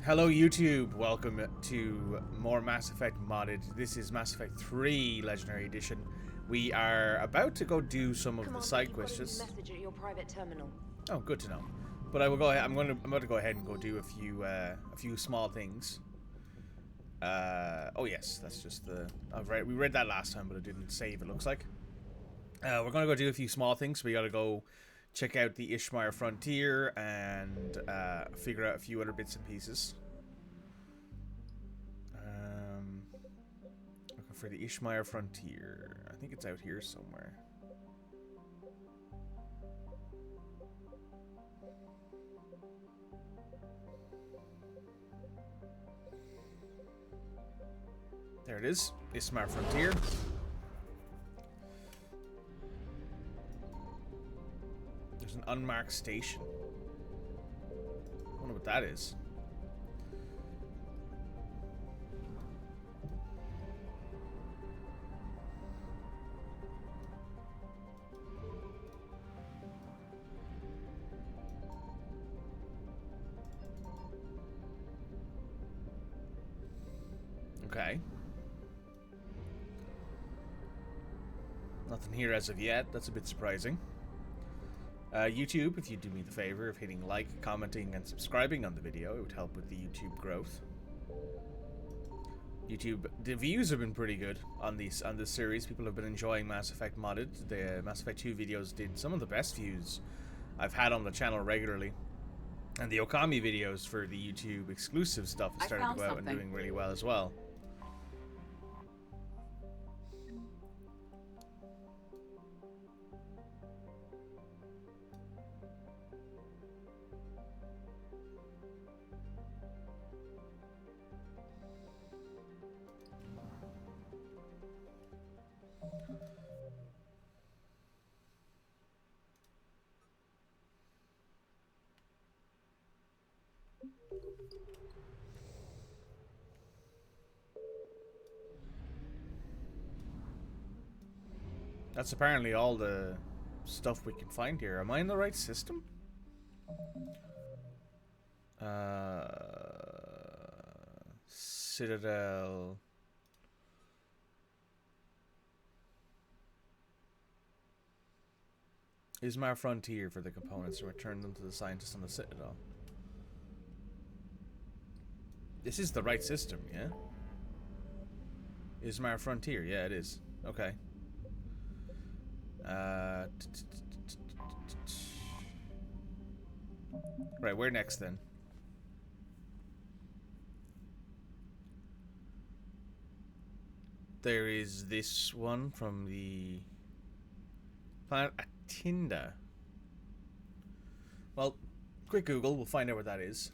Hello YouTube, welcome to more Mass Effect modded. This is Mass Effect 3 Legendary Edition. We are about to go do some of the side quests. Message at your private terminal. Oh, good to know. But I will go ahead. I'm about to go ahead and go do a few small things. Oh yes, that's just the. We read that last time, but it didn't save. It looks like. We're gonna go do a few small things. We gotta go check out the Ishmar Frontier and figure out a few other bits and pieces. Looking for the Ishmar Frontier. I think it's out here somewhere. There it is, Ishmar Frontier. There's an unmarked station. I wonder what that is. Okay. Nothing here as of yet. That's a bit surprising. YouTube, if you do me the favor of hitting like, commenting, and subscribing on the video, it would help with the YouTube growth. YouTube, the views have been pretty good on this series. People have been enjoying Mass Effect modded. The Mass Effect 2 videos did some of the best views I've had on the channel regularly. And the Okami videos for the YouTube exclusive stuff has started to go out and doing really well as well. That's apparently all the stuff we can find here. Am I in the right system? Citadel. Ishmar Frontier for the components and return them to the scientists on the Citadel. This is the right system, yeah? Ishmar Frontier, yeah, it is. Okay. Right, where next then? There is this one from the planet Atinda. Well, quick Google, we'll find out where that is.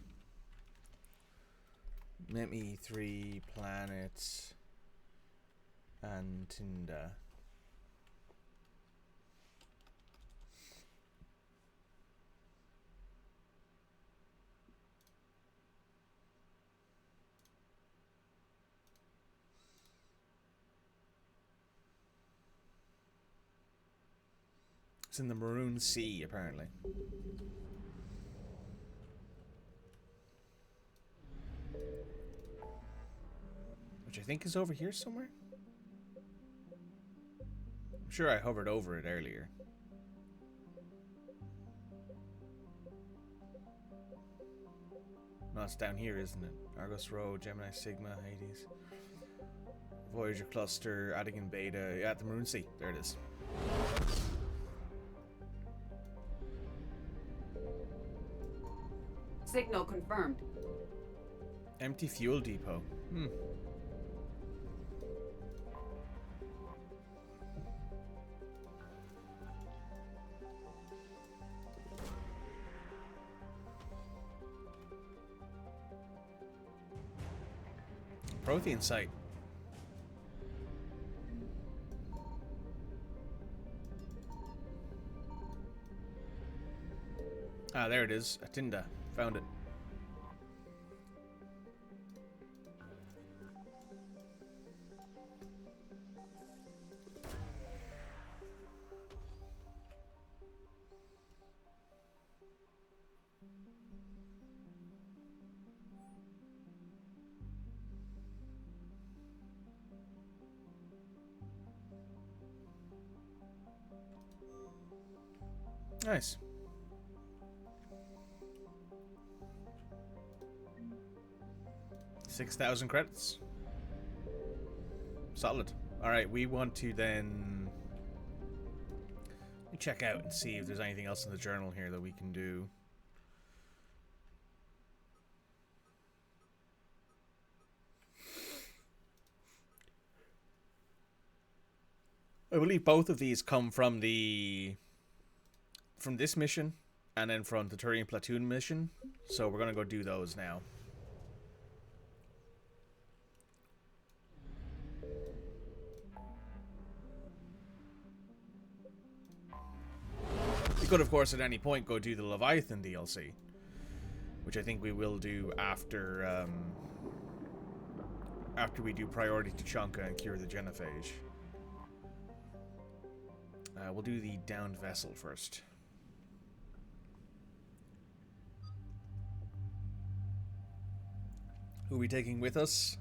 ME3 planet Atinda. It's in the Maroon Sea, apparently. Which I think is over here somewhere? I'm sure I hovered over it earlier. No, it's down here, isn't it? Argos Row, Gemini Sigma, Hades. Voyager Cluster, Adigan Beta. Yeah, at the Maroon Sea. There it is. Signal confirmed. Empty fuel depot. Prothean site. Ah, there it is. Atinda. Found it. Nice. $6,000 credits. Solid. Alright, we want to then check out and see if there's anything else in the journal here that we can do. I believe both of these come from this mission and then from the Turian platoon mission, so we're gonna go do those now. We could, of course, at any point go do the Leviathan DLC, which I think we will do after we do Priority to Chunka and Cure the Genophage. We'll do the downed vessel first. Who are we taking with us?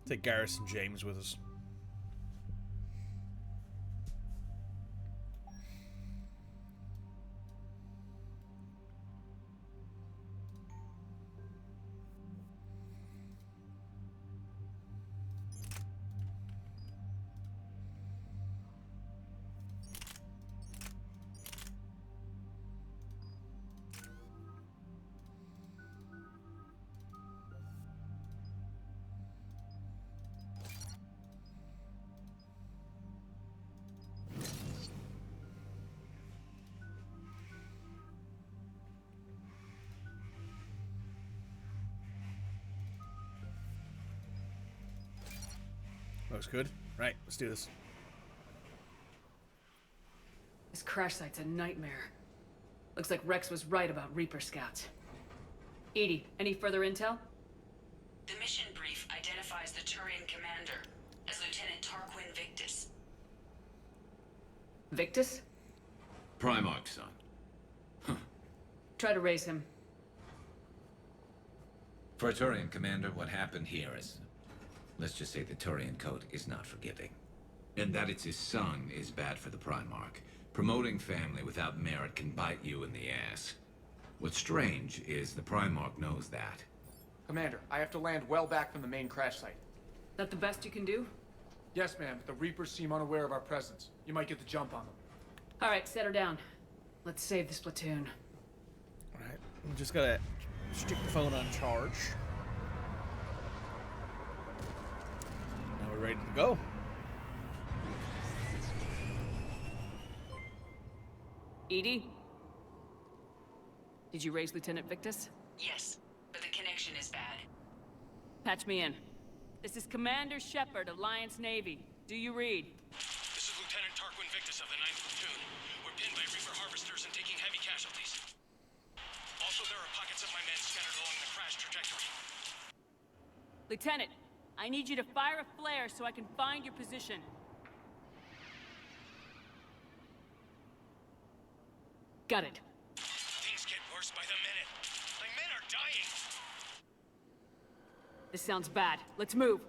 Take Garrison James with us. Looks good. Right, let's do this. This crash site's a nightmare. Looks like Rex was right about Reaper scouts. Edie, any further intel? The mission brief identifies the Turian commander as Lieutenant Tarquin Victus. Victus? Primarch's son. Try to raise him. For a Turian commander, what happened here is... let's just say the Turian code is not forgiving. And that it's his son is bad for the Primarch. Promoting family without merit can bite you in the ass. What's strange is the Primarch knows that. Commander, I have to land well back from the main crash site. That the best you can do? Yes, ma'am, but the Reapers seem unaware of our presence. You might get the jump on them. Alright, set her down. Let's save this platoon. Alright, I'm just gotta stick the phone on charge. Now we're ready to go. Edie? Did you raise Lieutenant Victus? Yes, but the connection is bad. Patch me in. This is Commander Shepard, Alliance Navy. Do you read? This is Lieutenant Tarquin Victus of the 9th Platoon. We're pinned by Reaper harvesters and taking heavy casualties. Also, there are pockets of my men scattered along the crash trajectory. Lieutenant, I need you to fire a flare so I can find your position. Got it. Things get worse by the minute. My men are dying. This sounds bad. Let's move.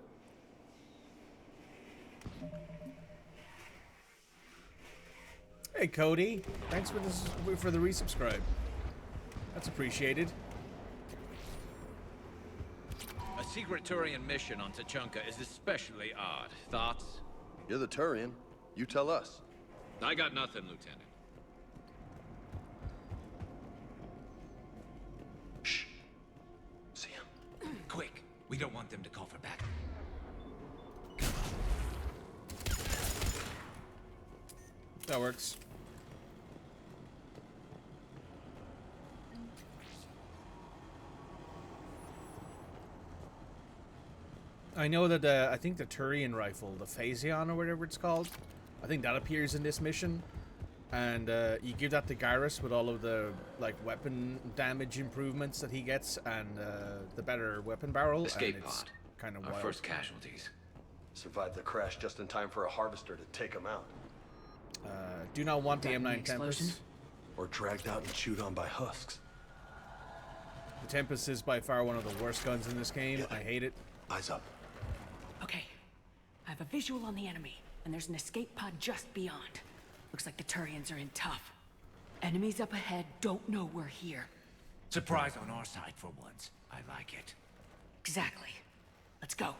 Hey Cody, thanks for the resubscribe. That's appreciated. A secret Turian mission on Tachanka is especially odd. Thoughts? You're the Turian. You tell us. I got nothing, Lieutenant. Shh. See him. Quick. We don't want them to call for backup. That works. I know that I think the Turian rifle, the Phaseon or whatever it's called, I think that appears in this mission, and you give that to Garrus with all of the like weapon damage improvements that he gets and the better weapon barrel. Escape and it's pod. Kind of Our wild. first casualties. Survived the crash just in time for a harvester to take him out. Do not want the That M9 explosion? Tempest. Or dragged out and chewed on by husks. The Tempest is by far one of the worst guns in this game. I hate it. Eyes up. I have a visual on the enemy, and there's an escape pod just beyond. Looks like the Turians are in tough. Enemies up ahead don't know we're here. Surprise on our side for once. I like it. Exactly. Let's go.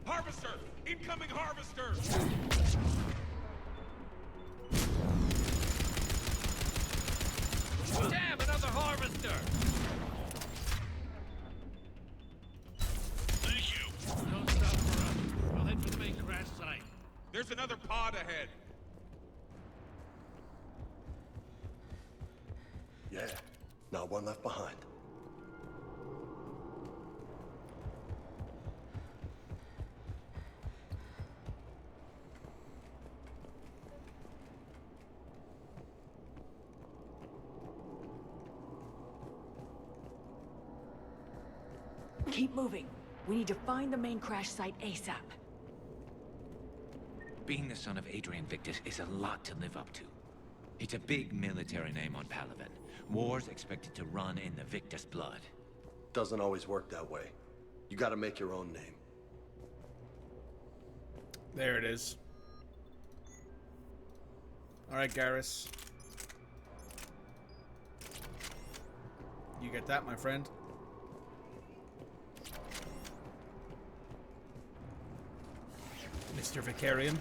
Harvester! Incoming harvester! Damn, another harvester! Thank you. Don't stop for us. We'll head for the main crash site. There's another pod ahead. Yeah, not one left behind. Keep moving. We need to find the main crash site ASAP. Being the son of Adrian Victus is a lot to live up to. It's a big military name on Palaven. War's expected to run in the Victus blood. Doesn't always work that way. You gotta make your own name. There it is. Alright, Garrus. You get that, my friend? Mr. Vakarian.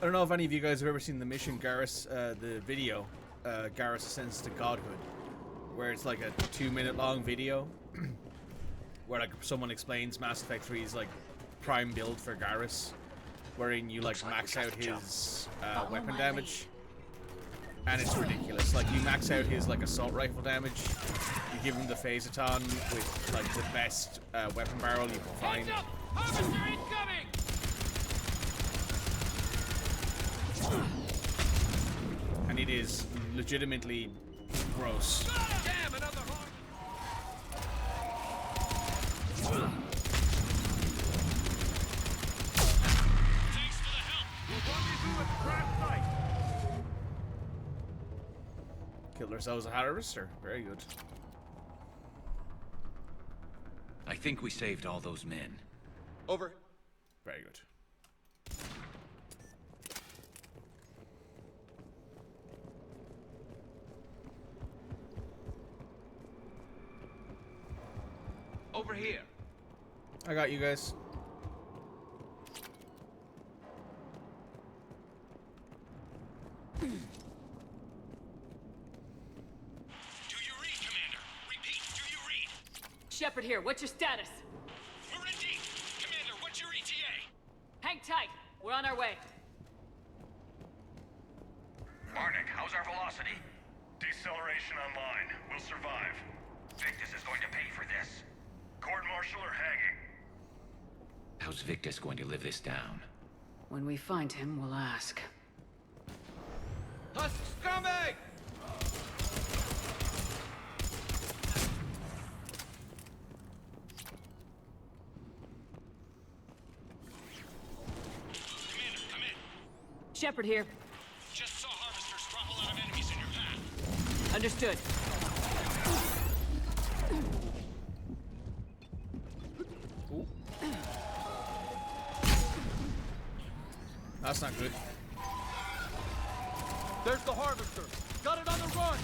I don't know if any of you guys have ever seen the mission Garrus, the video, Garrus Ascends to Godhood, where it's like a 2-minute long video where like someone explains Mass Effect 3's like prime build for Garrus, wherein you like max out his weapon damage, and it's ridiculous. Like you max out his like assault rifle damage, you give him the Phaseton with like the best weapon barrel you can find. Heads up! Harvester incoming! And it is legitimately gross. Damn, another Thanks for the help. We'll rendezvous at the crash site. Killed ourselves a harvester. Very good. I think we saved all those men. Over. Very good. Over here. I got you guys. Do you read, Commander? Repeat, do you read? Shepard here, what's your status? We're in deep. Commander, what's your ETA? Hang tight. We're on our way. Arnik, how's our velocity? Deceleration online. We'll survive. Victus is going to pay for this. Court-martial or hanging? How's Victus going to live this down? When we find him, we'll ask. Husk scumbag! Commander, come in. Shepard here. Just saw harvesters drop a lot of enemies in your path. Understood. Ooh. That's not good. There's the harvester. Got it on the run.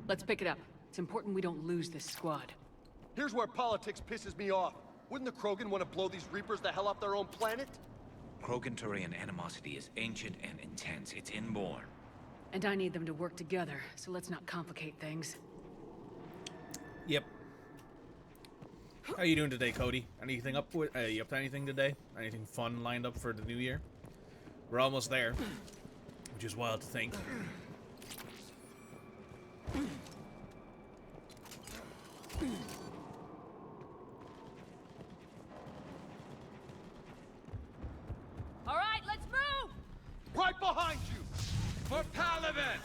Let's pick it up. It's important we don't lose this squad. Here's where politics pisses me off. Wouldn't the Krogan want to blow these Reapers the hell off their own planet? Krogan-Turian animosity is ancient and intense. It's inborn. And I need them to work together, so let's not complicate things. Yep. How you doing today, Cody? Anything up with? You up to anything today? Anything fun lined up for the new year? We're almost there, which is wild to think. All right, let's move! Right behind you! For Paladin!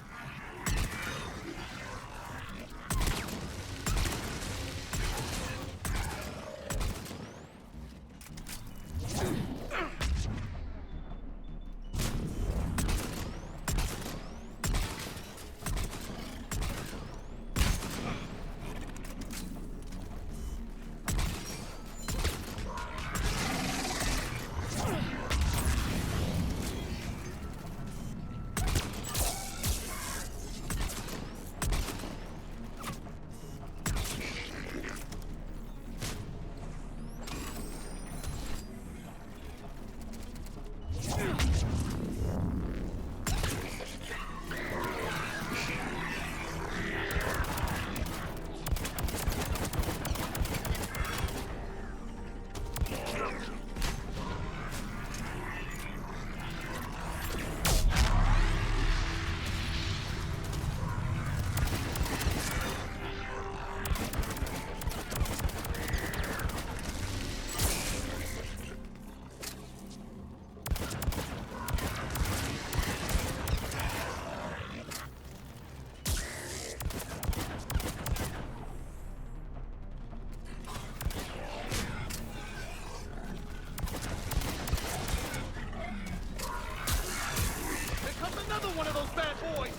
One of those bad boys!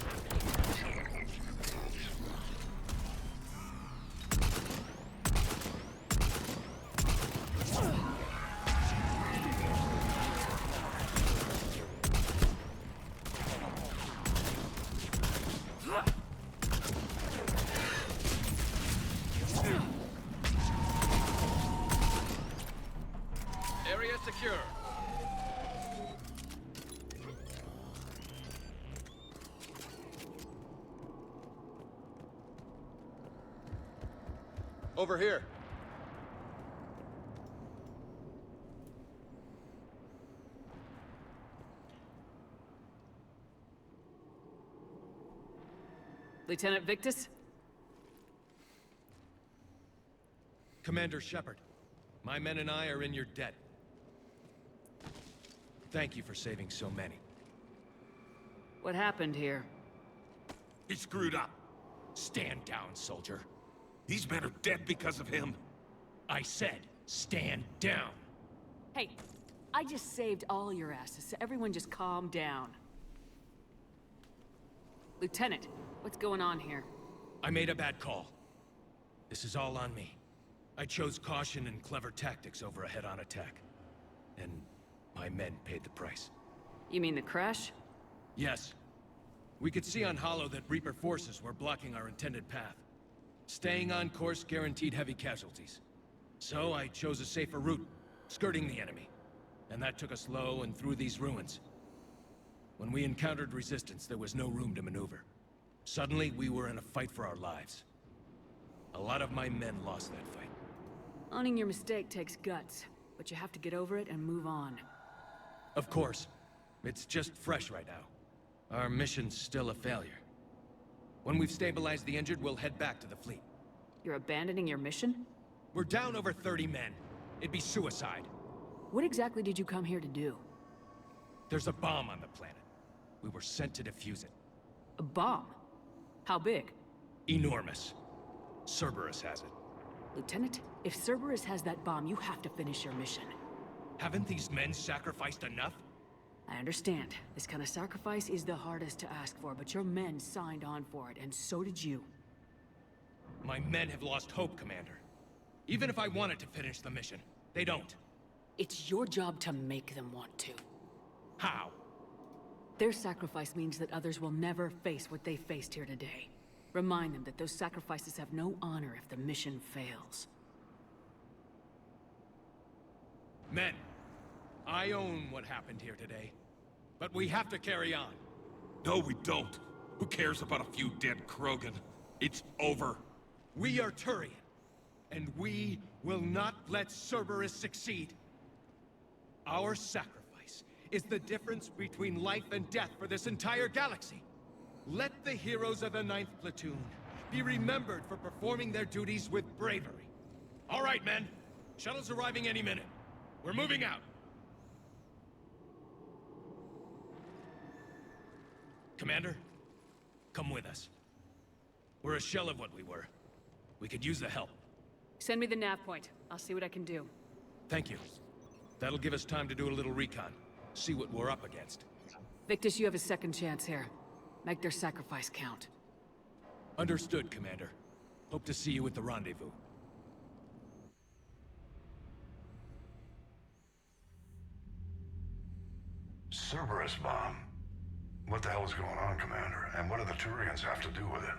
Area secure. Over here. Lieutenant Victus? Commander Shepard, my men and I are in your debt. Thank you for saving so many. What happened here? He screwed up. Stand down, soldier. These men are dead because of him. I said, stand down. Hey, I just saved all your asses, so everyone just calm down. Lieutenant, what's going on here? I made a bad call. This is all on me. I chose caution and clever tactics over a head-on attack. And my men paid the price. You mean the crash? Yes. We could see on Hollow that Reaper forces were blocking our intended path. Staying on course guaranteed heavy casualties. So I chose a safer route, skirting the enemy. And that took us low and through these ruins. When we encountered resistance, there was no room to maneuver. Suddenly, we were in a fight for our lives. A lot of my men lost that fight. Owning your mistake takes guts, but you have to get over it and move on. Of course. It's just fresh right now. Our mission's still a failure. When we've stabilized the injured, we'll head back to the fleet. You're abandoning your mission? We're down over 30 men. It'd be suicide. What exactly did you come here to do? There's a bomb on the planet. We were sent to defuse it. A bomb? How big? Enormous. Cerberus has it. Lieutenant, if Cerberus has that bomb, you have to finish your mission. Haven't these men sacrificed enough? I understand. This kind of sacrifice is the hardest to ask for, but your men signed on for it, and so did you. My men have lost hope, Commander. Even if I wanted to finish the mission, they don't. It's your job to make them want to. How? Their sacrifice means that others will never face what they faced here today. Remind them that those sacrifices have no honor if the mission fails. Men, I own what happened here today. But we have to carry on. No, we don't. Who cares about a few dead Krogan? It's over. We are Turian, and we will not let Cerberus succeed. Our sacrifice is the difference between life and death for this entire galaxy. Let the heroes of the 9th Platoon be remembered for performing their duties with bravery. All right, men. Shuttle's arriving any minute. We're moving out. Commander, come with us. We're a shell of what we were. We could use the help. Send me the nav point. I'll see what I can do. Thank you. That'll give us time to do a little recon. See what we're up against. Victus, you have a second chance here. Make their sacrifice count. Understood, Commander. Hope to see you at the rendezvous. Cerberus bomb. What the hell is going on, Commander? And what do the Turians have to do with it?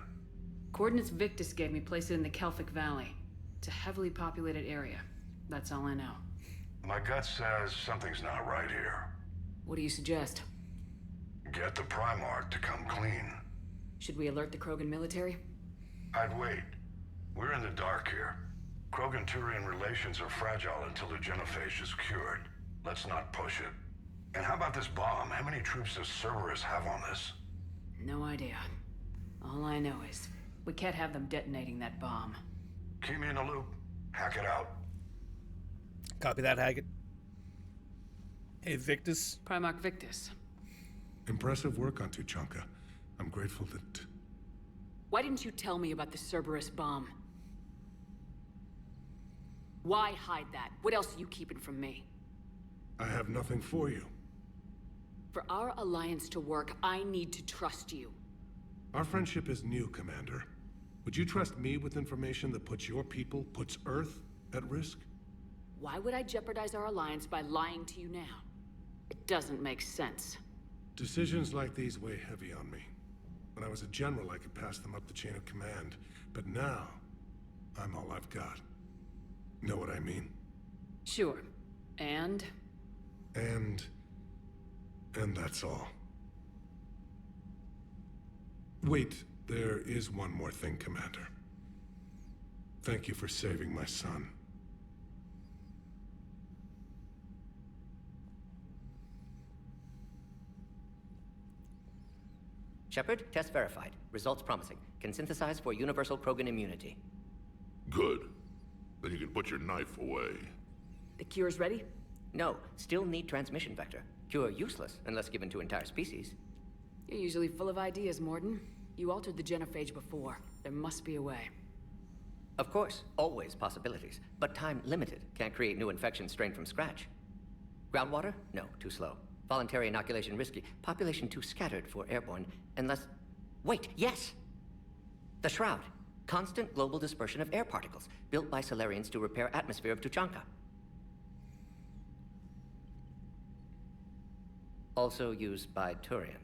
Coordinates Victus gave me place it in the Kelphic Valley. It's a heavily populated area. That's all I know. My gut says something's not right here. What do you suggest? Get the Primarch to come clean. Should we alert the Krogan military? I'd wait. We're in the dark here. Krogan-Turian relations are fragile until the genophage is cured. Let's not push it. And how about this bomb? How many troops does Cerberus have on this? No idea. All I know is, we can't have them detonating that bomb. Keep me in the loop. Hack it out. Copy that, Hackett. Hey, Victus. Primarch Victus. Impressive work on Tuchanka. I'm grateful that... Why didn't you tell me about the Cerberus bomb? Why hide that? What else are you keeping from me? I have nothing for you. For our alliance to work, I need to trust you. Our friendship is new, Commander. Would you trust me with information that puts your people, puts Earth, at risk? Why would I jeopardize our alliance by lying to you now? It doesn't make sense. Decisions like these weigh heavy on me. When I was a general, I could pass them up the chain of command. But now, I'm all I've got. Know what I mean? Sure. And that's all. Wait, there is one more thing, Commander. Thank you for saving my son. Shepard, test verified. Results promising. Can synthesize for universal Krogan immunity. Good. Then you can put your knife away. The cure's ready? No, still need transmission vector. Cure useless unless given to entire species. You're usually full of ideas, Morden. You altered the genophage before. There must be a way. Of course, always possibilities, but time limited. Can't create new infection strain from scratch. Groundwater? No, too slow. Voluntary inoculation risky. Population too scattered for airborne, unless... Wait, yes! The Shroud. Constant global dispersion of air particles, built by Solarians to repair atmosphere of Tuchanka. Also used by Turians.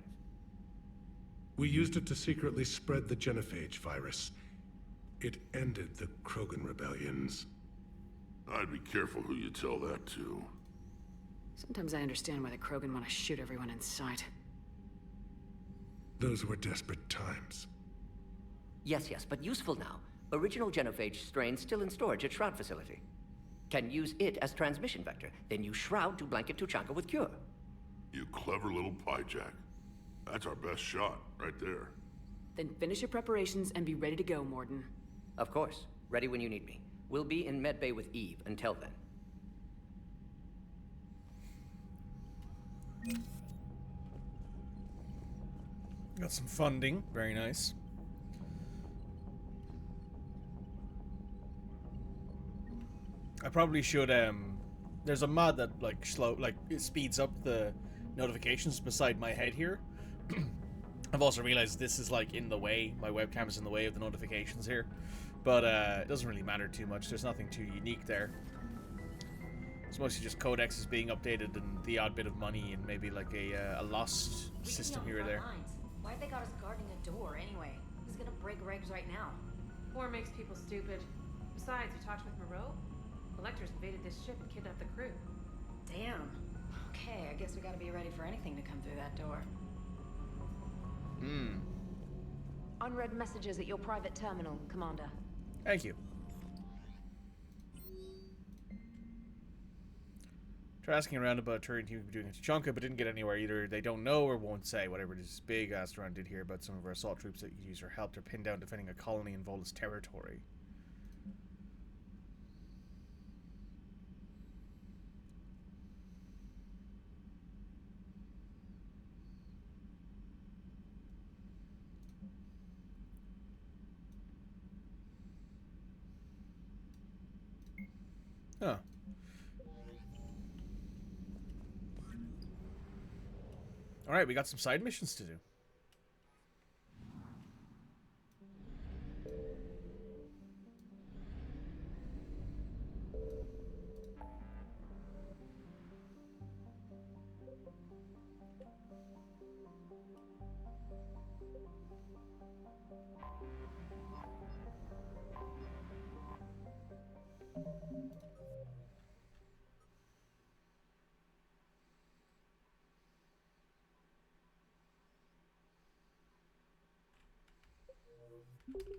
We used it to secretly spread the genophage virus. It ended the Krogan rebellions. I'd be careful who you tell that to. Sometimes I understand why the Krogan want to shoot everyone in sight. Those were desperate times. Yes, but useful now. Original genophage strain still in storage at Shroud facility. Can use it as transmission vector, then use Shroud to blanket Tuchanka with cure. You clever little pyjack. That's our best shot, right there. Then finish your preparations and be ready to go, Morden. Of course. Ready when you need me. We'll be in Medbay with Eve until then. Got some funding. Very nice. I probably should, there's a mod that, it speeds up the notifications beside my head here. I've also realized this is, in the way. My webcam is in the way of the notifications here. But, it doesn't really matter too much. There's nothing too unique there. It's mostly just codexes being updated and the odd bit of money and maybe, a lost system here or there. Why have they got us guarding a door, anyway? Who's gonna break regs right now. War makes people stupid. Besides, you talked with Moreau? Electors invaded this ship and kidnapped the crew. Damn. Okay, I guess we gotta be ready for anything to come through that door. Unread messages at your private terminal, Commander. Thank you. Tried asking around about a Turian team doing a Tuchanka, but didn't get anywhere either. They don't know or won't say. Whatever this big astronaut did hear about some of our assault troops that could use our help to pin down defending a colony in Volus territory. Huh. Alright, we got some side missions to do.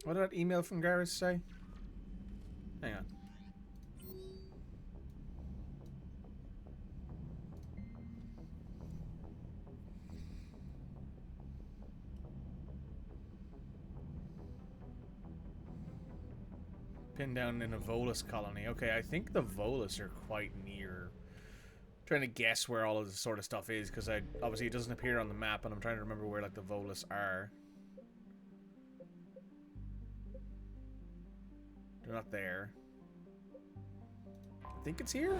What did that email from Garrus say? Hang on. Pinned down in a Volus colony. Okay, I think the Volus are quite near. I'm trying to guess where all of this sort of stuff is, because obviously it doesn't appear on the map, and I'm trying to remember where like the Volus are. They're not there. I think it's here?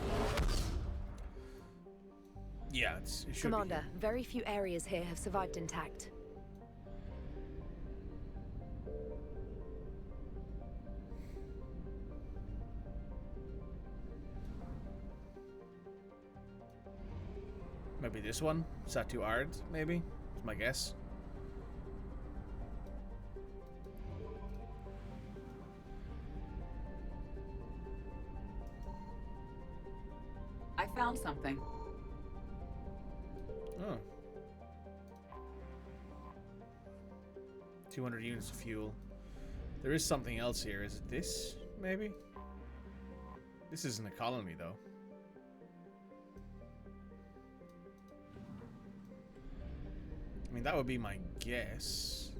Yeah, it should Commander, be. very few areas here have survived intact. Maybe this one? Satu Ard, maybe? That's my guess. I found something. Oh. 200 units of fuel. There is something else here. Is it this, maybe? This isn't a colony, though. I mean, that would be my guess.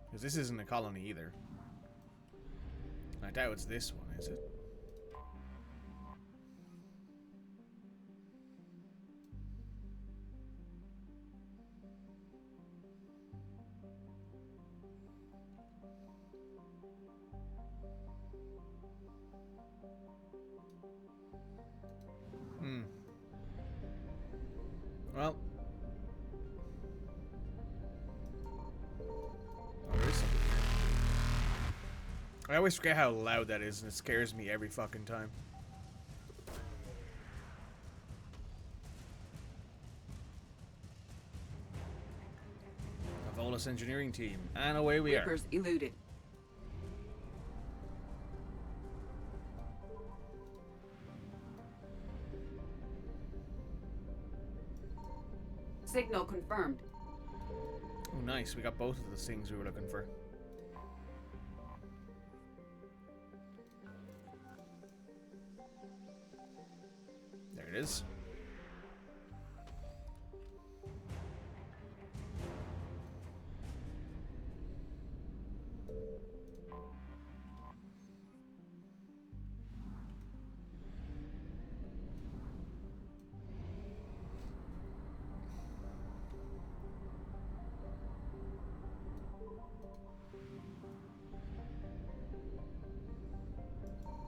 Because this isn't a colony either. I doubt it's this one, is it? Well. Oh, there is something here. I always forget how loud that is, and it scares me every fucking time. A Volus engineering team. And away we Reapers are. eluded. Signal confirmed. Oh, nice. We got both of the things we were looking for. There it is.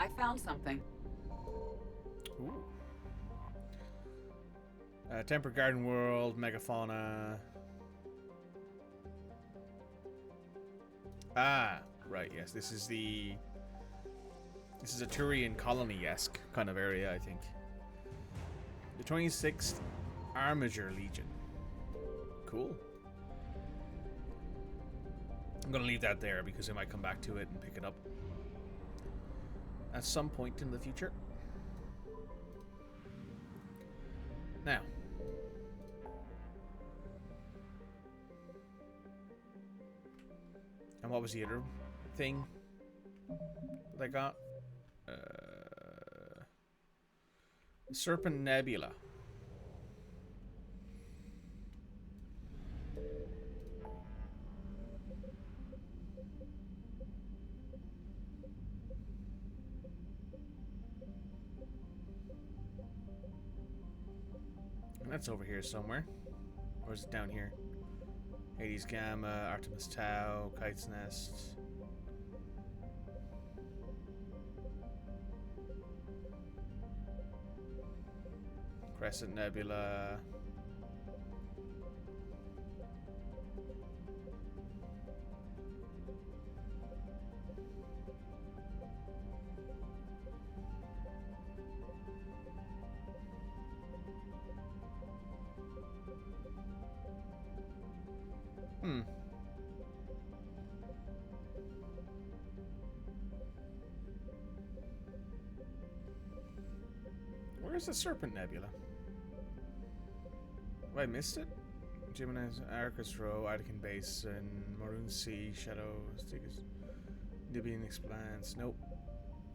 I found something. Ooh. Temperate Garden World, Megafauna. Ah, right, yes. This is a Turian colony-esque kind of area, I think. The 26th Armiger Legion. Cool. I'm gonna leave that there because I might come back to it and pick it up at some point in the future. Now, and what was the other thing that I got? Serpent Nebula. And that's over here somewhere. Or is it down here? Hades Gamma, Artemis Tau, Kite's Nest. Crescent Nebula. Where's the Serpent Nebula? Have I missed it? Gemini's Arcus Row, Artican Basin, Maroon Sea, Shadow, Stickers, Nibian Expanse, nope.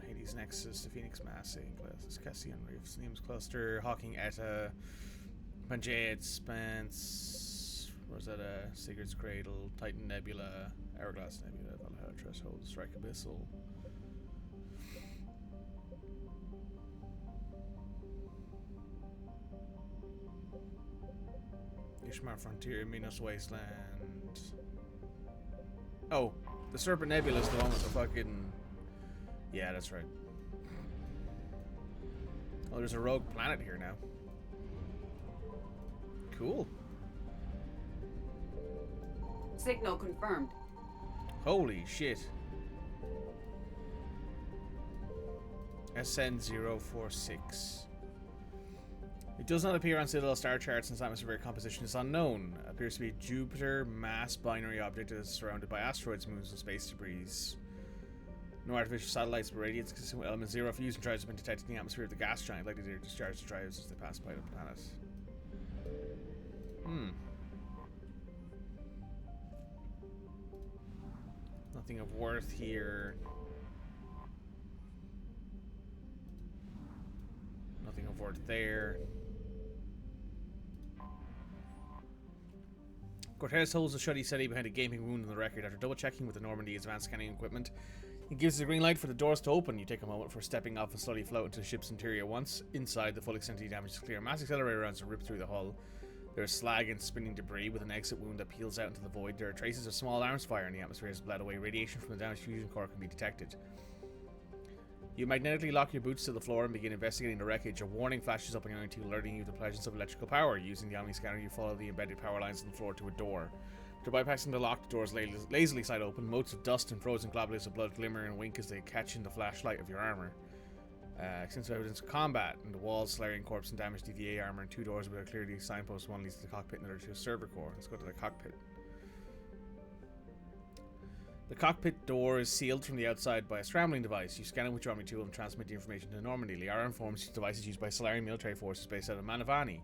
Hades Nexus, the Phoenix Mass, Class, Cassian Reefs, Nemes Cluster, Hawking Eta, Pangea Expanse, Rosetta, Sigurd's Cradle, Titan Nebula, Hourglass Nebula, Valhalla Threshold, Strike Abyssal. Ishmar Frontier, Minos Wasteland. Oh, the Serpent Nebula is the one with the fucking... Yeah, that's right. Oh, there's a rogue planet here now. Cool. Signal confirmed. Holy shit. SN046. It does not appear on Citadel star charts since atmospheric composition is unknown. It appears to be a Jupiter mass binary object that is surrounded by asteroids, moons, and space debris. No artificial satellites, but radiance consistent with element 0 fusion drives have been detected in the atmosphere of the gas giant, likely to discharge the drives as they pass by the planet. Nothing of worth here. Nothing of worth there. Cortez holds a shuddy SETI behind a gaping wound in the record. After double checking with the Normandy's advanced scanning equipment, he gives the green light for the doors to open. You take a moment for stepping off and slowly float into the ship's interior. Once inside, the full extent of the damage is clear. Mass accelerator rounds are ripped through the hull. There is slag and spinning debris with an exit wound that peels out into the void. There are traces of small arms fire in the atmosphere as bled away. Radiation from the damaged fusion core can be detected. You magnetically lock your boots to the floor and begin investigating the wreckage. A warning flashes up on your own tool, alerting you of the presence of electrical power. Using the Omni scanner, you follow the embedded power lines on the floor to a door. After bypassing the locked doors lazily slide open, motes of dust and frozen globules of blood glimmer and wink as they catch in the flashlight of your armor. Extensive evidence of combat, and the walls, Solarian corpse, and damaged DVA armor, and two doors with a clearly signpost. One leads to the cockpit and the other to a server core. Let's go to the cockpit. The cockpit door is sealed from the outside by a scrambling device. You scan it with your Omni tool and transmit the information to Normandy. Liara informs you the device is used by Solarian military forces based out of Manavai,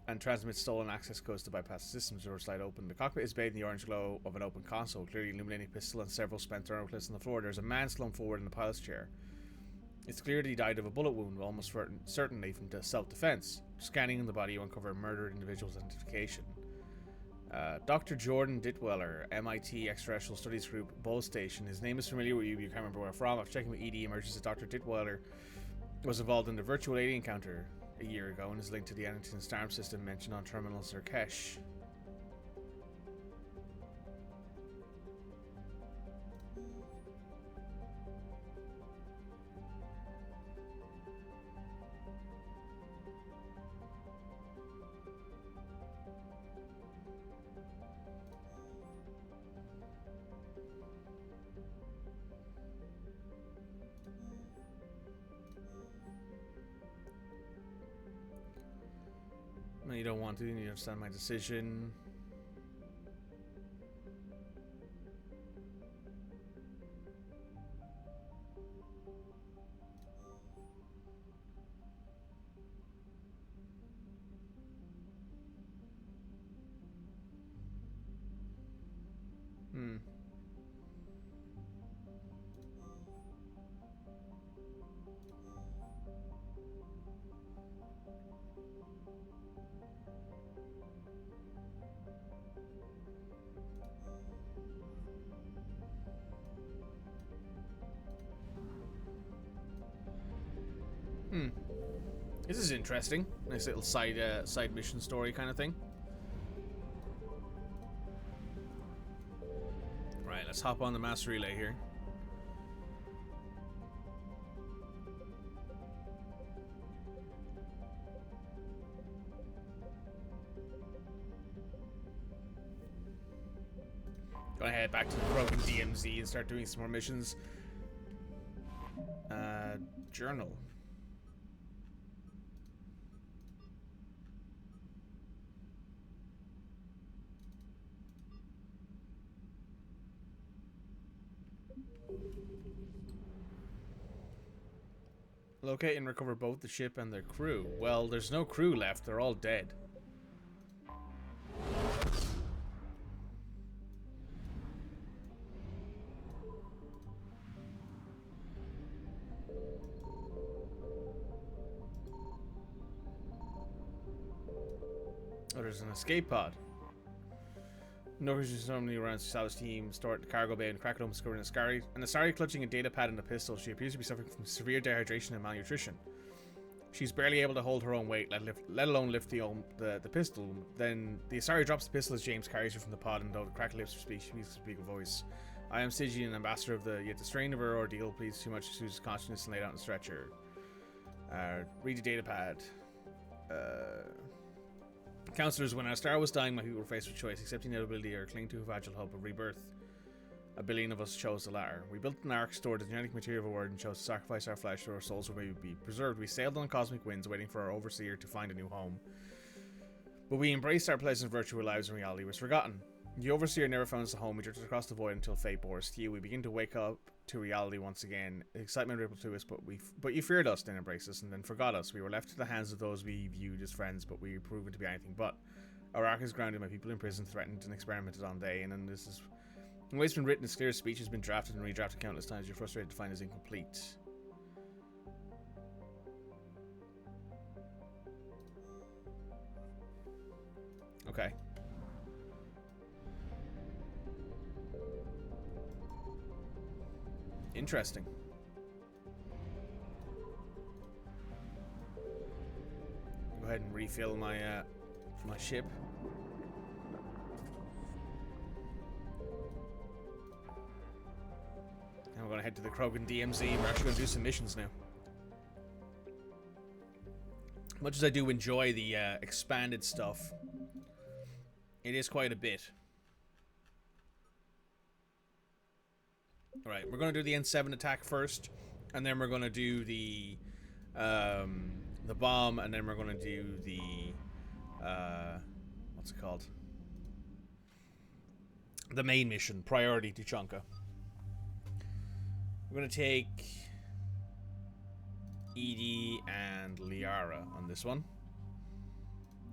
and transmits stolen access codes to bypass the systems or slide open. The cockpit is bathed in the orange glow of an open console, clearly illuminating pistol and several spent thermoclips on the floor. There's a man slumped forward in the pilot's chair. It's clear that he died of a bullet wound, almost certainly from self-defense. Scanning the body, you uncover a murdered individual's identification. Dr. Jordan Ditweller, MIT Extraterrestrial Studies Group, Bull Station. His name is familiar with you, but you can't remember where from. After checking with ED, emerges that Dr. Ditweller was involved in the virtual alien encounter a year ago and is linked to the Ennington Star system mentioned on Terminal Zerkesh. No, you don't want to. You understand my decision. This is interesting. Nice little side mission story kind of thing. Right, let's hop on the mass relay here. Gonna head back to the broken DMZ and start doing some more missions. Journal. Locate and recover both the ship and their crew. Well, there's no crew left. They're all dead. Oh, there's an escape pod. Norwegians normally around Sal's team, store at the cargo bay and crack it open, discovering an Asari clutching a data pad and a pistol. She appears to be suffering from severe dehydration and malnutrition. She's barely able to hold her own weight, let alone lift the pistol. Then the Asari drops the pistol as James carries her from the pod, and though the cracked lips speak a voice. I am Sigi, an ambassador of yet the strain of her ordeal pleads too much to lose consciousness and laid out on a stretcher. Read the data pad. Counselors, when our star was dying, my people were faced with choice, accepting the ability or cling to a fragile hope of rebirth. A billion of us chose the latter. We built an ark, stored the genetic material of a word, and chose to sacrifice our flesh so our souls would maybe be preserved. We sailed on cosmic winds, waiting for our overseer to find a new home. But we embraced our pleasant virtual lives and reality was forgotten. The overseer never found us a home. We drifted across the void until fate bore us to you. We begin to wake up to reality once again. Excitement rippled through us, but you feared us, then embraced us, and then forgot us. We were left to the hands of those we viewed as friends, but we were proven to be anything but. Our ark is grounded, my people in prison, threatened and experimented on day, and then this is... The way it's been written, this clear speech has been drafted and redrafted countless times. You're frustrated to find it incomplete. Okay. Interesting. Go ahead and refill my my ship. And we're gonna head to the Krogan DMZ and we're actually gonna do some missions now. Much as I do enjoy the expanded stuff, it is quite a bit. Alright, we're gonna do the N7 attack first, and then we're gonna do the bomb, and then we're gonna do the what's it called? The main mission, Priority Tuchanka. We're gonna take Edie and Liara on this one.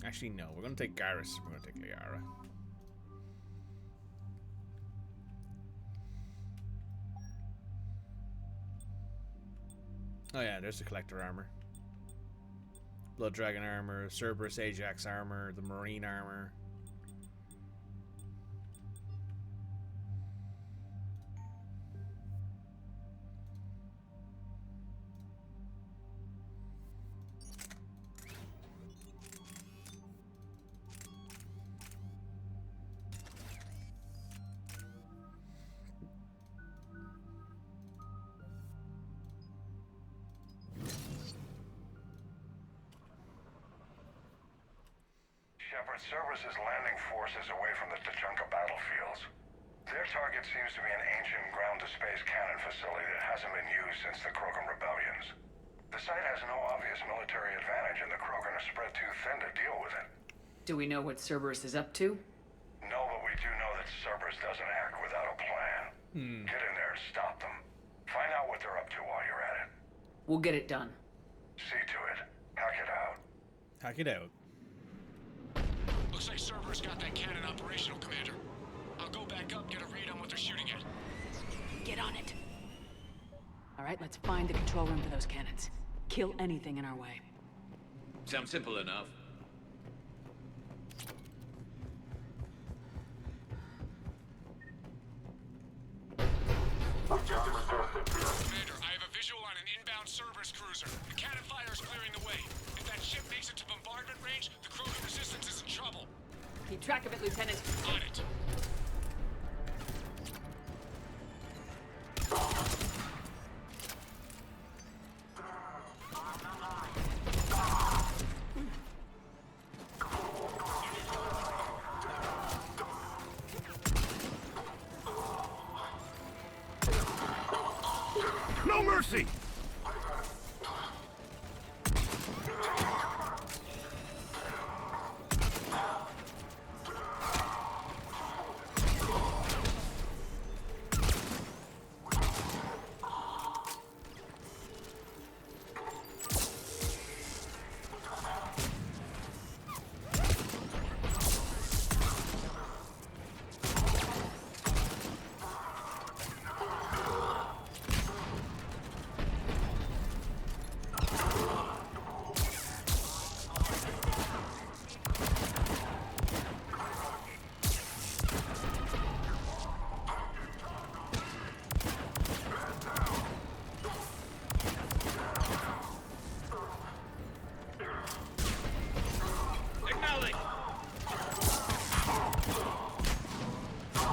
Actually, no, we're gonna take Garrus. We're gonna take Liara. Oh yeah, there's the collector armor. Blood Dragon armor, Cerberus Ajax armor, the Marine armor. Cerberus is landing forces away from the Tuchanka battlefields. Their target seems to be an ancient ground-to-space cannon facility that hasn't been used since the Krogan rebellions. The site has no obvious military advantage, and the Krogan are spread too thin to deal with it. Do we know what Cerberus is up to? No, but we do know that Cerberus doesn't act without a plan. Get in there and stop them. Find out what they're up to while you're at it. We'll get it done. See to it. Hack it out. Hack it out. Looks like Cerberus got that cannon operational, Commander. I'll go back up, get a read on what they're shooting at. Get on it. All right, let's find the control room for those cannons. Kill anything in our way. Sounds simple enough. Commander, I have a visual on an inbound Cerberus cruiser. The cannon fire is clearing the way. If that track of it, Lieutenant. On it. No mercy!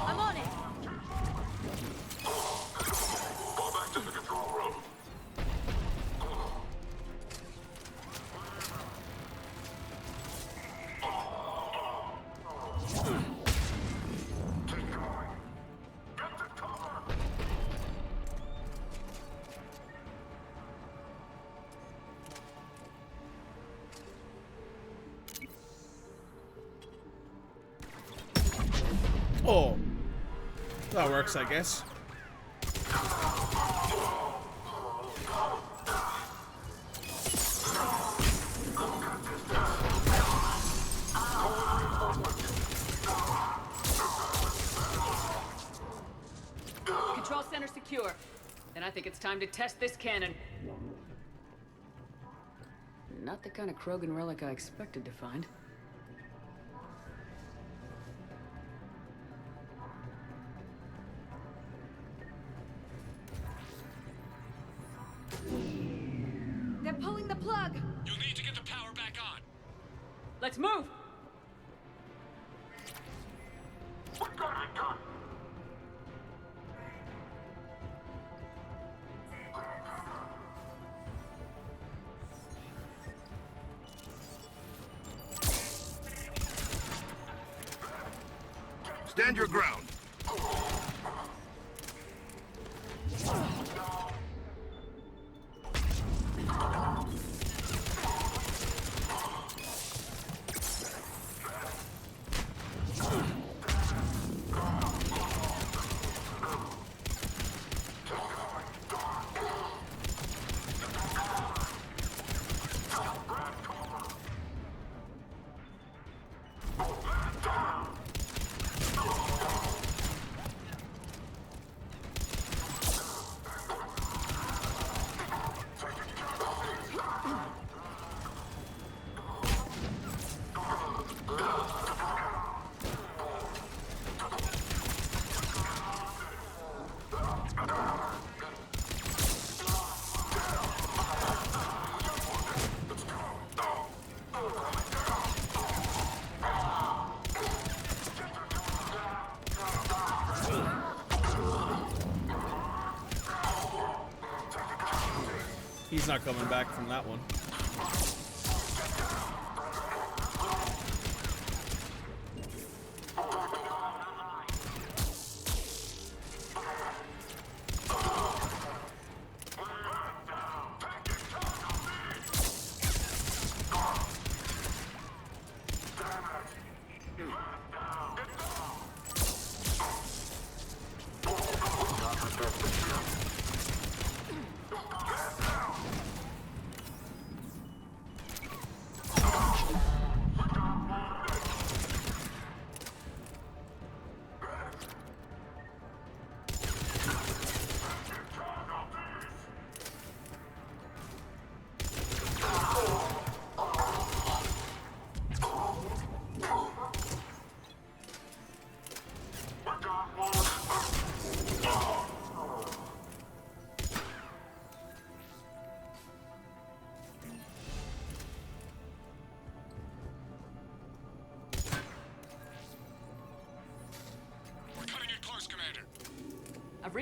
I'm on it. Fall back to the control room. Keep going. Get to cover. Oh. That works, I guess. Control center secure. Then I think it's time to test this cannon. Not the kind of Krogan relic I expected to find. They're pulling the plug. You'll need to get the power back on. Let's move! What gotta be done? Stand your ground. He's not coming back from that one.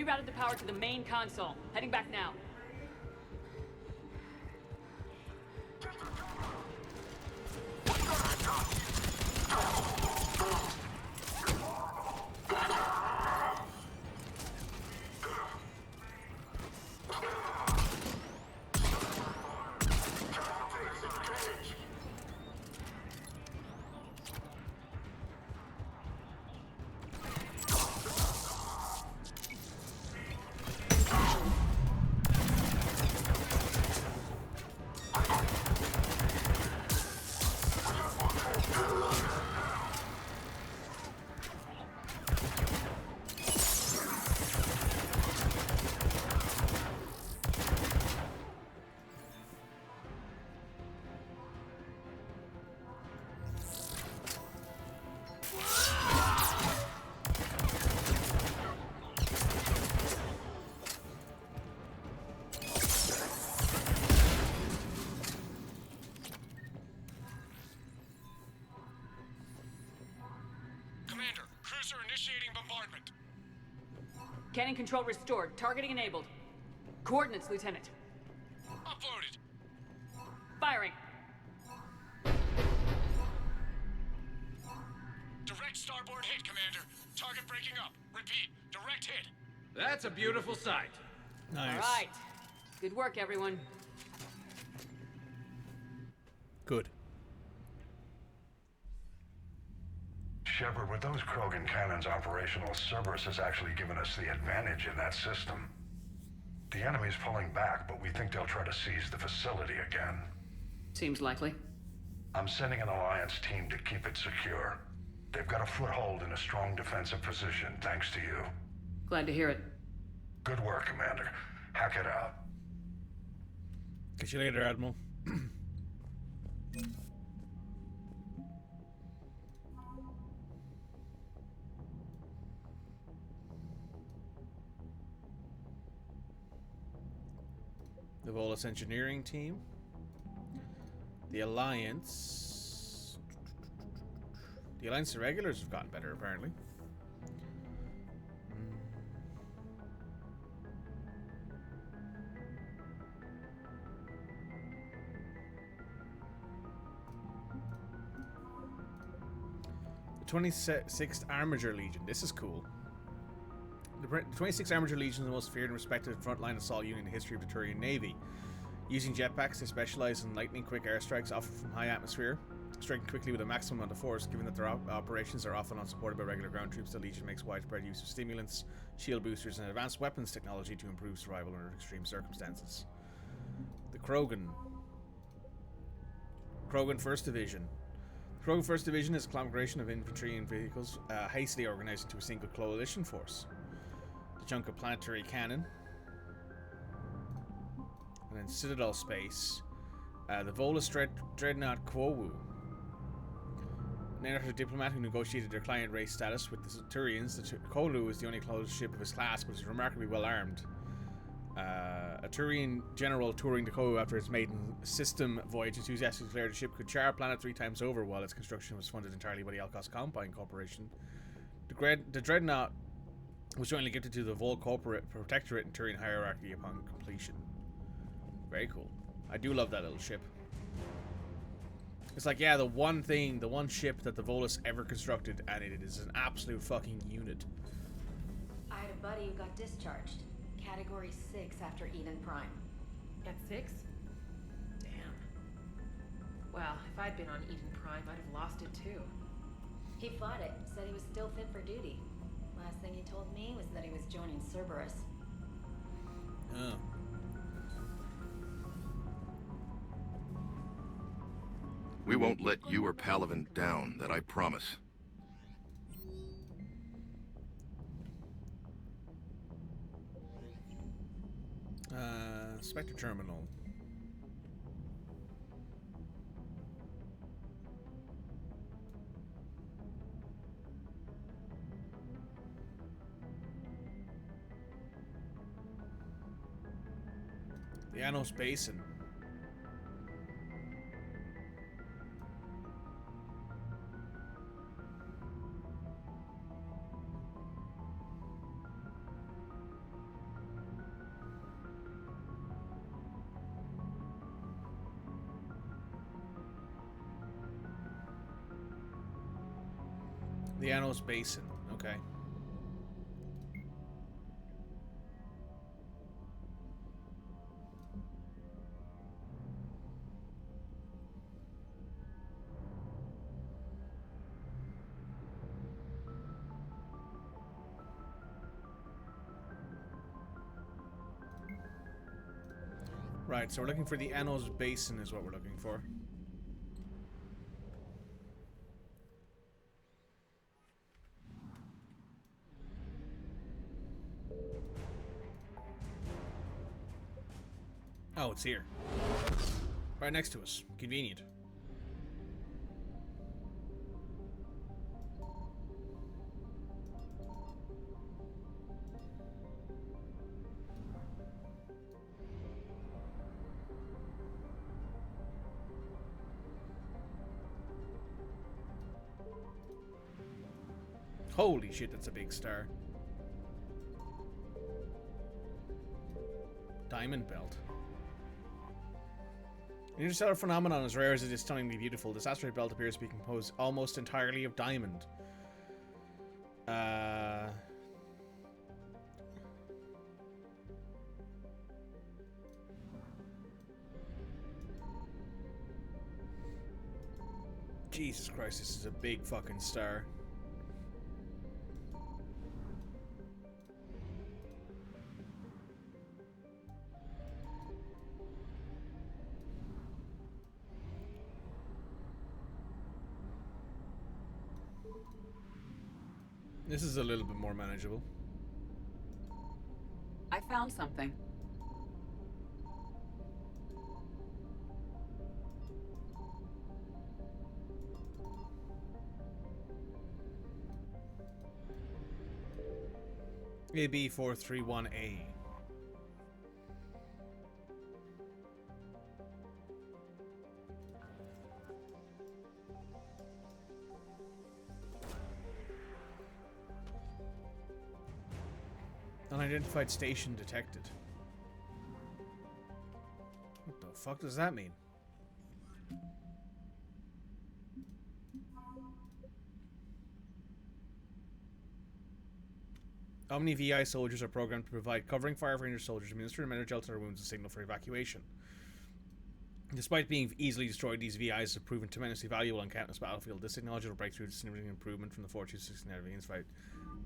Rerouted the power to the main console. Heading back now. Commander, cruiser initiating bombardment. Cannon control restored. Targeting enabled. Coordinates, Lieutenant. Uploaded. Firing. Direct starboard hit, Commander. Target breaking up. Repeat, direct hit. That's a beautiful sight. Nice. All right. Good work, everyone. Good. Shepard, with those Krogan cannons operational, Cerberus has actually given us the advantage in that system. The enemy's pulling back, but we think they'll try to seize the facility again. Seems likely. I'm sending an Alliance team to keep it secure. They've got a foothold in a strong defensive position, thanks to you. Glad to hear it. Good work, Commander. Hack it out. Catch you later, Admiral. The Volus engineering team. The Alliance. The Alliance irregulars have gotten better, apparently. The 26th Armiger Legion. This is cool. The 26th Armiger Legion is the most feared and respected frontline assault unit in the history of the Turian Navy. Using jetpacks, they specialize in lightning-quick airstrikes often from high atmosphere, striking quickly with a maximum amount of force. Given that their operations are often unsupported by regular ground troops, the Legion makes widespread use of stimulants, shield boosters, and advanced weapons technology to improve survival under extreme circumstances. The Krogan 1st Division. The Krogan 1st Division is a conglomeration of infantry and vehicles hastily organized into a single coalition force. The chunk of planetary cannon, and then Citadel space. The Volus Dreadnought Quowu. Named after a diplomat who negotiated their client race status with the Turians, the Quowu is the only closed ship of its class, but is remarkably well armed. A Turian general touring the Quowu after its maiden system voyage enthusiastically declared the ship could char a planet 3 times over, while its construction was funded entirely by the Alcos Combine Corporation. The Dreadnought was jointly gifted to the Vol Protectorate and Turian hierarchy upon completion. Very cool. I do love that little ship. It's like, yeah, the one ship that the Volus ever constructed, and it is an absolute fucking unit. I had a buddy who got discharged. Category 6 after Eden Prime. At 6? Damn. Well, if I'd been on Eden Prime, I'd have lost it too. He fought it, said he was still fit for duty. Last thing he told me was that he was joining Cerberus. Oh. We won't let you or Palaven down, that I promise. Spectre Terminal. The Anos Basin. The Anos Basin. Okay. Right, so we're looking for the Anos Basin is what we're looking for. Oh, it's here. Right next to us. Convenient. Holy shit, that's a big star. Diamond belt. An interstellar phenomenon as rare as it is stunningly beautiful. This asteroid belt appears to be composed almost entirely of diamond. Jesus Christ, this is a big fucking star. This is a little bit more manageable. I found something. AB431A. Unidentified station detected. What the fuck does that mean? Omni VI soldiers are programmed to provide covering fire for injured soldiers, administer medical to their wounds, and signal for evacuation. Despite being easily destroyed, these VIs have proven tremendously valuable on countless battlefield. This technology will break through to significant improvement from the 426 Nervians by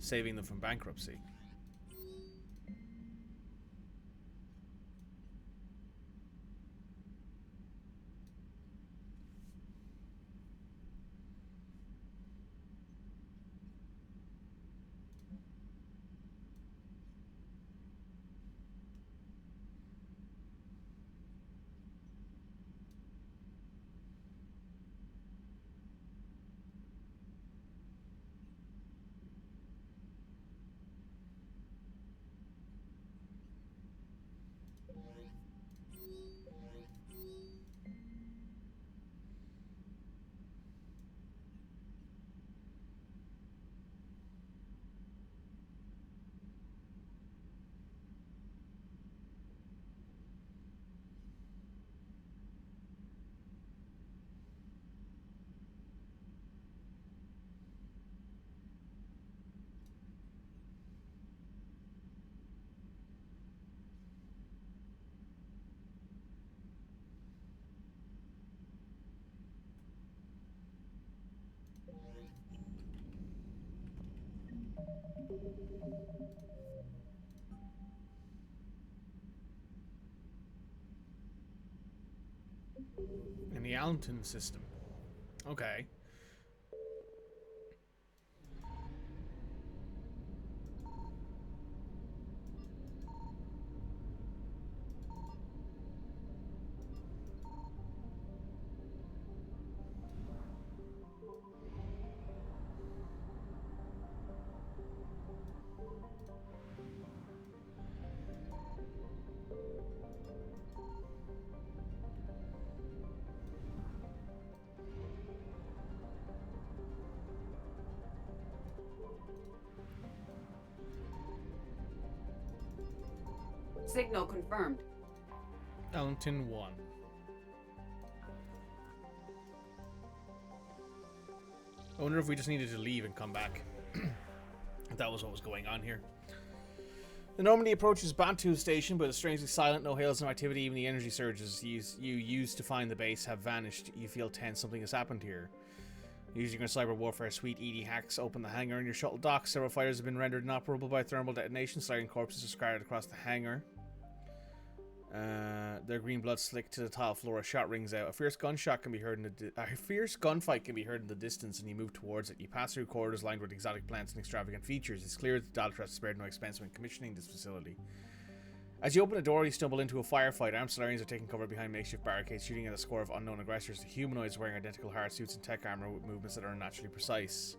saving them from bankruptcy. In the Allenton system. Okay. Signal confirmed. Allenton 1. wonder if we just needed to leave and come back. That was what was going on here. The Normandy approaches Bantu station, but it's strangely silent, no hails, no activity, even the energy surges you used to find the base have vanished. You feel tense, something has happened here. Using your cyber warfare suite, Edie hacks open the hangar in your shuttle dock. Several fighters have been rendered inoperable by thermal detonation. Sliding corpses are scattered across the hangar. Their green blood slick to the tile floor. A shot rings out. A fierce gunfight can be heard in the distance, and you move towards it. You pass through corridors lined with exotic plants and extravagant features. It's clear that the Daltrust spared no expense when commissioning this facility. As you open a door, you stumble into a firefight. Armed Solarians are taking cover behind makeshift barricades, shooting at a score of unknown aggressors. The humanoids wearing identical hard suits and tech armor with movements that are unnaturally precise.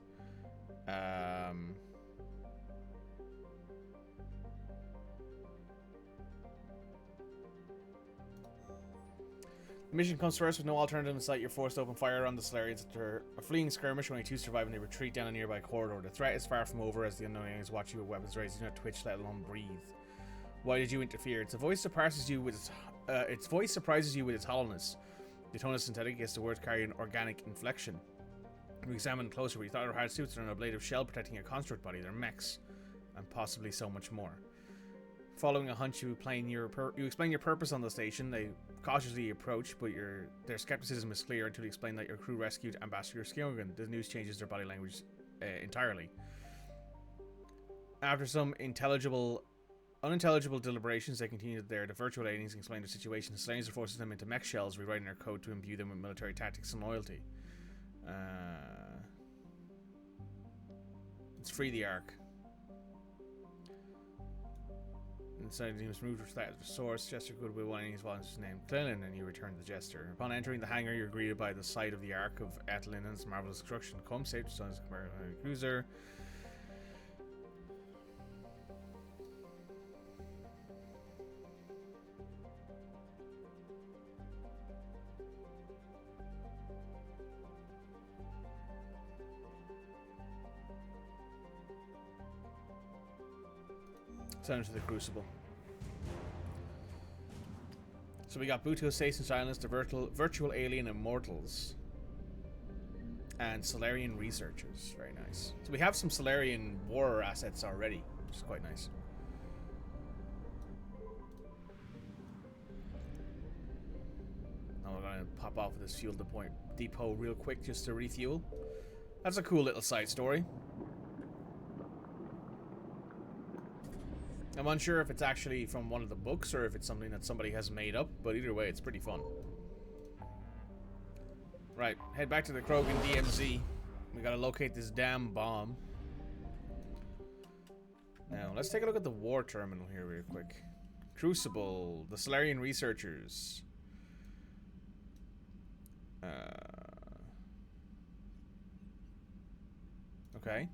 The mission comes first with no alternative in sight. You're forced to open fire on the Solarians after a fleeing skirmish. Only two survive and they retreat down a nearby corridor. The threat is far from over as the unknown aliens watch you with weapons raised. Do not twitch, let alone breathe. Why did you interfere? Its voice surprises you with its hollowness. The tone is synthetic, yet the words carry an organic inflection. We examined closer. We thought they were hard suits and an ablative shell protecting a construct body. They're mechs, and possibly so much more. Following a hunch, you explain your purpose on the station. They cautiously approach, but their skepticism is clear until you explain that your crew rescued Ambassador Skjogen. The news changes their body language entirely. After some unintelligible deliberations, they continue the virtual aliens and explain their situation. The Solarians forces them into mech shells, rewriting their code to imbue them with military tactics and loyalty. Let's free the Ark. Inside the team is removed with that source. Jester goodwill while his name Cleland, and you return the Jester. Upon entering the hangar, you're greeted by the sight of the Ark of Etlin and its marvelous construction. Come safe to Sun's cruiser. Send him to the Crucible. So we got Buto, Stace and Silence, the virtual alien immortals, and Solarian researchers. Very nice. So we have some Solarian war assets already, which is quite nice. Now we're going to pop off of this fuel depot real quick just to refuel. That's a cool little side story. I'm unsure if it's actually from one of the books or if it's something that somebody has made up, but either way, it's pretty fun. Right, head back to the Krogan DMZ. We gotta locate this damn bomb. Now, let's take a look at the war terminal here real quick. Crucible, the Solarian researchers. Okay.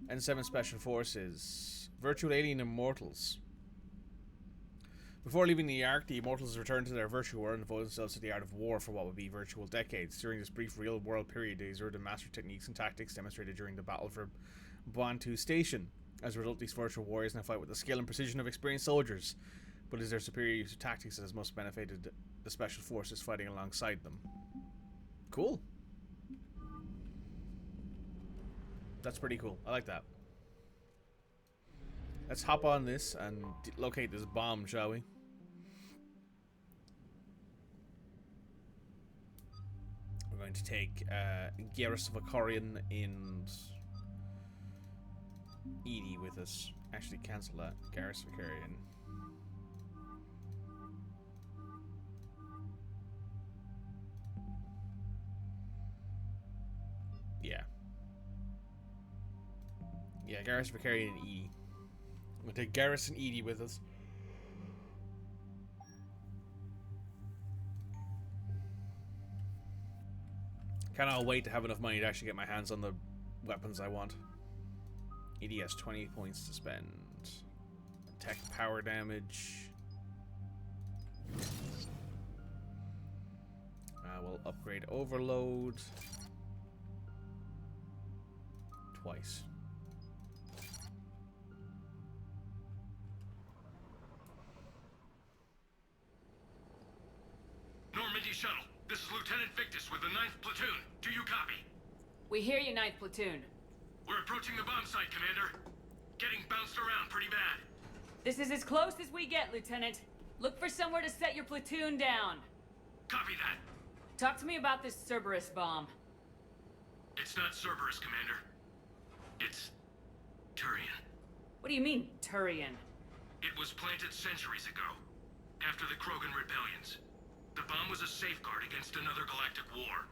N7 Special Forces. Virtual alien immortals. Before leaving the Ark, the immortals return to their virtual world and devote themselves to the art of war for what would be virtual decades. During this brief real-world period, they exerted and mastered techniques and tactics demonstrated during the battle for Bantu Station. As a result, these virtual warriors now fight with the skill and precision of experienced soldiers, but it is their superior use of tactics that has most benefited the Special Forces fighting alongside them. Cool. That's pretty cool. I like that. Let's hop on this and locate this bomb, shall we? We're going to take Shepard and Vakarian and Edie with us. Actually, cancel that. Shepard and Vakarian. Yeah. Yeah, Shepard and Vakarian and Edie. We'll take Garrus and Edie with us. Cannot wait to have enough money to actually get my hands on the weapons I want. Edie has 20 points to spend. Tech power damage. We'll upgrade Overload. Twice. Normandy shuttle. This is Lieutenant Victus with the 9th Platoon. Do you copy? We hear you, 9th Platoon. We're approaching the bomb site, Commander. Getting bounced around pretty bad. This is as close as we get, Lieutenant. Look for somewhere to set your platoon down. Copy that. Talk to me about this Cerberus bomb. It's not Cerberus, Commander. It's Turian. What do you mean, Turian? It was planted centuries ago, after the Krogan rebellions. The bomb was a safeguard against another galactic war.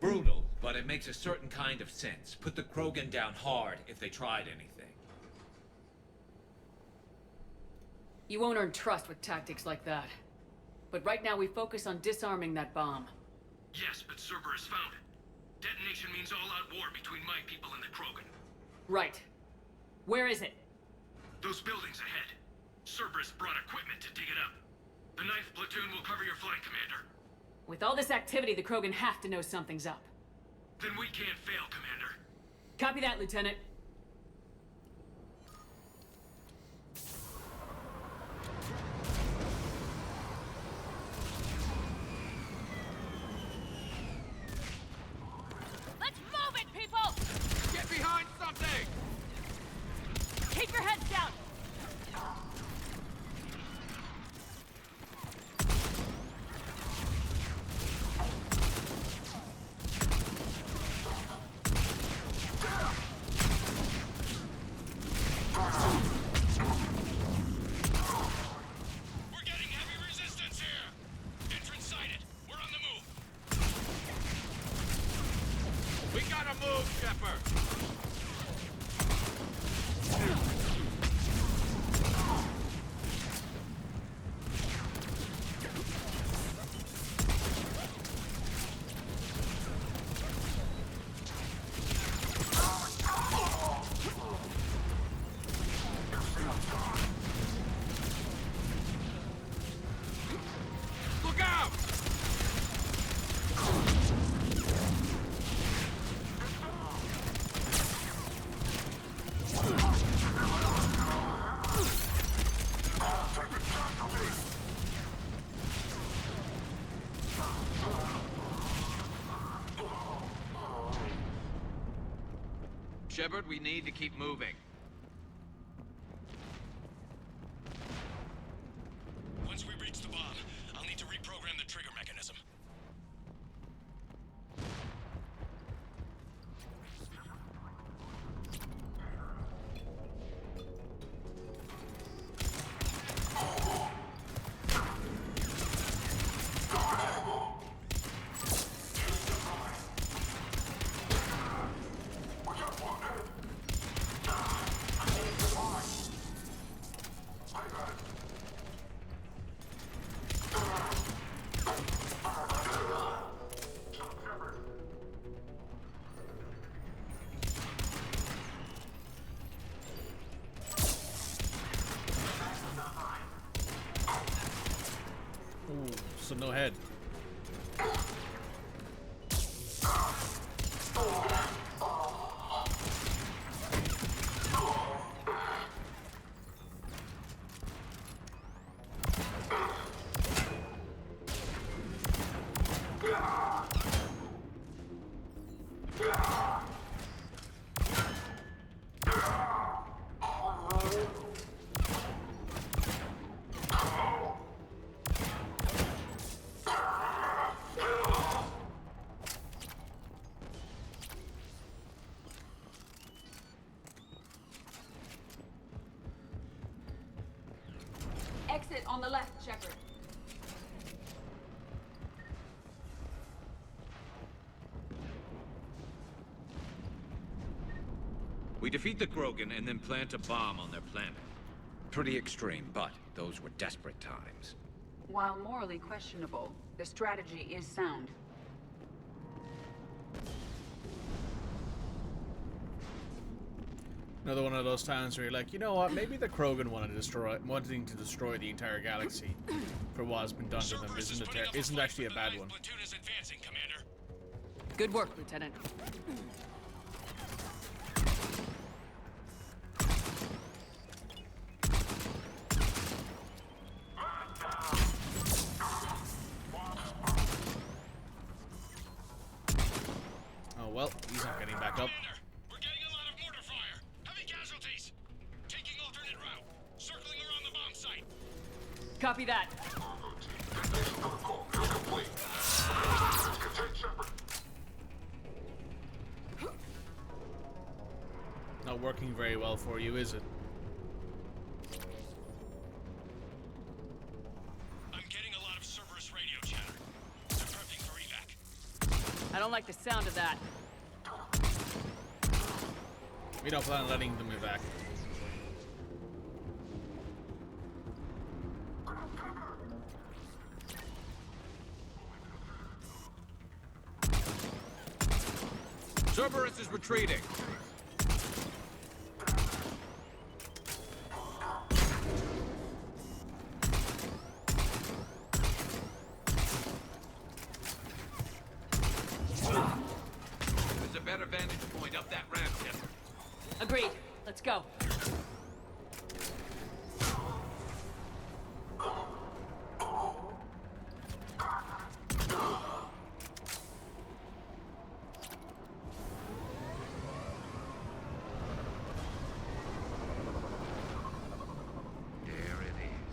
Brutal, but it makes a certain kind of sense. Put the Krogan down hard if they tried anything. You won't earn trust with tactics like that. But right now we focus on disarming that bomb. Yes, but Cerberus found it. Detonation means all-out war between my people and the Krogan. Right. Where is it? Those buildings ahead. Cerberus brought equipment to dig it up. The 9th Platoon will cover your flank, Commander. With all this activity, the Krogan have to know something's up. Then we can't fail, Commander. Copy that, Lieutenant. Let's move it, people! Get behind something! Keep your heads down! We're getting heavy resistance here! Entrance sighted. We're on the move. We gotta move, Shepard! Look out! Shepard, we need to keep moving. Once we reach the bomb, I'll need to reprogram the trigger mechanism. Ooh, so no head. Exit on the left, Shepard. We defeat the Krogan and then plant a bomb on their planet. Pretty extreme, but those were desperate times. While morally questionable, the strategy is sound. Another one of those times where you're like, you know what? Maybe the Krogan wanting to destroy the entire galaxy for what has been done to them isn't actually a bad one. Platoon is advancing, Commander. Good work, Lieutenant. Oh well, he's not getting back up. We're getting a lot of mortar fire. Heavy casualties. Taking alternate route. Circling around the bomb site. Copy that. Not working very well for you, is it? I'm getting a lot of Cerberus radio chatter. They're prepping for evac. I don't like the sound of that. We don't plan on letting them evac. Cerberus is retreating. There's a better vantage point up that ramp, Shepard. Agreed. Let's go. There it is.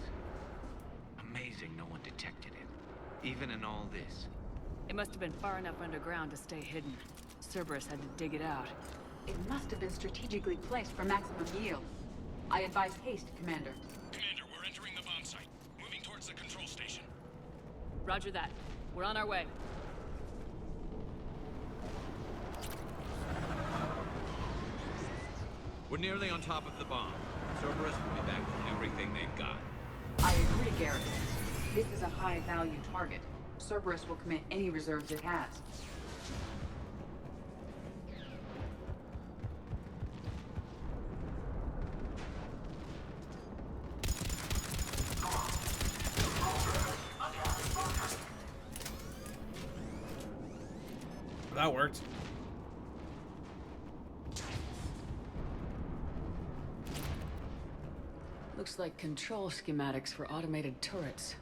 Amazing no one detected it. Even in all this. It must have been far enough underground to stay hidden. Cerberus had to dig it out. It must have been strategically placed for maximum yield. I advise haste, Commander. Commander, we're entering the bomb site. Moving towards the control station. Roger that. We're on our way. We're nearly on top of the bomb. Cerberus will be back with everything they've got. I agree, Garrett. This is a high-value target. Cerberus will commit any reserves it has. That worked. Looks like control schematics for automated turrets.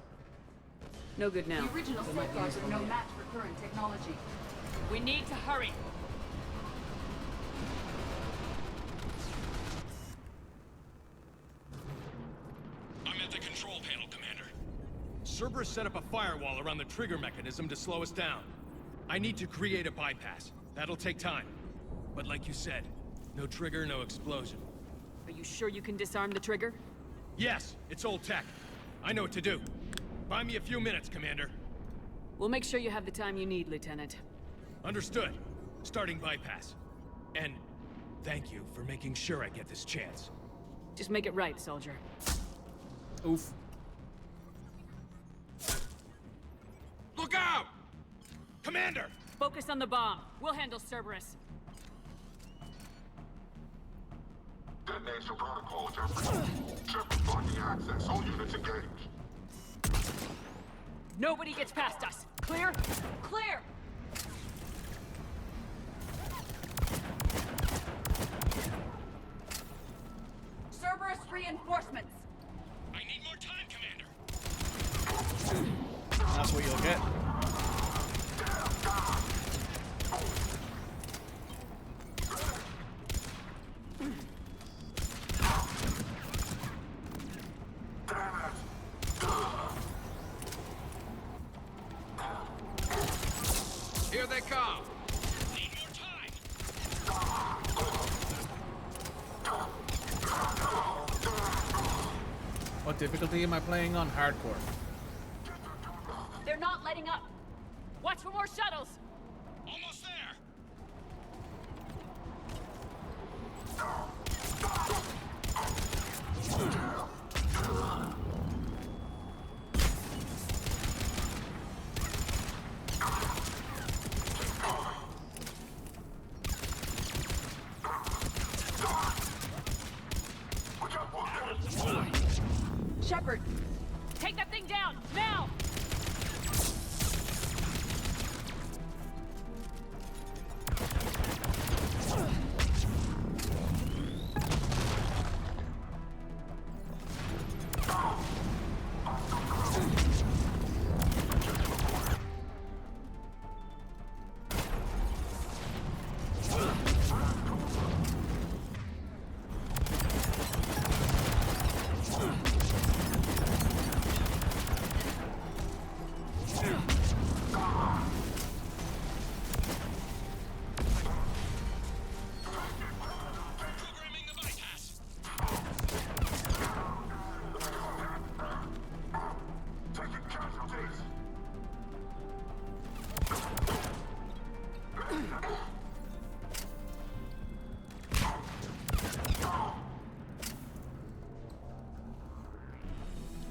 No good now. The original They might be safeguards are useful no later. match for current technology. We need to hurry. I'm at the control panel, Commander. Cerberus set up a firewall around the trigger mechanism to slow us down. I need to create a bypass. That'll take time. But like you said, no trigger, no explosion. Are you sure you can disarm the trigger? Yes, it's old tech. I know what to do. Buy me a few minutes, Commander. We'll make sure you have the time you need, Lieutenant. Understood. Starting bypass. And thank you for making sure I get this chance. Just make it right, soldier. Oof. Look out! Commander! Focus on the bomb. We'll handle Cerberus. Detonation protocol, Jeffrey. Shepard blocking access. All units engaged. Nobody gets past us. Clear? Clear! Cerberus reinforcements! I need more time, Commander. That's what you'll get. Here they come! Need more time. What difficulty am I playing on? Hardcore. They're not letting up. Watch for more shuttles. Almost there. Shepard! Take that thing down, now!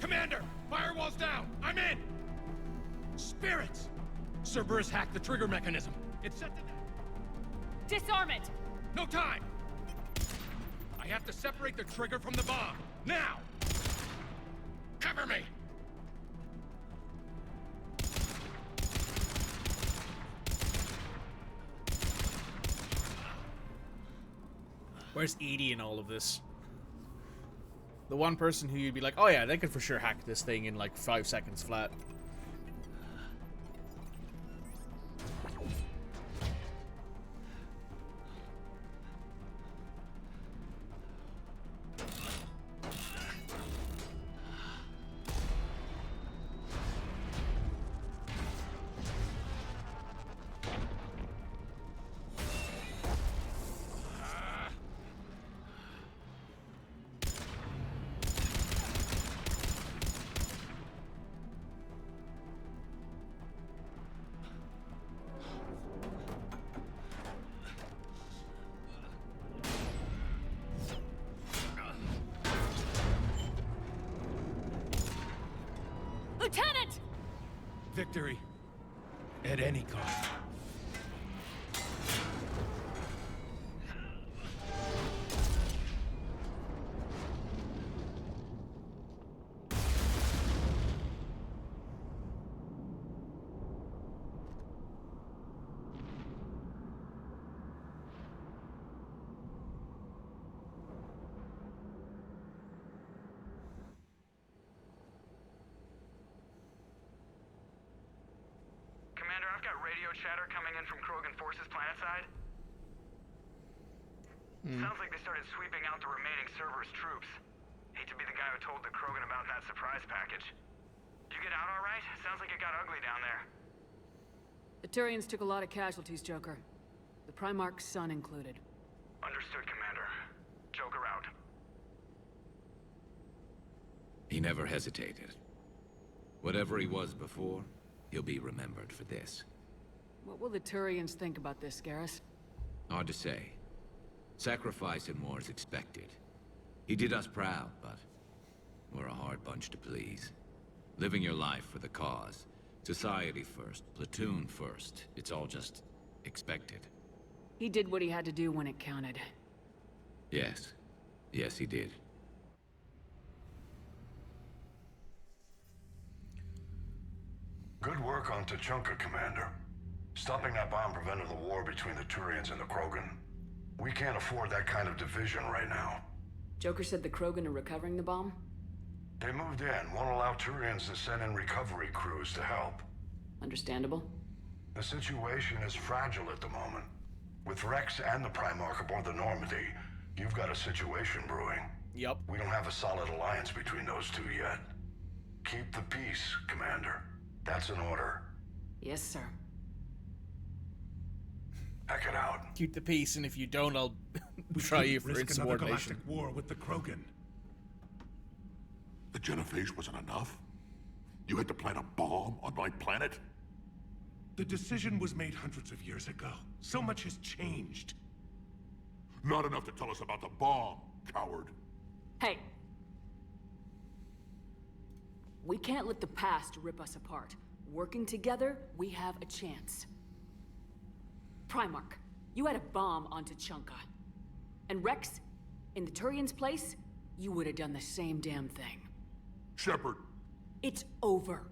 Commander! Firewall's down! I'm in! Spirits! Cerberus hacked the trigger mechanism. It's set to... Disarm it! No time! I have to separate the trigger from the bomb. Now! Cover me! Where's Edie in all of this? The one person who you'd be like, oh yeah, they could for sure hack this thing in like 5 seconds flat. Lieutenant! Victory. At any cost. Commander, I've got radio chatter coming in from Krogan forces planetside. Sounds like they started sweeping out the remaining Cerberus troops. Hate to be the guy who told the Krogan about that surprise package. You get out all right? Sounds like it got ugly down there. The Turians took a lot of casualties, Joker. The Primarch's son included. Understood, Commander. Joker out. He never hesitated. Whatever he was before, he'll be remembered for this. What will the Turians think about this, Garrus? Hard to say. Sacrifice in war is expected. He did us proud, but we're a hard bunch to please. Living your life for the cause. Society first, platoon first. It's all just expected. He did what he had to do when it counted. Yes. Yes, he did. Good work on Tuchanka, Commander. Stopping that bomb prevented the war between the Turians and the Krogan. We can't afford that kind of division right now. Joker said the Krogan are recovering the bomb? They moved in, won't allow Turians to send in recovery crews to help. Understandable. The situation is fragile at the moment. With Rex and the Primarch aboard the Normandy, you've got a situation brewing. Yep. We don't have a solid alliance between those two yet. Keep the peace, Commander. That's an order. Yes, sir. Hack it out. Keep the peace, and if you don't, I'll try you for Risk another insubordination. galactic war with the Krogan. The genophage wasn't enough? You had to plant a bomb on my planet? The decision was made hundreds of years ago. So much has changed. Not enough to tell us about the bomb, coward. Hey! We can't let the past rip us apart. Working together, we have a chance. Primarch, you had a bomb on Tuchanka. And Rex, in the Turian's place, you would have done the same damn thing. Shepard. It's over.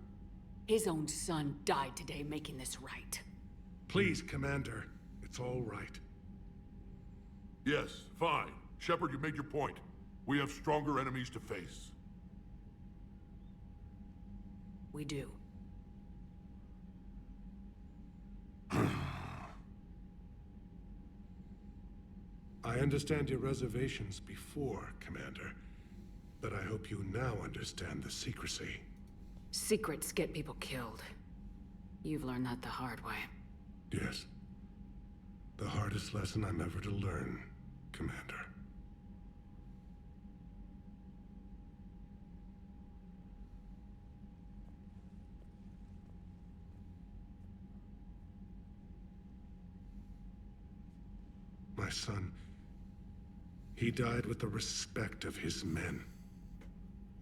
His own son died today making this right. Please, Commander. It's all right. Yes, fine. Shepard, you made your point. We have stronger enemies to face. We do. I understand your reservations before, Commander. But I hope you now understand the secrecy. Secrets get people killed. You've learned that the hard way. Yes. The hardest lesson I'm ever to learn, Commander. my son, he died with the respect of his men.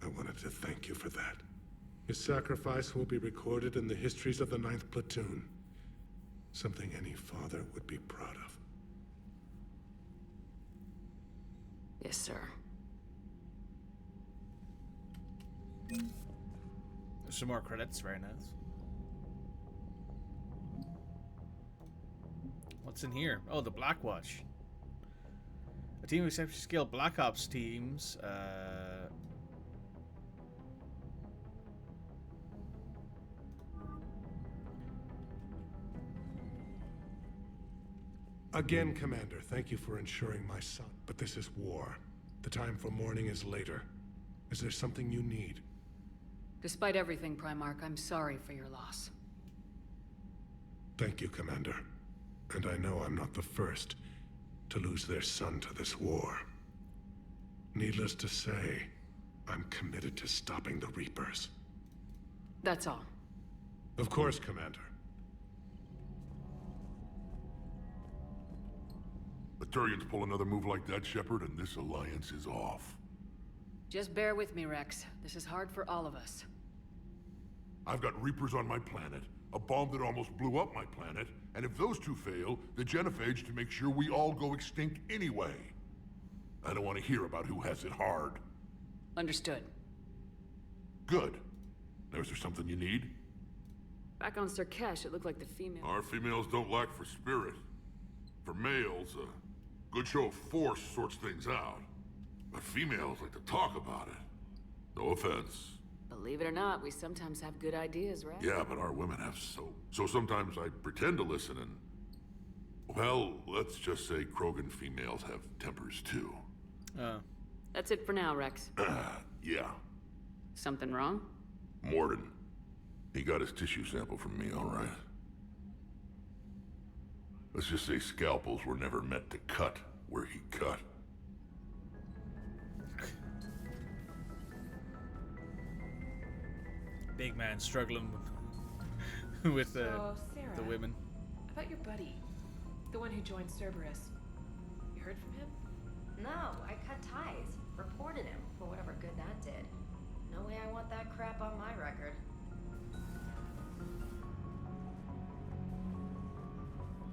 I wanted to thank you for that. His sacrifice will be recorded in the histories of the 9th Platoon. Something any father would be proud of. Yes, sir. There's some more credits, very nice. What's in here? Oh, the Black Watch. A team of exceptionally skilled Black Ops teams. Again, Commander, thank you for ensuring my son. But this is war. The time for mourning is later. Is there something you need? Despite everything, Primarch, I'm sorry for your loss. Thank you, Commander. And I know I'm not the first to lose their son to this war. Needless to say, I'm committed to stopping the Reapers. That's all. Of course, Commander. The Turians pull another move like that, Shepard, and this alliance is off. Just bear with me, Rex. This is hard for all of us. I've got Reapers on my planet, a bomb that almost blew up my planet, and if those two fail, the genophage to make sure we all go extinct anyway. I don't want to hear about who has it hard. Understood. Good. Now, is there something you need? Back on Sirkesh, it looked like the female... Our females don't lack for spirit. For males, a good show of force sorts things out. But females like to talk about it. No offense. Believe it or not, we sometimes have good ideas, right? Yeah, but our women have so sometimes I pretend to listen and... Well, let's just say Krogan females have tempers too. That's it for now, Rex. Yeah. Something wrong? Morden. He got his tissue sample from me, all right. Let's just say scalpels were never meant to cut where he cut. Big man struggling with So, the Sarah, women. About your buddy, the one who joined Cerberus. You heard from him? No, I cut ties. Reported him for whatever good that did. No way I want that crap on my record.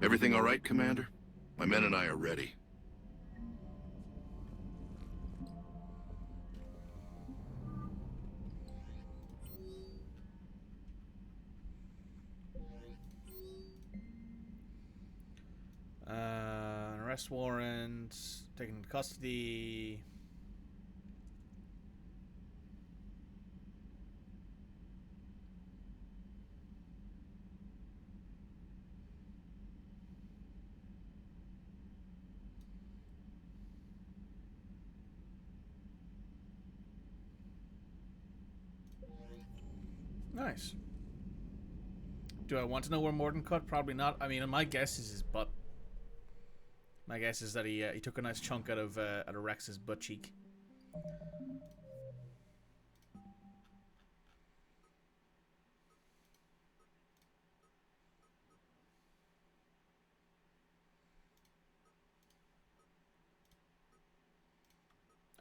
Everything all right, Commander? My men and I are ready. An arrest warrant, taken into custody. Nice. Do I want to know where Morden cut? Probably not. I mean, my guess is his butt. My guess is that he took a nice chunk out of Rex's butt cheek.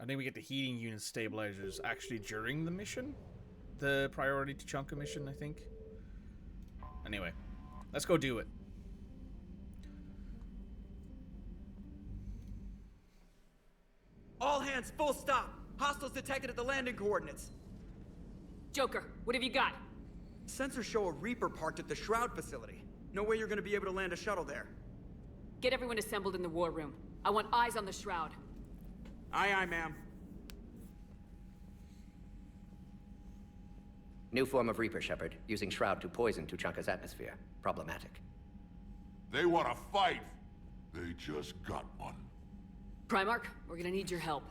I think we get the heating unit stabilizers actually during the mission. The priority to chunk a mission, I think. Anyway, let's go do it. All hands, full stop. Hostiles detected at the landing coordinates. Joker, what have you got? Sensors show a Reaper parked at the Shroud facility. No way you're gonna be able to land a shuttle there. Get everyone assembled in the war room. I want eyes on the Shroud. Aye, aye, ma'am. New form of Reaper, Shepard, using Shroud to poison Tuchanka's atmosphere. Problematic. They want to fight. They just got one. Primarch, we're gonna need your help.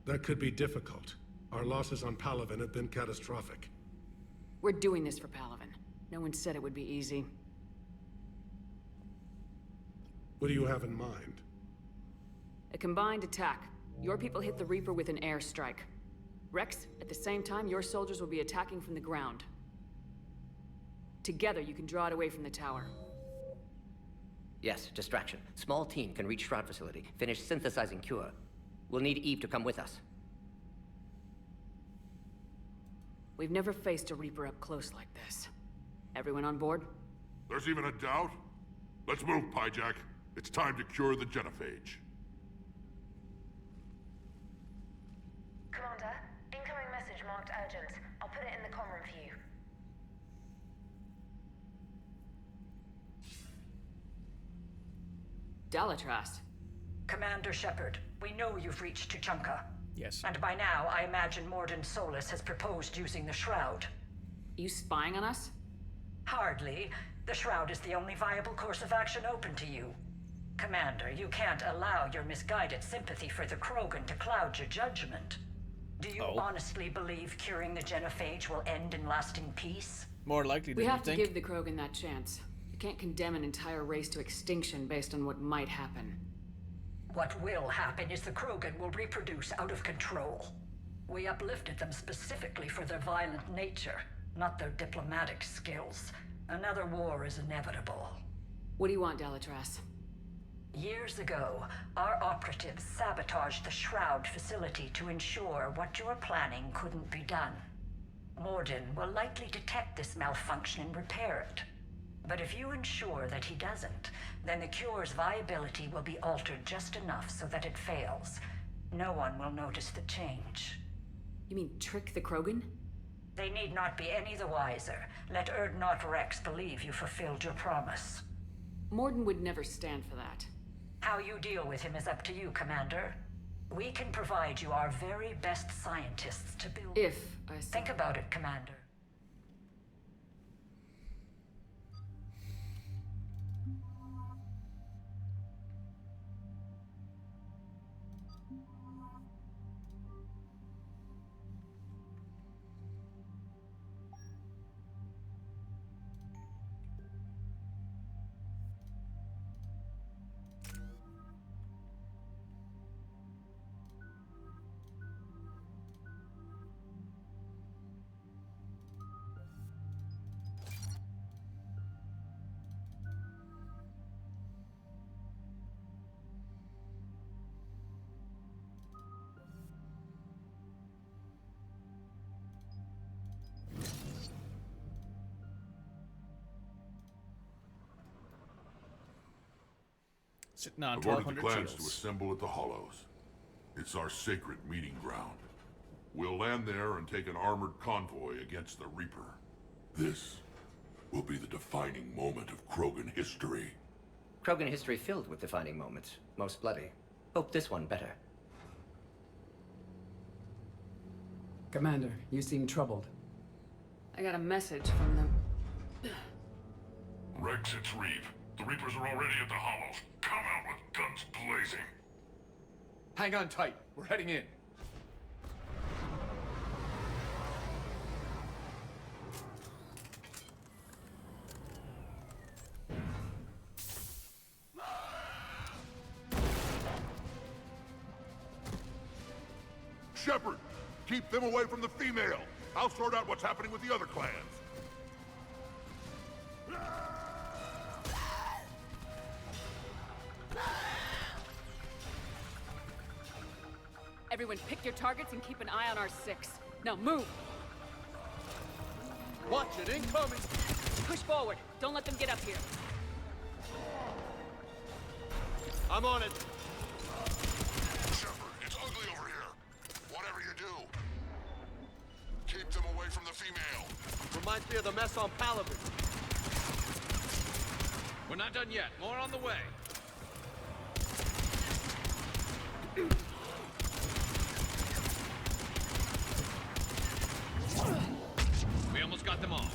That could be difficult. Our losses on Palaven have been catastrophic. We're doing this for Palaven. No one said it would be easy. What do you have in mind? A combined attack. Your people hit the Reaper with an airstrike. Rex, at the same time, your soldiers will be attacking from the ground. Together, you can draw it away from the tower. Yes, distraction. Small team can reach Shroud facility, finish synthesizing Cure. We'll need Eve to come with us. We've never faced a Reaper up close like this. Everyone on board? There's even a doubt? Let's move, Pyjack. It's time to cure the genophage. Commander, incoming message marked urgent. I'll put it in the comm room for you. Dalitras. Commander Shepard, we know you've reached Tuchanka. Yes. And by now, I imagine Morden Solus has proposed using the Shroud. You spying on us? Hardly. The Shroud is the only viable course of action open to you. Commander, you can't allow your misguided sympathy for the Krogan to cloud your judgment. Do you honestly believe curing the genophage will end in lasting peace? More likely than We you have to think. give the Krogan that chance. You can't condemn an entire race to extinction based on what might happen. What will happen is the Krogan will reproduce out of control. We uplifted them specifically for their violent nature, not their diplomatic skills. Another war is inevitable. What do you want, Dalitras? Years ago, our operatives sabotaged the Shroud facility to ensure what you were planning couldn't be done. Morden will likely detect this malfunction and repair it. But if you ensure that he doesn't, then the cure's viability will be altered just enough so that it fails. No one will notice the change. You mean trick the Krogan? They need not be any the wiser. Let Erdnot Rex believe you fulfilled your promise. Morden would never stand for that. How you deal with him is up to you, Commander. We can provide you our very best scientists to build... If I... Think about it, Commander. Sitting on I've ordered the 1,200 clans to shields. assemble at the Hollows. It's our sacred meeting ground. We'll land there and take an armored convoy against the Reaper. This will be the defining moment of Krogan history. Krogan history filled with defining moments. Most bloody. Hope this one better. Commander, you seem troubled. I got a message from them. Rex, it's Reeve. The Reapers are already at the Hollows. Come out with guns blazing. Hang on tight. We're heading in. Shepard, keep them away from the female. I'll sort out what's happening with the other clans. Everyone pick your targets and keep an eye on our 6. Now move! Watch it, incoming! Push forward. Don't let them get up here. I'm on it. Shepard, it's ugly over here. Whatever you do, keep them away from the female. Reminds me of the mess on Palaven. We're not done yet. More on the way. We almost got them all.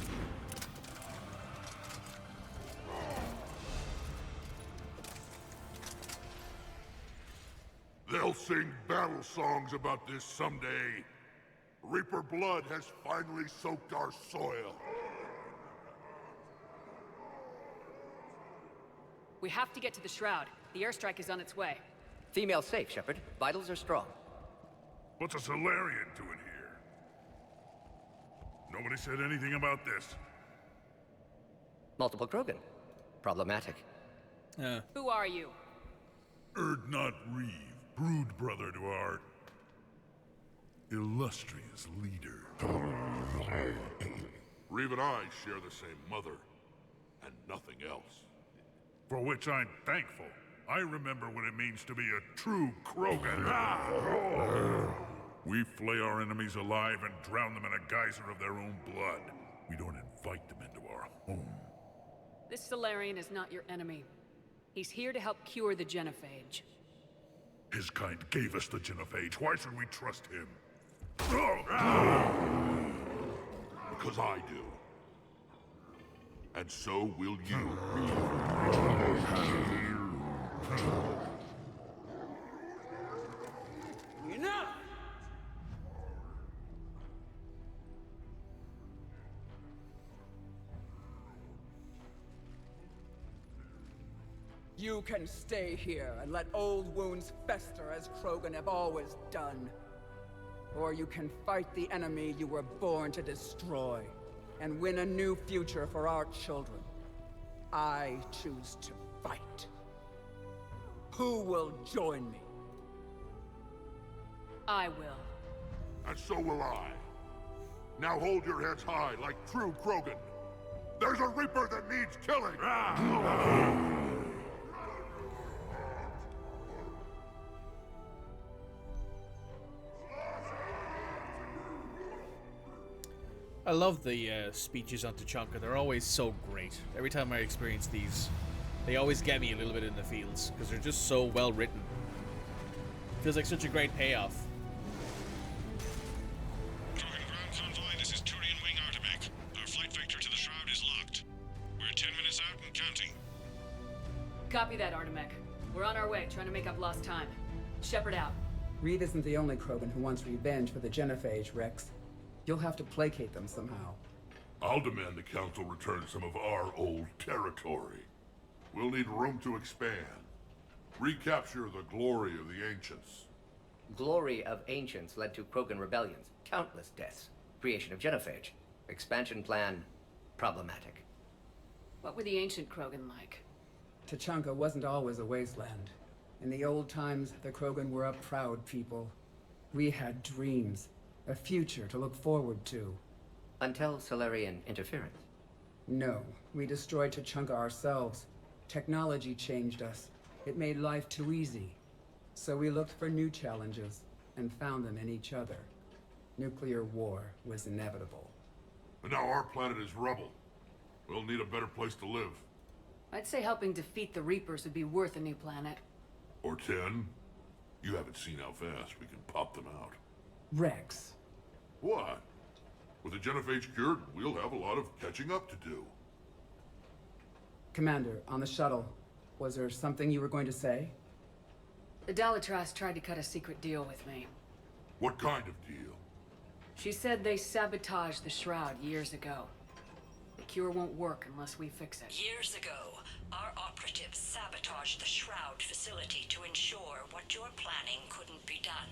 They'll sing battle songs about this someday. Reaper blood has finally soaked our soil. We have to get to the Shroud. The airstrike is on its way. Female safe, Shepard. Vitals are strong. What's a Solarian doing here? Nobody said anything about this. Multiple Krogan. Problematic. Who are you? Erdnot Reeve, brood brother to our illustrious leader. Reeve and I share the same mother, and nothing else. For which I'm thankful. I remember what it means to be a true Krogan. We flay our enemies alive and drown them in a geyser of their own blood. We don't invite them into our home. This Salarian is not your enemy. He's here to help cure the genophage. His kind gave us the genophage. Why should we trust him? Because I do. And so will you. Enough! You can stay here and let old wounds fester as Krogan have always done. Or you can fight the enemy you were born to destroy, and win a new future for our children. I choose to fight. Who will join me? I will. And so will I. Now hold your heads high like true Krogan. There's a Reaper that needs killing! I love the speeches on Tuchanka. They're always so great. Every time I experience these, they always get me a little bit in the feels, because they're just so well written. Feels like such a great payoff. Krogan ground convoy, this is Turian Wing Artemech. Our flight vector to the Shroud is locked. We're 10 minutes out and counting. Copy that, Artemech. We're on our way, trying to make up lost time. Shepard out. Reed isn't the only Krogan who wants revenge for the genophage, Rex. You'll have to placate them somehow. I'll demand the Council return some of our old territory. We'll need room to expand. Recapture the glory of the Ancients. Glory of Ancients led to Krogan rebellions, countless deaths, creation of genophage. Expansion plan, problematic. What were the ancient Krogan like? Tuchanka wasn't always a wasteland. In the old times, the Krogan were a proud people. We had dreams, a future to look forward to. Until Salarian interference? No, we destroyed Tuchanka ourselves. Technology changed us. It made life too easy. So we looked for new challenges, and found them in each other. Nuclear war was inevitable. And now our planet is rubble. We'll need a better place to live. I'd say helping defeat the Reapers would be worth a new planet. Or 10. You haven't seen how fast we can pop them out. Rex. What? With the genophage cured, we'll have a lot of catching up to do. Commander, on the shuttle, was there something you were going to say? The Dalitras tried to cut a secret deal with me. What kind of deal? She said they sabotaged the Shroud years ago. The cure won't work unless we fix it. Years ago, our operatives sabotaged the Shroud facility to ensure what you're planning couldn't be done.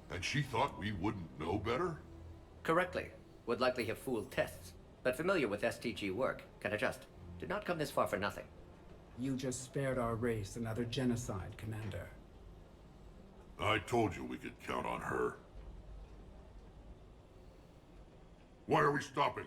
And she thought we wouldn't know better? Correctly. Would likely have fooled tests. But familiar with STG work, can adjust. Did not come this far for nothing. You just spared our race another genocide, Commander. I told you we could count on her. Why are we stopping?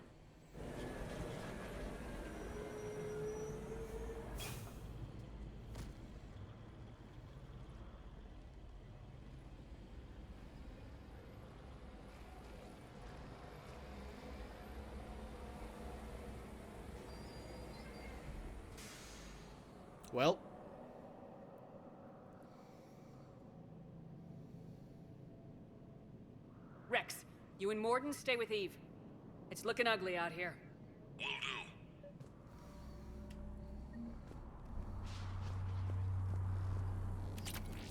Well. Rex, you and Morden stay with Eve. It's looking ugly out here. Will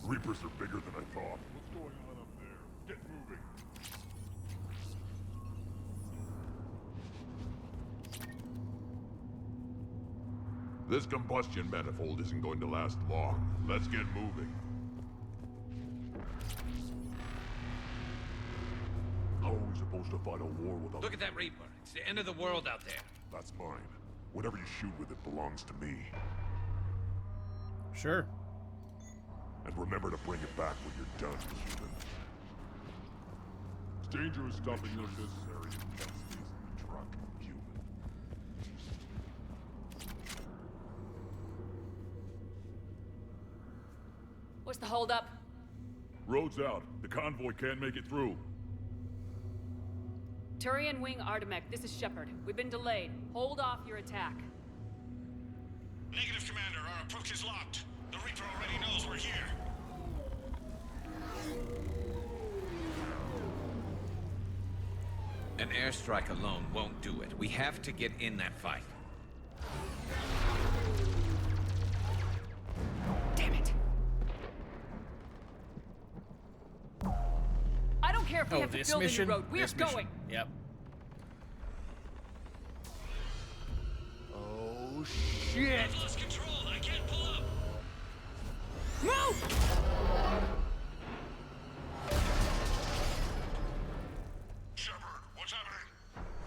do. Reapers are bigger than I thought. What's going on up there? Get moving. This combustion manifold isn't going to last long. Let's get moving. How are we supposed to fight a war with a... Look at that Reaper. It's the end of the world out there. That's mine. Whatever you shoot with it belongs to me. Sure. And remember to bring it back when you're done, human. It's dangerous stopping unnecessary intensities in the truck, human. What's the holdup? Road's out. The convoy can't make it through. Turian Wing Artemek, this is Shepard. We've been delayed. Hold off your attack. Negative, Commander. Our approach is locked. The Reaper already knows we're here. An airstrike alone won't do it. We have to get in that fight. Damn it. I don't care if we have to build a new road. We are going. Yep. Oh, shit! I've lost control. I can't pull up. Move! Shepard, what's happening?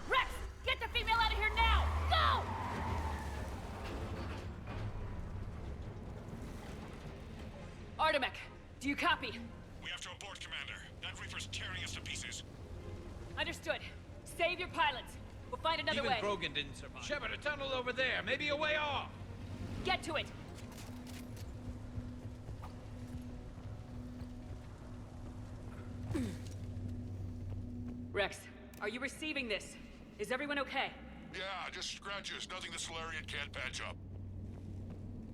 Rex, get the female out of here now! Go! Artemek, do you copy? We have to abort, Commander. That Reaper's tearing us to pieces. Understood. Save your pilots. We'll find another Even way. Krogan didn't survive. Shepard, a tunnel over there. Maybe a way off. Get to it. Rex, are you receiving this? Is everyone okay? Yeah, just scratches. Nothing the Solarian can't patch up.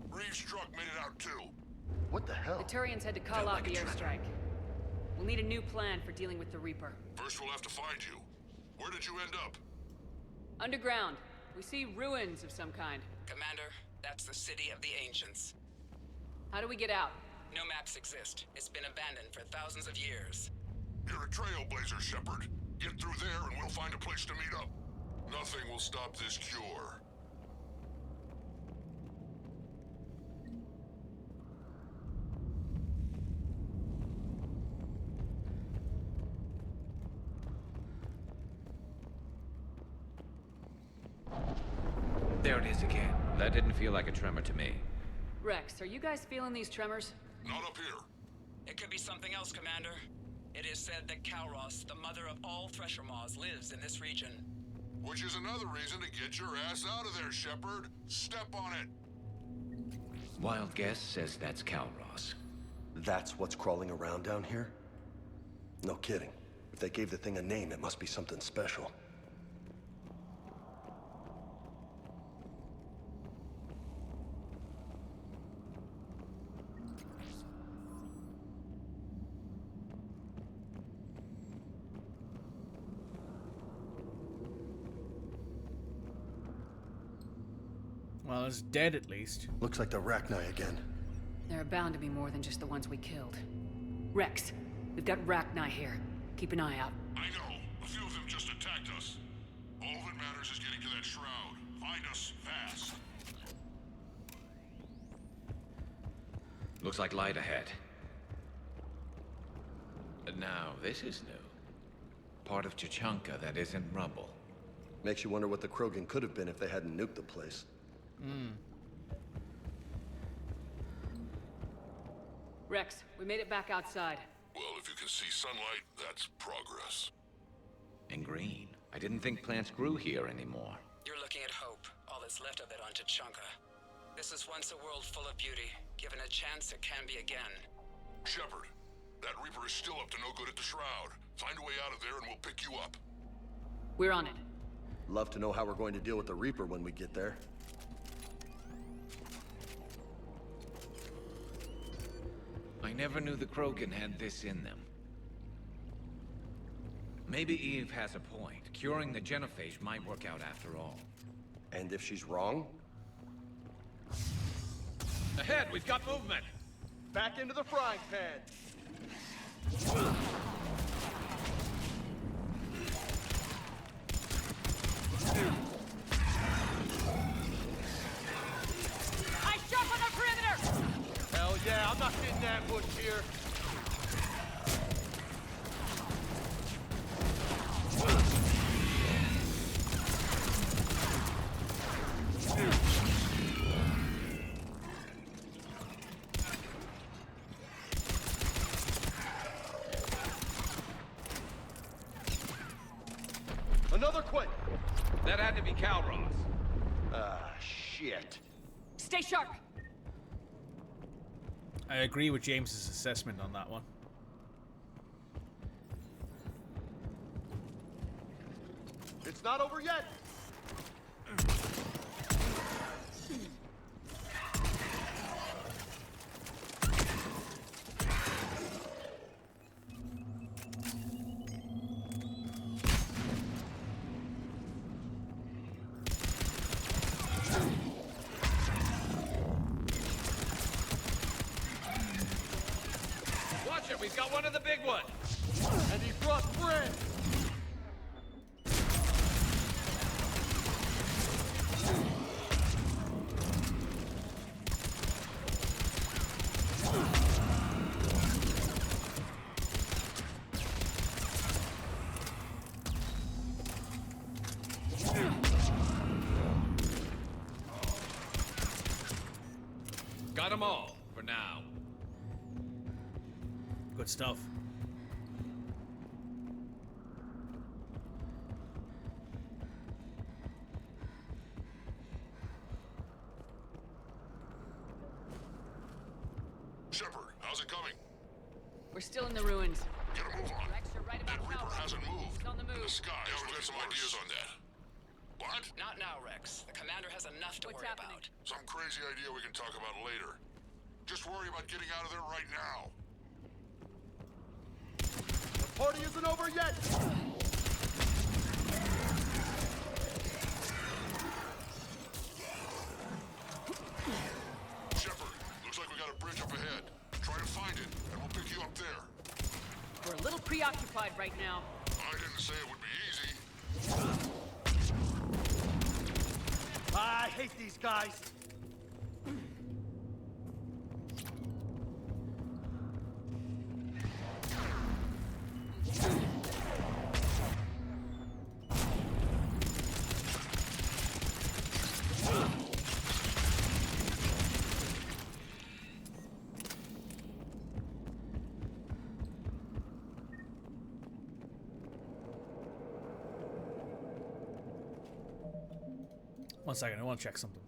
Reeves' truck made it out too. What the hell? The Turians had to call off the airstrike. We'll need a new plan for dealing with the Reaper. First we'll have to find you. Where did you end up? Underground. We see ruins of some kind. Commander, that's the City of the Ancients. How do we get out? No maps exist. It's been abandoned for thousands of years. You're a trailblazer, Shepard. Get through there and we'll find a place to meet up. Nothing will stop this cure. There it is again. That didn't feel like a tremor to me. Rex, are you guys feeling these tremors? Not up here. It could be something else, Commander. It is said that Kalros, the mother of all Thresher Maws, lives in this region. Which is another reason to get your ass out of there, Shepard. Step on it. Wild guess says that's Kalros. That's what's crawling around down here? No kidding. If they gave the thing a name, it must be something special. Well, it's dead at least. Looks like the Rachni again. There are bound to be more than just the ones we killed. Rex, we've got Rachni here. Keep an eye out. I know. A few of them just attacked us. All that matters is getting to that shroud. Find us fast. Looks like light ahead. Now, this is new. Part of Chichanka that isn't rubble. Makes you wonder what the Krogan could have been if they hadn't nuked the place. Rex, we made it back outside. Well, if you can see sunlight, that's progress. And green. I didn't think plants grew here anymore. You're looking at hope, all that's left of it on Chichanka. This is once a world full of beauty. Given a chance, it can be again. Shepard, that Reaper is still up to no good at the Shroud. Find a way out of there and we'll pick you up. We're on it. Love to know how we're going to deal with the Reaper when we get there. I never knew the Krogan had this in them. Maybe Eve has a point. Curing the genophage might work out after all. And if she's wrong? Ahead, we've got movement! Back into the frying pan! I sharpen the perimeter! Hell yeah, I'm not getting ambushed here. quick! That had to be Calros. Ah, shit. Stay sharp. I agree with James's assessment on that one. It's not over yet! Watch it, we've got one of the big ones. And he brought bread! Got them all, for now. Good stuff. Shepard, how's it coming? We're still in the ruins. Get a move on. Rex, you're right about That Reaper hasn't moved. He's on the move. In the sky, yeah, we've got some ideas on that. What? Not now, Rex. The commander has enough to worry about. Some crazy idea we can talk about later. Just worry about getting out of there right now. The party isn't over yet! Shepard, looks like we got a bridge up ahead. Try to find it, and we'll pick you up there. We're a little preoccupied right now. I didn't say it would be easy. I hate these guys! One second, I want to check something.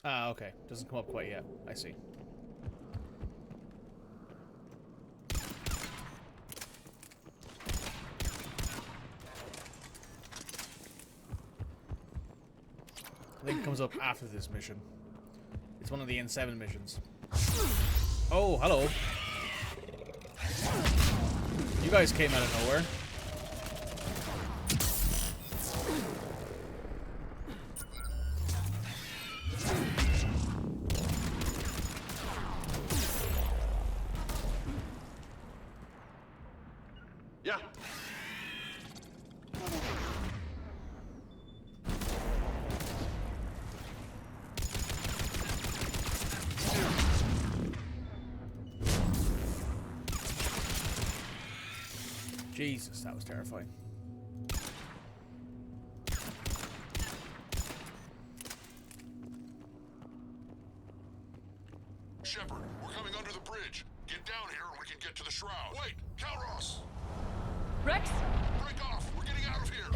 Ah, okay. Doesn't come up quite yet. I see. I think it comes up after this mission. It's one of the N7 missions. Oh, hello. You guys came out of nowhere. Yeah. Jesus, that was terrifying. Shepard, we're coming under the bridge. Get down here and we can get to the shroud. Wait, Calros! Rex? Break off! We're getting out of here!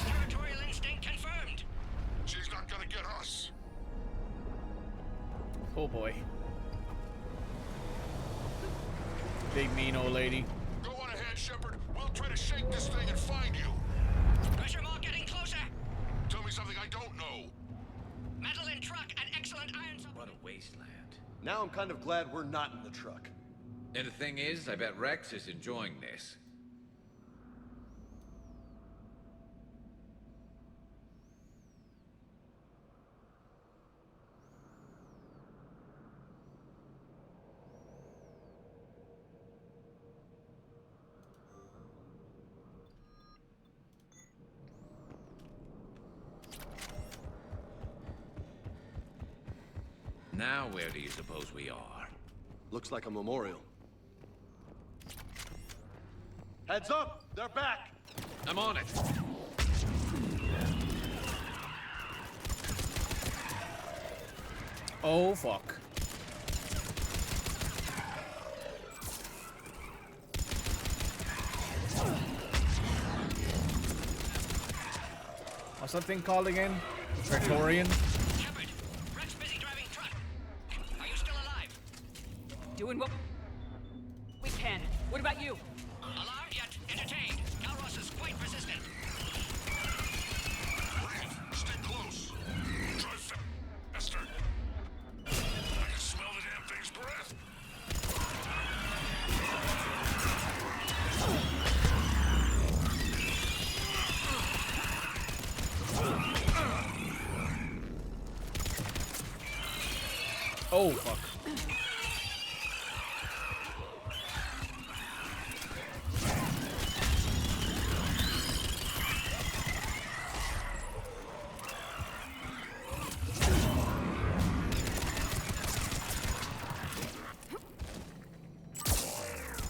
Territorial instinct confirmed. She's not gonna get us. Oh boy. Big mean old lady. Go on ahead, Shepard. We'll try to shake this thing and find you. Pressure mark getting closer. Tell me something I don't know. Metal in truck and excellent iron supply. What a wasteland. Now I'm kind of glad we're not in the truck. And the thing is, I bet Rex is enjoying this. Now where do you suppose we are? Looks like a memorial. Heads up! They're back! I'm on it. Oh, fuck. What's that thing called again? Praetorian? Shepard, Rex busy driving truck. Are you still alive? Doing what we can. What about you? Alarmed yet entertained. Calros is quite persistent. Stay close. Drive faster. I can smell the damn thing's breath. Oh, fuck.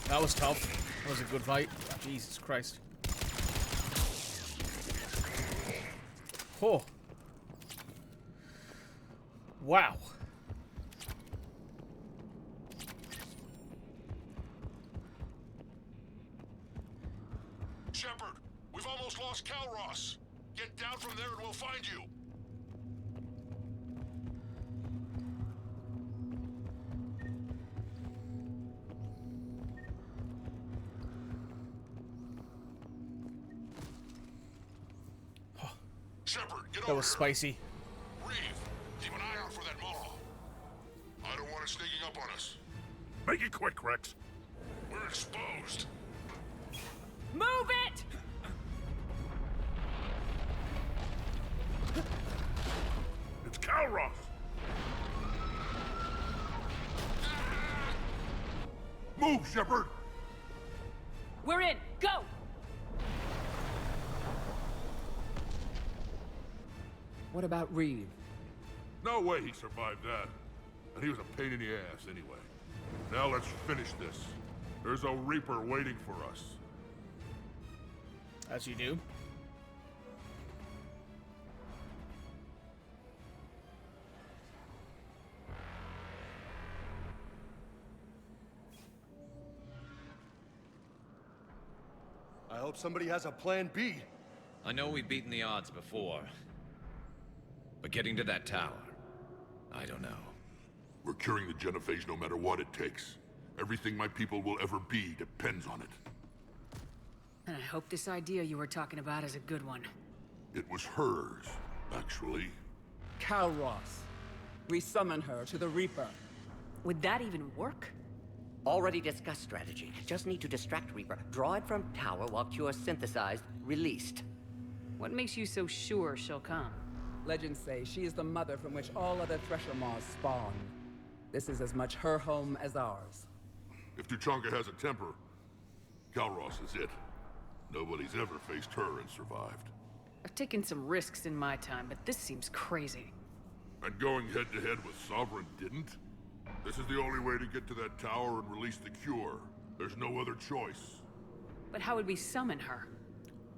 That was tough. That was a good fight. Jesus Christ. Oh. Wow. Shepard, we've almost lost Calros. Get down from there and we'll find you. Shepard, get That was spicy. Reeve, keep an eye out for that maw. I don't want it sneaking up on us. Make it quick, Rex. We're exposed. Move it! It's Calros. Move, Shepard. We're in. Go! What about Reeve? No way he survived that. And he was a pain in the ass anyway. Now let's finish this. There's a Reaper waiting for us. As you do. I hope somebody has a plan B. I know we've beaten the odds before. But getting to that tower, I don't know. We're curing the genophage no matter what it takes. Everything my people will ever be depends on it. And I hope this idea you were talking about is a good one. It was hers, actually. Calros. We summon her to the Reaper. Would that even work? Already discussed strategy. Just need to distract Reaper. Draw it from tower while Cure synthesized, released. What makes you so sure she'll come? Legends say she is the mother from which all other Thresher Maws spawn. This is as much her home as ours. If Tuchanka has a temper, Calros is it. Nobody's ever faced her and survived. I've taken some risks in my time, but this seems crazy. And going head-to-head with Sovereign didn't? This is the only way to get to that tower and release the cure. There's no other choice. But how would we summon her?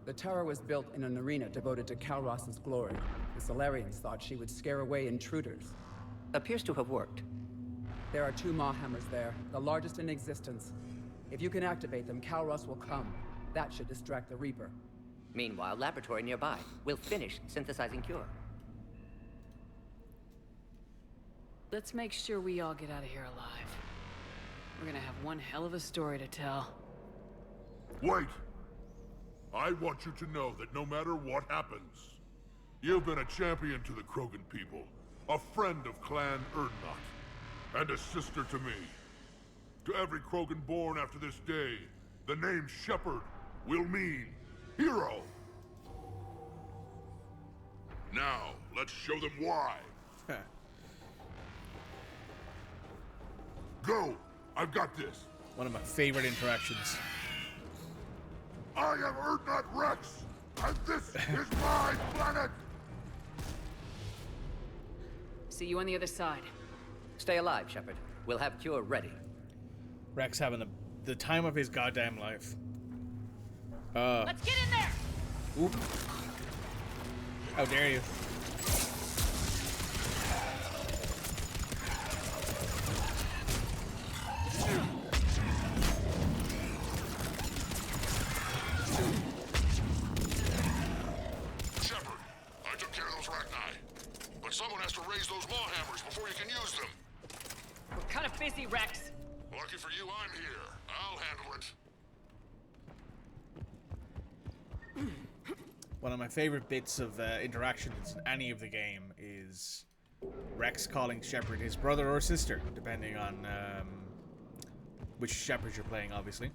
The tower was built in an arena devoted to Calros' glory. The Solarians thought she would scare away intruders. Appears to have worked. There are 2 Maw hammers there, the largest in existence. If you can activate them, Calros will come. That should distract the Reaper. Meanwhile, laboratory nearby. We'll finish synthesizing Cure. Let's make sure we all get out of here alive. We're gonna have one hell of a story to tell. Wait! I want you to know that no matter what happens, you've been a champion to the Krogan people, a friend of Clan Erdnot, and a sister to me. To every Krogan born after this day, the name Shepard will mean hero. Now, let's show them why. Go! I've got this. One of my favorite interactions. I am Erdnot Rex, and this is my planet! See you on the other side. Stay alive, Shepard. We'll have Cure ready. Rex having the time of his goddamn life. Let's get in there! Oop. How dare you? Shepard, I took care of those Rachni. But someone has to raise those maw hammers before you can use them. We're kind of busy, Rex. Lucky for you, I'm here. I'll handle it. One of my favorite bits of interactions in any of the game is Rex calling Shepard his brother or sister, depending on which Shepard you're playing, obviously.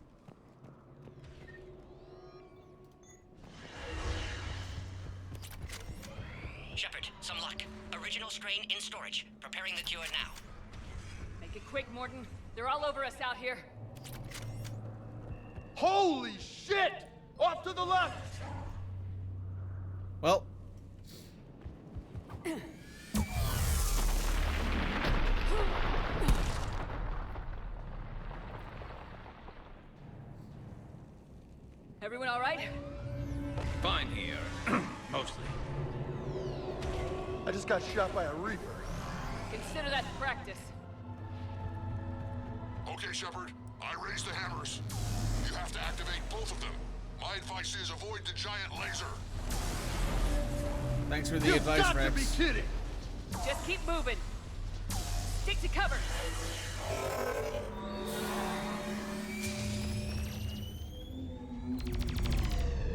Shepard, some luck. Original strain in storage. Preparing the cure now. Make it quick, Morton. They're all over us out here. Holy shit! Off to the left! Well. Everyone all right? Fine here. Mostly. I just got shot by a Reaper. Consider that practice. Okay, Shepard. I raised the hammers. You have to activate both of them. My advice is avoid the giant laser. Thanks for the advice, Rex. You've got to be kidding! Just keep moving. Stick to cover.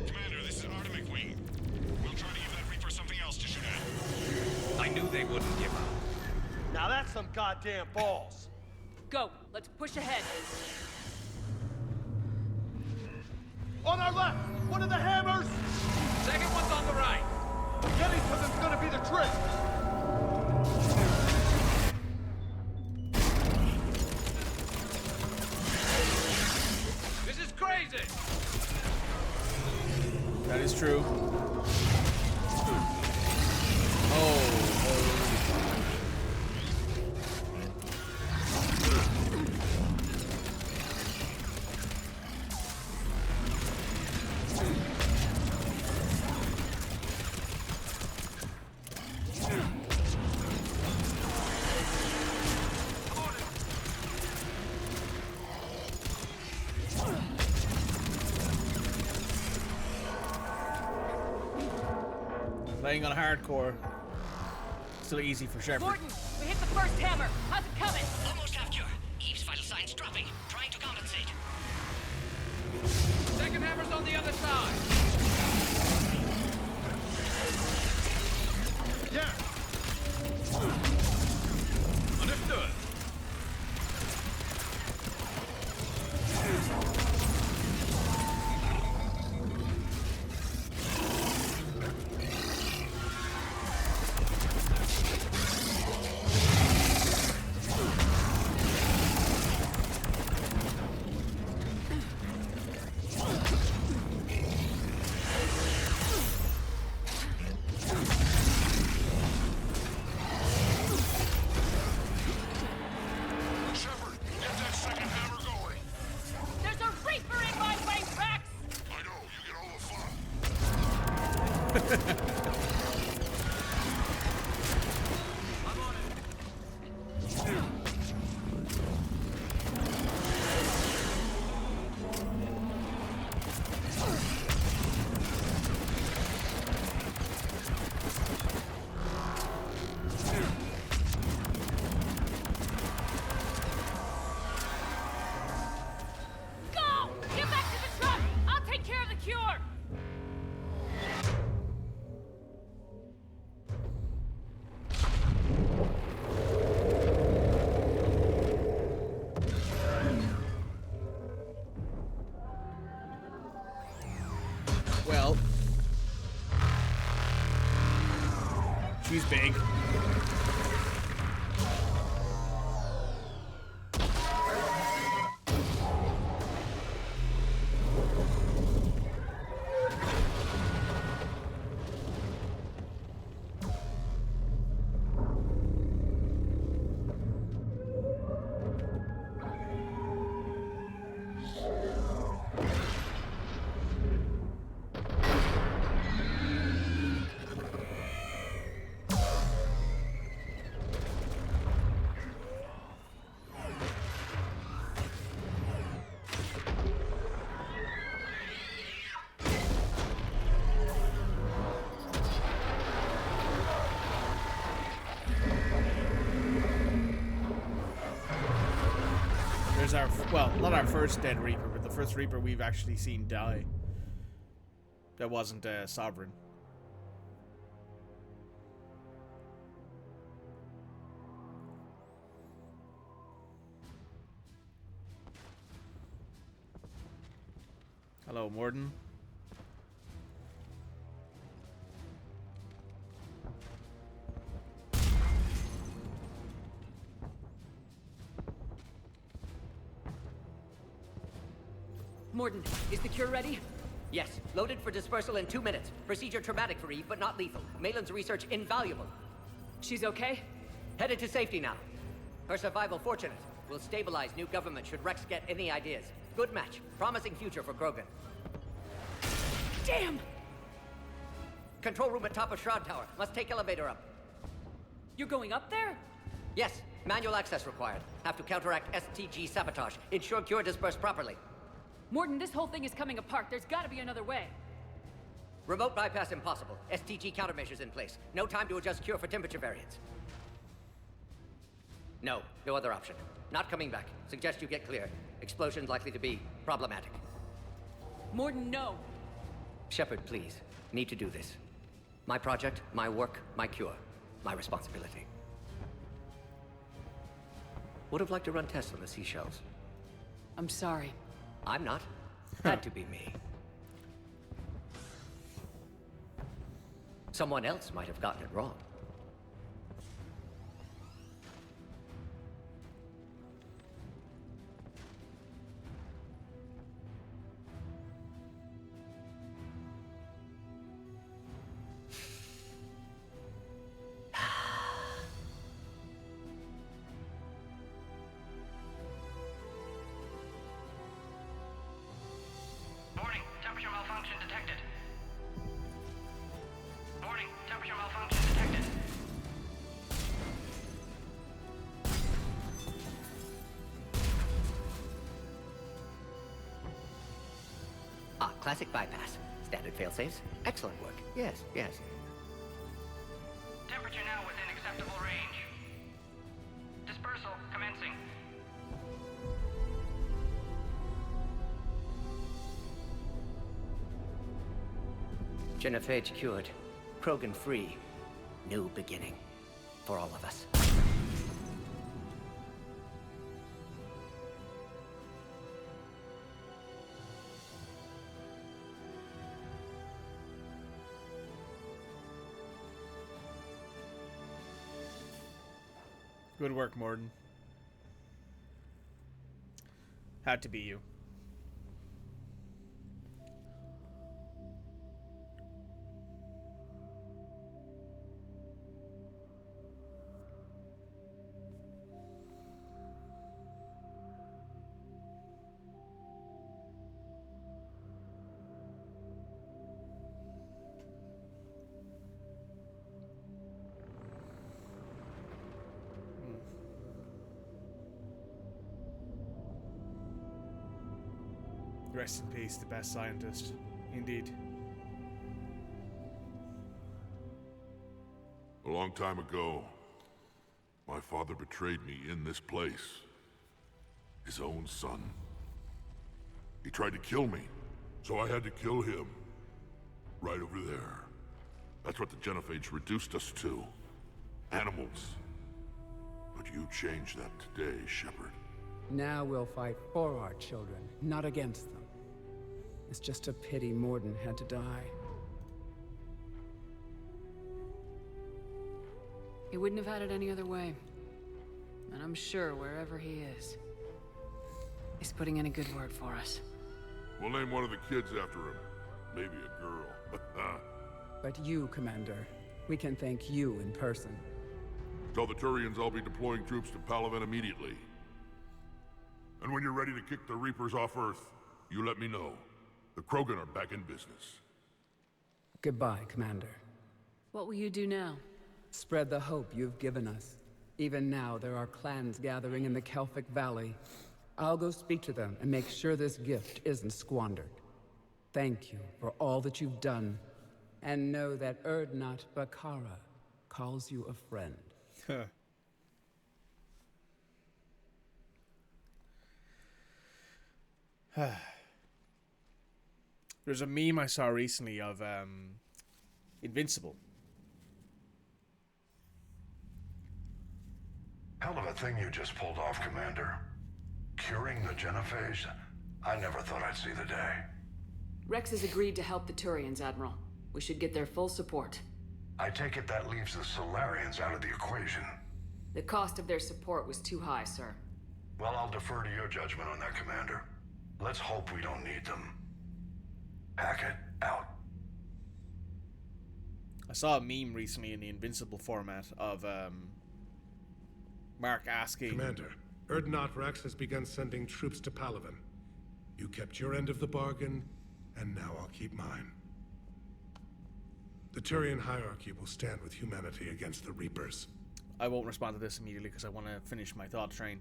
Commander, this is Atomic Wing. We'll try to give that Reaper something else to shoot at. I knew they wouldn't give up. Now that's some goddamn balls. Go. Let's push ahead. On our left! One of the hammers! Second one's on the right. Getting to them's gonna be the trick! This is crazy! That is true. Oh. Playing on hardcore. Still easy for Shepard. Morton, we hit the first hammer. How's it coming? Almost have cure. Eve's vital signs dropping. Trying to compensate. Second hammer's on the other side. Yeah! Understood. Well, she's big. was our, well, not our first dead Reaper, but the first Reaper we've actually seen die. That wasn't Sovereign. Hello, Morden. Morden, is the cure ready? Yes. Loaded for dispersal in 2 minutes. Procedure traumatic for Eve, but not lethal. Malin's research invaluable. She's okay? Headed to safety now. Her survival fortunate. Will stabilize new government should Rex get any ideas. Good match. Promising future for Krogan. Damn! Control room at top of Shroud Tower. Must take elevator up. You're going up there? Yes. Manual access required. Have to counteract STG sabotage. Ensure cure dispersed properly. Morden, this whole thing is coming apart. There's gotta be another way. Remote bypass impossible. STG countermeasures in place. No time to adjust cure for temperature variance. No other option. Not coming back. Suggest you get clear. Explosion's likely to be problematic. Morden, no. Shepard, please. Need to do this. My project, my work, my cure. My responsibility. Would have liked to run tests on the seashells. I'm sorry. I'm not. Had to be me. Someone else might have gotten it wrong. Warning, temperature malfunction detected. Warning, temperature malfunction detected. Classic bypass. Standard failsafes. Excellent work. Yes. Temperature now within acceptable range. Dispersal commencing. Genophage cured. Krogan free. New beginning. For all of us. Good work, Morden. Had to be you. Rest in peace, the best scientist. Indeed. A long time ago, my father betrayed me in this place. His own son. He tried to kill me, so I had to kill him. Right over there. That's what the Genophage reduced us to. Animals. But you changed that today, Shepard. Now we'll fight for our children, not against them. It's just a pity Morden had to die. He wouldn't have had it any other way. And I'm sure wherever he is, he's putting in a good word for us. We'll name one of the kids after him. Maybe a girl. But you, Commander, we can thank you in person. Tell the Turians I'll be deploying troops to Palaven immediately. And when you're ready to kick the Reapers off Earth, you let me know. The Krogan are back in business. Goodbye, Commander. What will you do now? Spread the hope you've given us. Even now, there are clans gathering in the Kelphic Valley. I'll go speak to them and make sure this gift isn't squandered. Thank you for all that you've done. And know that Erdnot Bakara calls you a friend. There's a meme I saw recently of Invincible. Hell of a thing you just pulled off, Commander. Curing the genophage? I never thought I'd see the day. Rex has agreed to help the Turians, Admiral. We should get their full support. I take it that leaves the Solarians out of the equation. The cost of their support was too high, sir. Well, I'll defer to your judgment on that, Commander. Let's hope we don't need them. Hackett, out. I saw a meme recently in the Invincible format of Mark asking... Commander, Erdnot Rex has begun sending troops to Palaven. You kept your end of the bargain, and now I'll keep mine. The Turian hierarchy will stand with humanity against the Reapers. I won't respond to this immediately because I want to finish my thought train.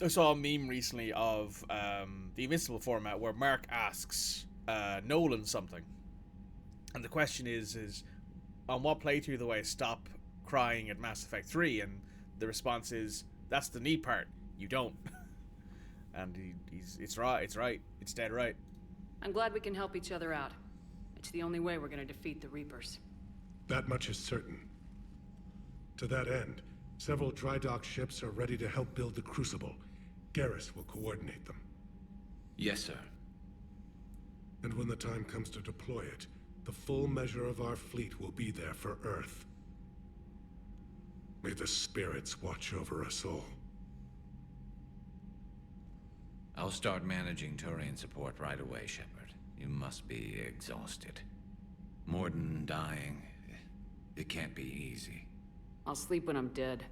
I saw a meme recently of the Invincible format where Mark asks Nolan something. And the question is on what playthrough do I stop crying at Mass Effect 3? And the response is, that's the neat part. You don't. And it's right. It's dead right. I'm glad we can help each other out. It's the only way we're gonna defeat the Reapers. That much is certain. To that end, several dry dock ships are ready to help build the Crucible. Garrus will coordinate them. Yes, sir. And when the time comes to deploy it, the full measure of our fleet will be there for Earth. May the spirits watch over us all. I'll start managing Turian support right away, Shepard. You must be exhausted. Morden dying, it can't be easy. I'll sleep when I'm dead.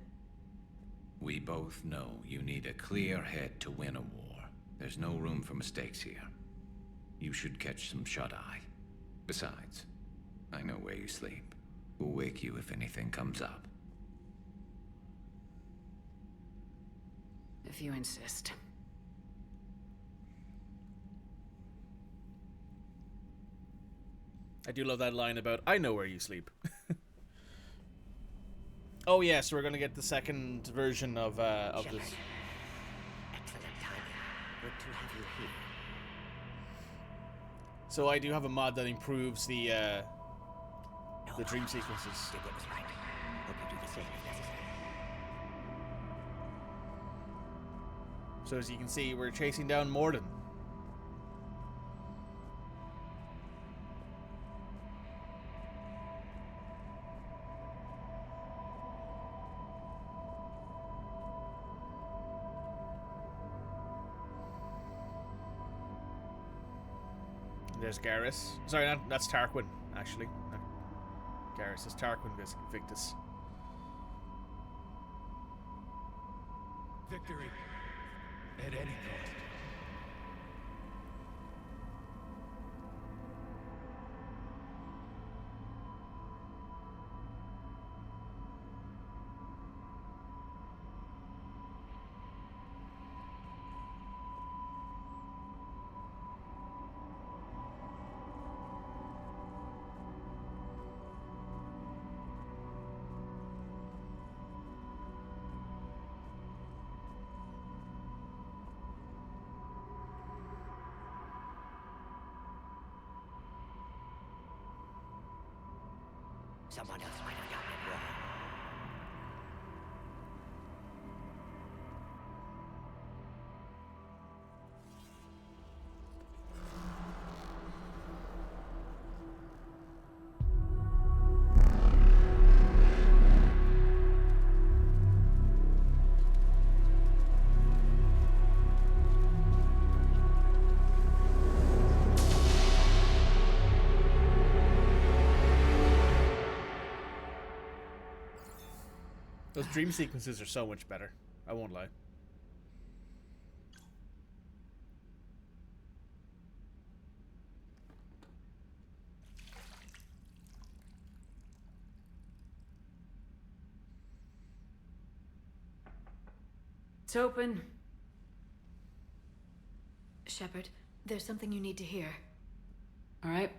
We both know you need a clear head to win a war. There's no room for mistakes here. You should catch some shut-eye. Besides, I know where you sleep. We'll wake you if anything comes up. If you insist. I do love that line about, I know where you sleep. Oh yes, yeah, so we're gonna get the second version of this. Excellent timing. Good to have you here. So I do have a mod that improves the dream sequences. Did what was right. Hope you do the same if necessary. So as you can see, we're chasing down Morden. There's Garrus. Sorry, that's Tarquin, actually. Not Garrus is Tarquin Victus. Victory at any cost. Someone else might have gotten it wrong. Those dream sequences are so much better. I won't lie. It's open. Shepard, there's something you need to hear. All right.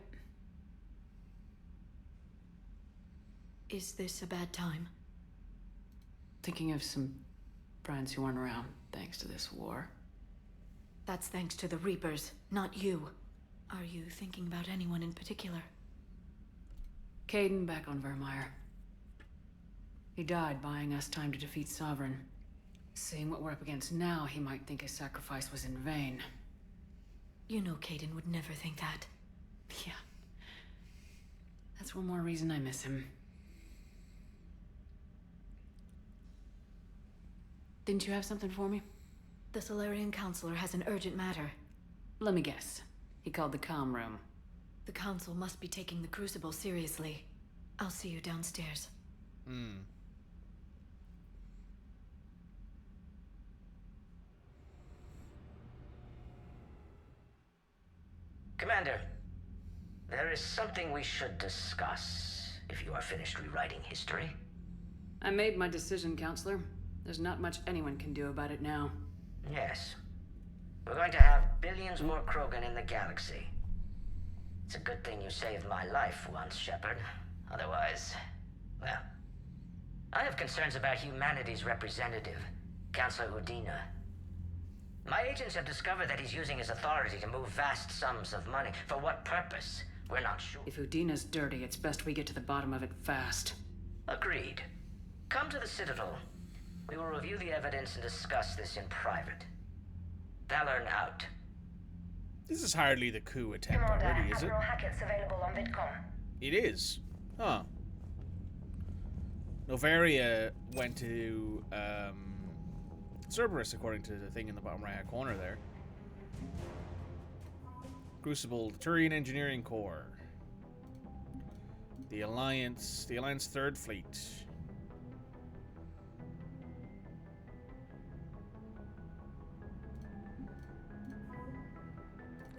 Is this a bad time? Thinking of some friends who aren't around thanks to this war. That's thanks to the Reapers, not you. Are you thinking about anyone in particular? Caden back on Vermeer. He died buying us time to defeat Sovereign. Seeing what we're up against now, he might think his sacrifice was in vain. You know Caden would never think that. Yeah. That's one more reason I miss him. Didn't you have something for me? The Solarian Counselor has an urgent matter. Let me guess. He called the comm room. The Council must be taking the Crucible seriously. I'll see you downstairs. Commander, there is something we should discuss, if you are finished rewriting history. I made my decision, Counselor. There's not much anyone can do about it now. Yes. We're going to have billions more Krogan in the galaxy. It's a good thing you saved my life once, Shepard. Otherwise, well... I have concerns about humanity's representative, Councillor Udina. My agents have discovered that he's using his authority to move vast sums of money. For what purpose? We're not sure. If Udina's dirty, it's best we get to the bottom of it fast. Agreed. Come to the Citadel. We will review the evidence and discuss this in private. Valorn out. This is hardly the coup attempt already, is it? Admiral Hackett's available on VidCom. It is. Huh. Novaria went to Cerberus, according to the thing in the bottom right-hand corner there. Crucible, the Turian Engineering Corps. The Alliance 3rd Fleet.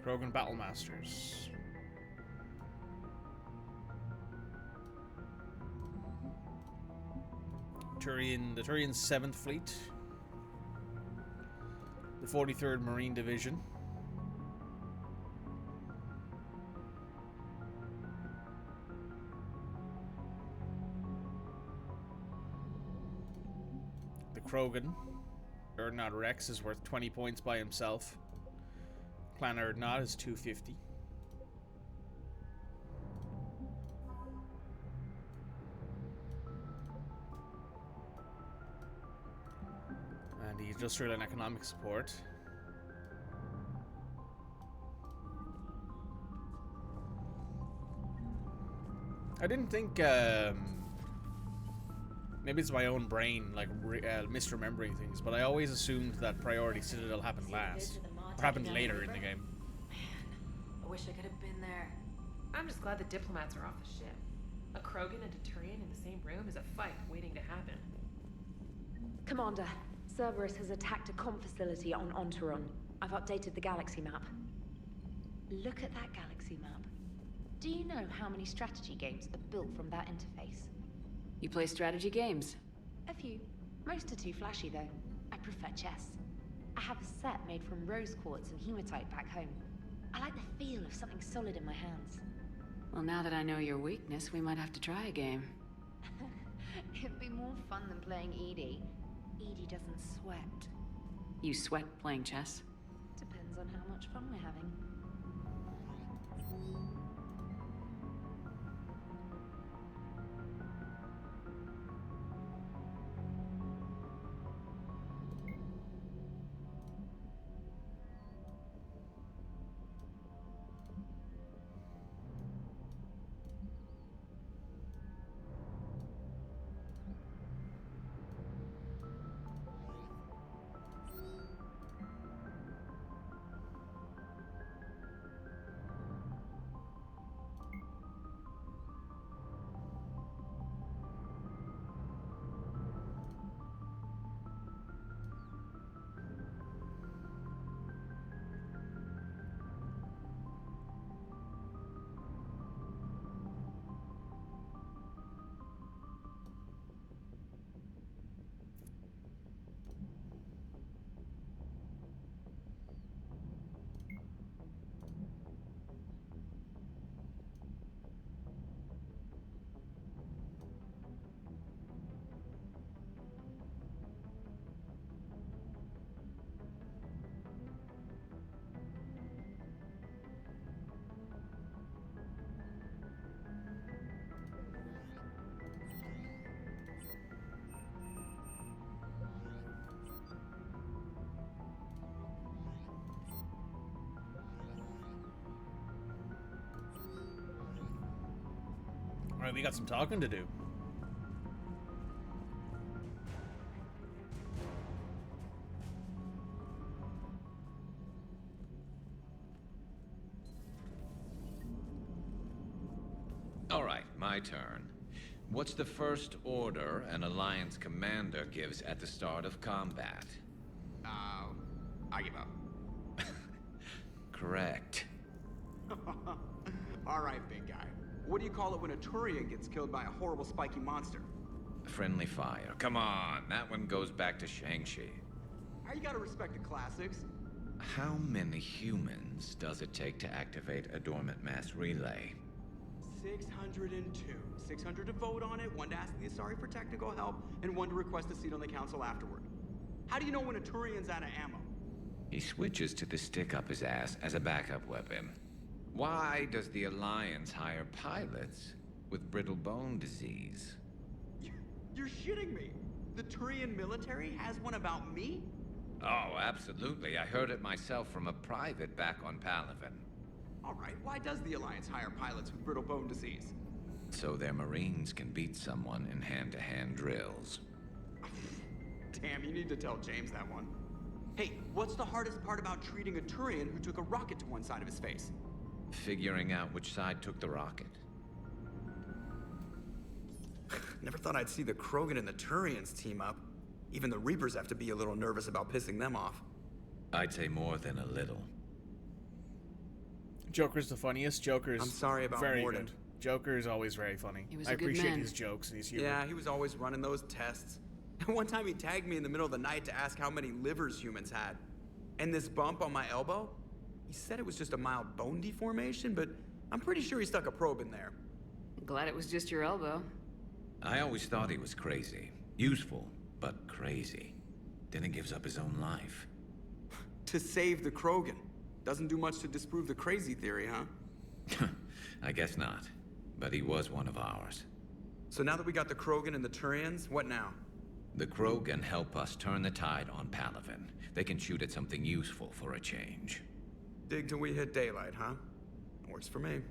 Krogan Battlemasters. The Turian 7th Fleet. The 43rd Marine Division. The Krogan. Erdnot Rex is worth 20 points by himself. Clan Erdnot is 250. And the industrial and economic support. I didn't think, maybe it's my own brain, like, misremembering things, but I always assumed that Priority Citadel happened last. Or happened later in the game. Man, I wish I could have been there. I'm just glad the diplomats are off the ship. A Krogan and a Turian in the same room is a fight waiting to happen. Commander, Cerberus has attacked a comm facility on Ontaron. I've updated the galaxy map. Look at that galaxy map. Do you know how many strategy games are built from that interface? You play strategy games? A few. Most are too flashy, though. I prefer chess. I have a set made from rose quartz and hematite back home. I like the feel of something solid in my hands. Well, now that I know your weakness, we might have to try a game. It'd be more fun than playing Edie. Edie doesn't sweat. You sweat playing chess? Depends on how much fun we're having. Alright, we got some talking to do. Alright, my turn. What's the first order an Alliance commander gives at the start of combat? I give up. Correct. Alright, big guy. What do you call it when a Turian gets killed by a horrible spiky monster? Friendly fire. Come on, that one goes back to Shang-Chi. You gotta respect the classics. How many humans does it take to activate a dormant mass relay? 602. 600 to vote on it, 1 to ask the Asari for technical help, and 1 to request a seat on the council afterward. How do you know when a Turian's out of ammo? He switches to the stick up his ass as a backup weapon. Why does the Alliance hire pilots with brittle bone disease? You're shitting me! The Turian military has one about me? Oh, absolutely. I heard it myself from a private back on Palaven. Alright, why does the Alliance hire pilots with brittle bone disease? So their Marines can beat someone in hand-to-hand drills. Damn, you need to tell James that one. Hey, what's the hardest part about treating a Turian who took a rocket to one side of his face? Figuring out which side took the rocket. Never thought I'd see the Krogan and the Turians team up. Even the Reapers have to be a little nervous about pissing them off. I'd say more than a little. Joker's the funniest. Joker's I'm sorry about very Morden. good. Joker is always very funny. He was I a good appreciate man. his jokes and his humor. Yeah, he was always running those tests. One time he tagged me in the middle of the night to ask how many livers humans had. And this bump on my elbow? He said it was just a mild bone deformation, but I'm pretty sure he stuck a probe in there. Glad it was just your elbow. I always thought he was crazy. Useful, but crazy. Then he gives up his own life. To save the Krogan. Doesn't do much to disprove the crazy theory, huh? I guess not. But he was one of ours. So now that we got the Krogan and the Turians, what now? The Krogan help us turn the tide on Palaven. They can shoot at something useful for a change. Dig till we hit daylight, huh? Works for me.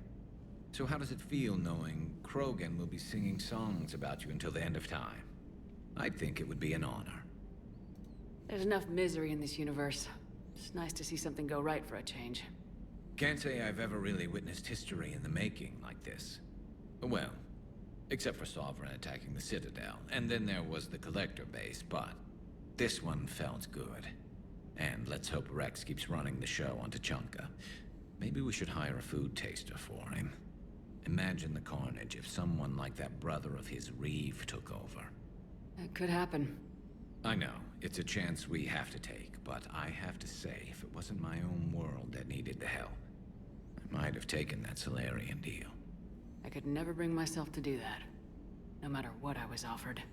So how does it feel knowing Krogan will be singing songs about you until the end of time? I think it would be an honor. There's enough misery in this universe. It's nice to see something go right for a change. Can't say I've ever really witnessed history in the making like this. Well, except for Sovereign attacking the Citadel, and then there was the Collector base, but this one felt good. And let's hope Rex keeps running the show on Tuchanka. Maybe we should hire a food taster for him. Imagine the carnage if someone like that brother of his, Reeve, took over. It could happen. I know, it's a chance we have to take, but I have to say, if it wasn't my own world that needed the help, I might have taken that Solarian deal. I could never bring myself to do that, no matter what I was offered.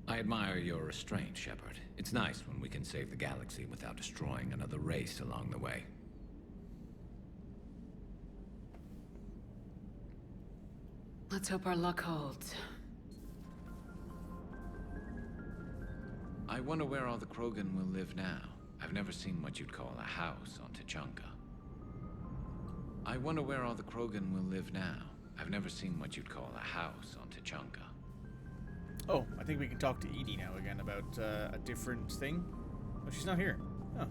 I admire your restraint, Shepard. It's nice when we can save the galaxy without destroying another race along the way. Let's hope our luck holds. I wonder where all the Krogan will live now. I've never seen what you'd call a house on Tuchanka. I wonder where all the Krogan will live now. I've never seen what you'd call a house on Tuchanka. Oh, I think we can talk to Edie now again about a different thing. Oh, she's not here. Oh.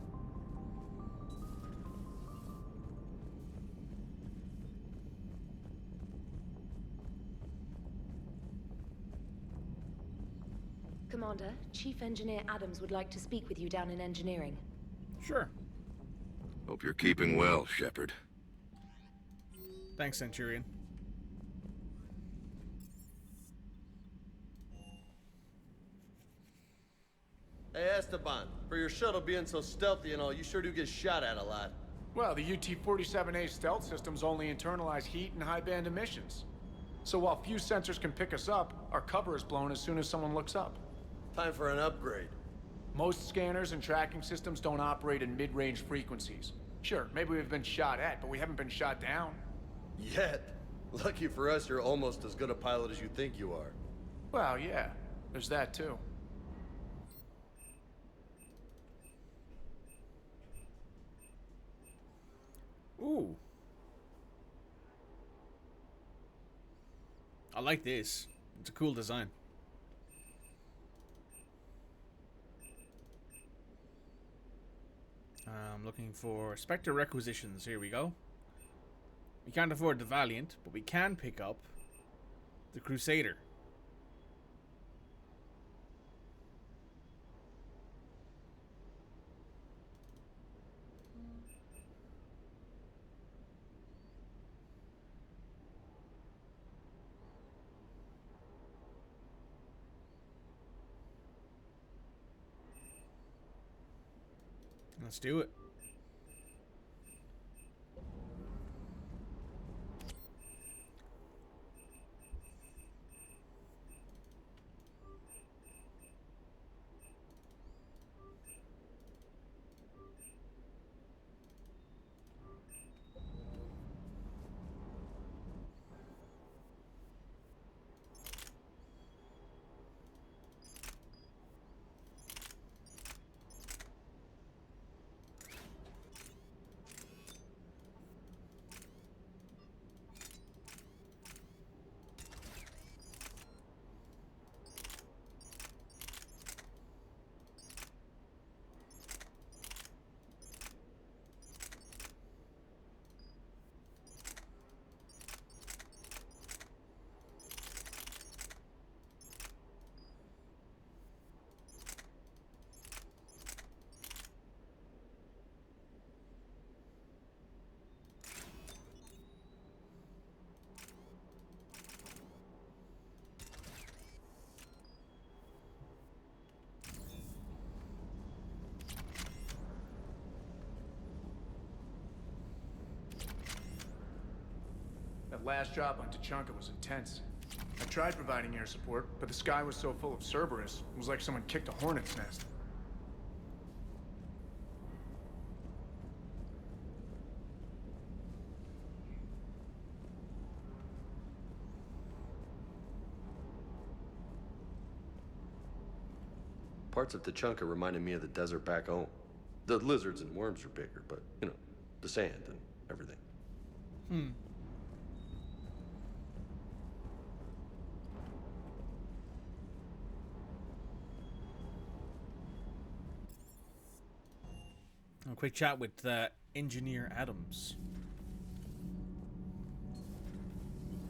Commander, Chief Engineer Adams would like to speak with you down in engineering. Sure. Hope you're keeping well, Shepard. Thanks, Centurion. Hey, Esteban, for your shuttle being so stealthy and all, you sure do get shot at a lot. Well, the UT-47A stealth systems only internalize heat and high-band emissions. So while few sensors can pick us up, our cover is blown as soon as someone looks up. Time for an upgrade. Most scanners and tracking systems don't operate in mid-range frequencies. Sure, maybe we've been shot at, but we haven't been shot down. Yet. Lucky for us, you're almost as good a pilot as you think you are. Well, yeah, there's that too. Ooh. I like this. It's a cool design. I'm looking for Spectre requisitions. Here we go. We can't afford the Valiant, but we can pick up the Crusader. Let's do it. That last job on Tachanka was intense. I tried providing air support, but the sky was so full of Cerberus, it was like someone kicked a hornet's nest. Parts of Tachanka reminded me of the desert back home. The lizards and worms are bigger, but, you know, the sand and everything. A quick chat with Engineer Adams.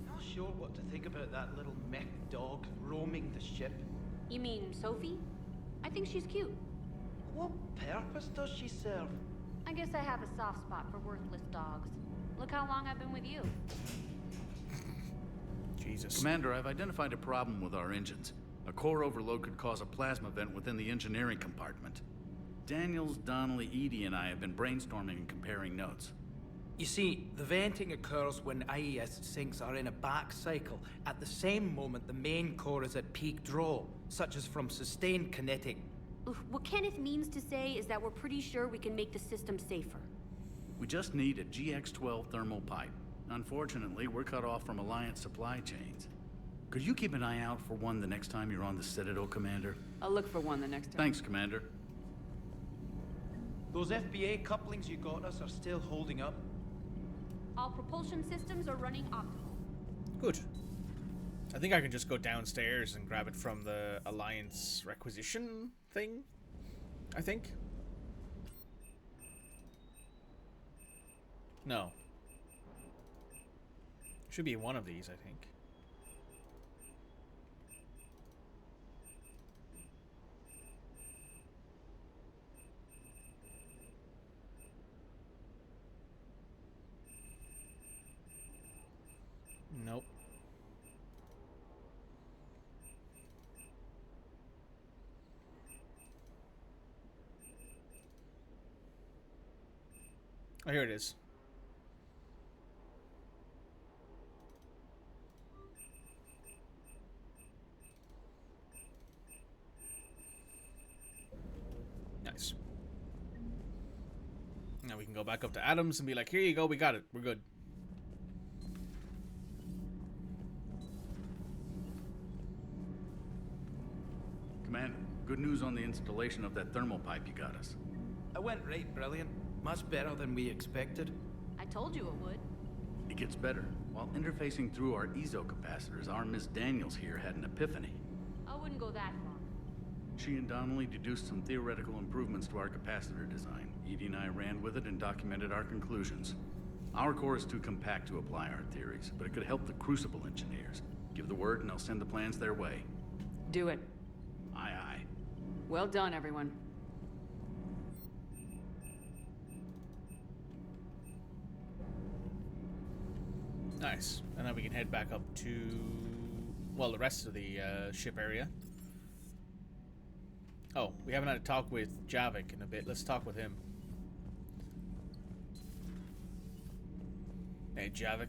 Not sure what to think about that little mech dog roaming the ship. You mean Sophie? I think she's cute. What purpose does she serve? I guess I have a soft spot for worthless dogs. Look how long I've been with you. Jesus. Commander, I've identified a problem with our engines. A core overload could cause a plasma vent within the engineering compartment. Daniels, Donnelly, Edie, and I have been brainstorming and comparing notes. You see, the venting occurs when IES sinks are in a back cycle. At the same moment, the main core is at peak draw, such as from sustained kinetic. What Kenneth means to say is that we're pretty sure we can make the system safer. We just need a GX-12 thermal pipe. Unfortunately, we're cut off from Alliance supply chains. Could you keep an eye out for one the next time you're on the Citadel, Commander? I'll look for one the next time. Thanks, Commander. Those FBA couplings you got us are still holding up. All propulsion systems are running optimal. Good. I think I can just go downstairs and grab it from the Alliance requisition thing. I think. No. Should be one of these, I think. Nope. Oh, here it is. Nice. Now we can go back up to Adams and be like, here you go, we got it. We're good. Commander, good news on the installation of that thermal pipe you got us. It went right brilliant. Much better than we expected. I told you it would. It gets better. While interfacing through our ezo capacitors, our Miss Daniels here had an epiphany. I wouldn't go that far. She and Donnelly deduced some theoretical improvements to our capacitor design. Edie and I ran with it and documented our conclusions. Our core is too compact to apply our theories, but it could help the Crucible engineers. Give the word and I'll send the plans their way. Do it. Aye, aye. Well done, everyone. Nice. And then we can head back up to, well, the rest of the ship area. Oh, we haven't had a talk with Javik in a bit. Let's talk with him. Hey, Javik.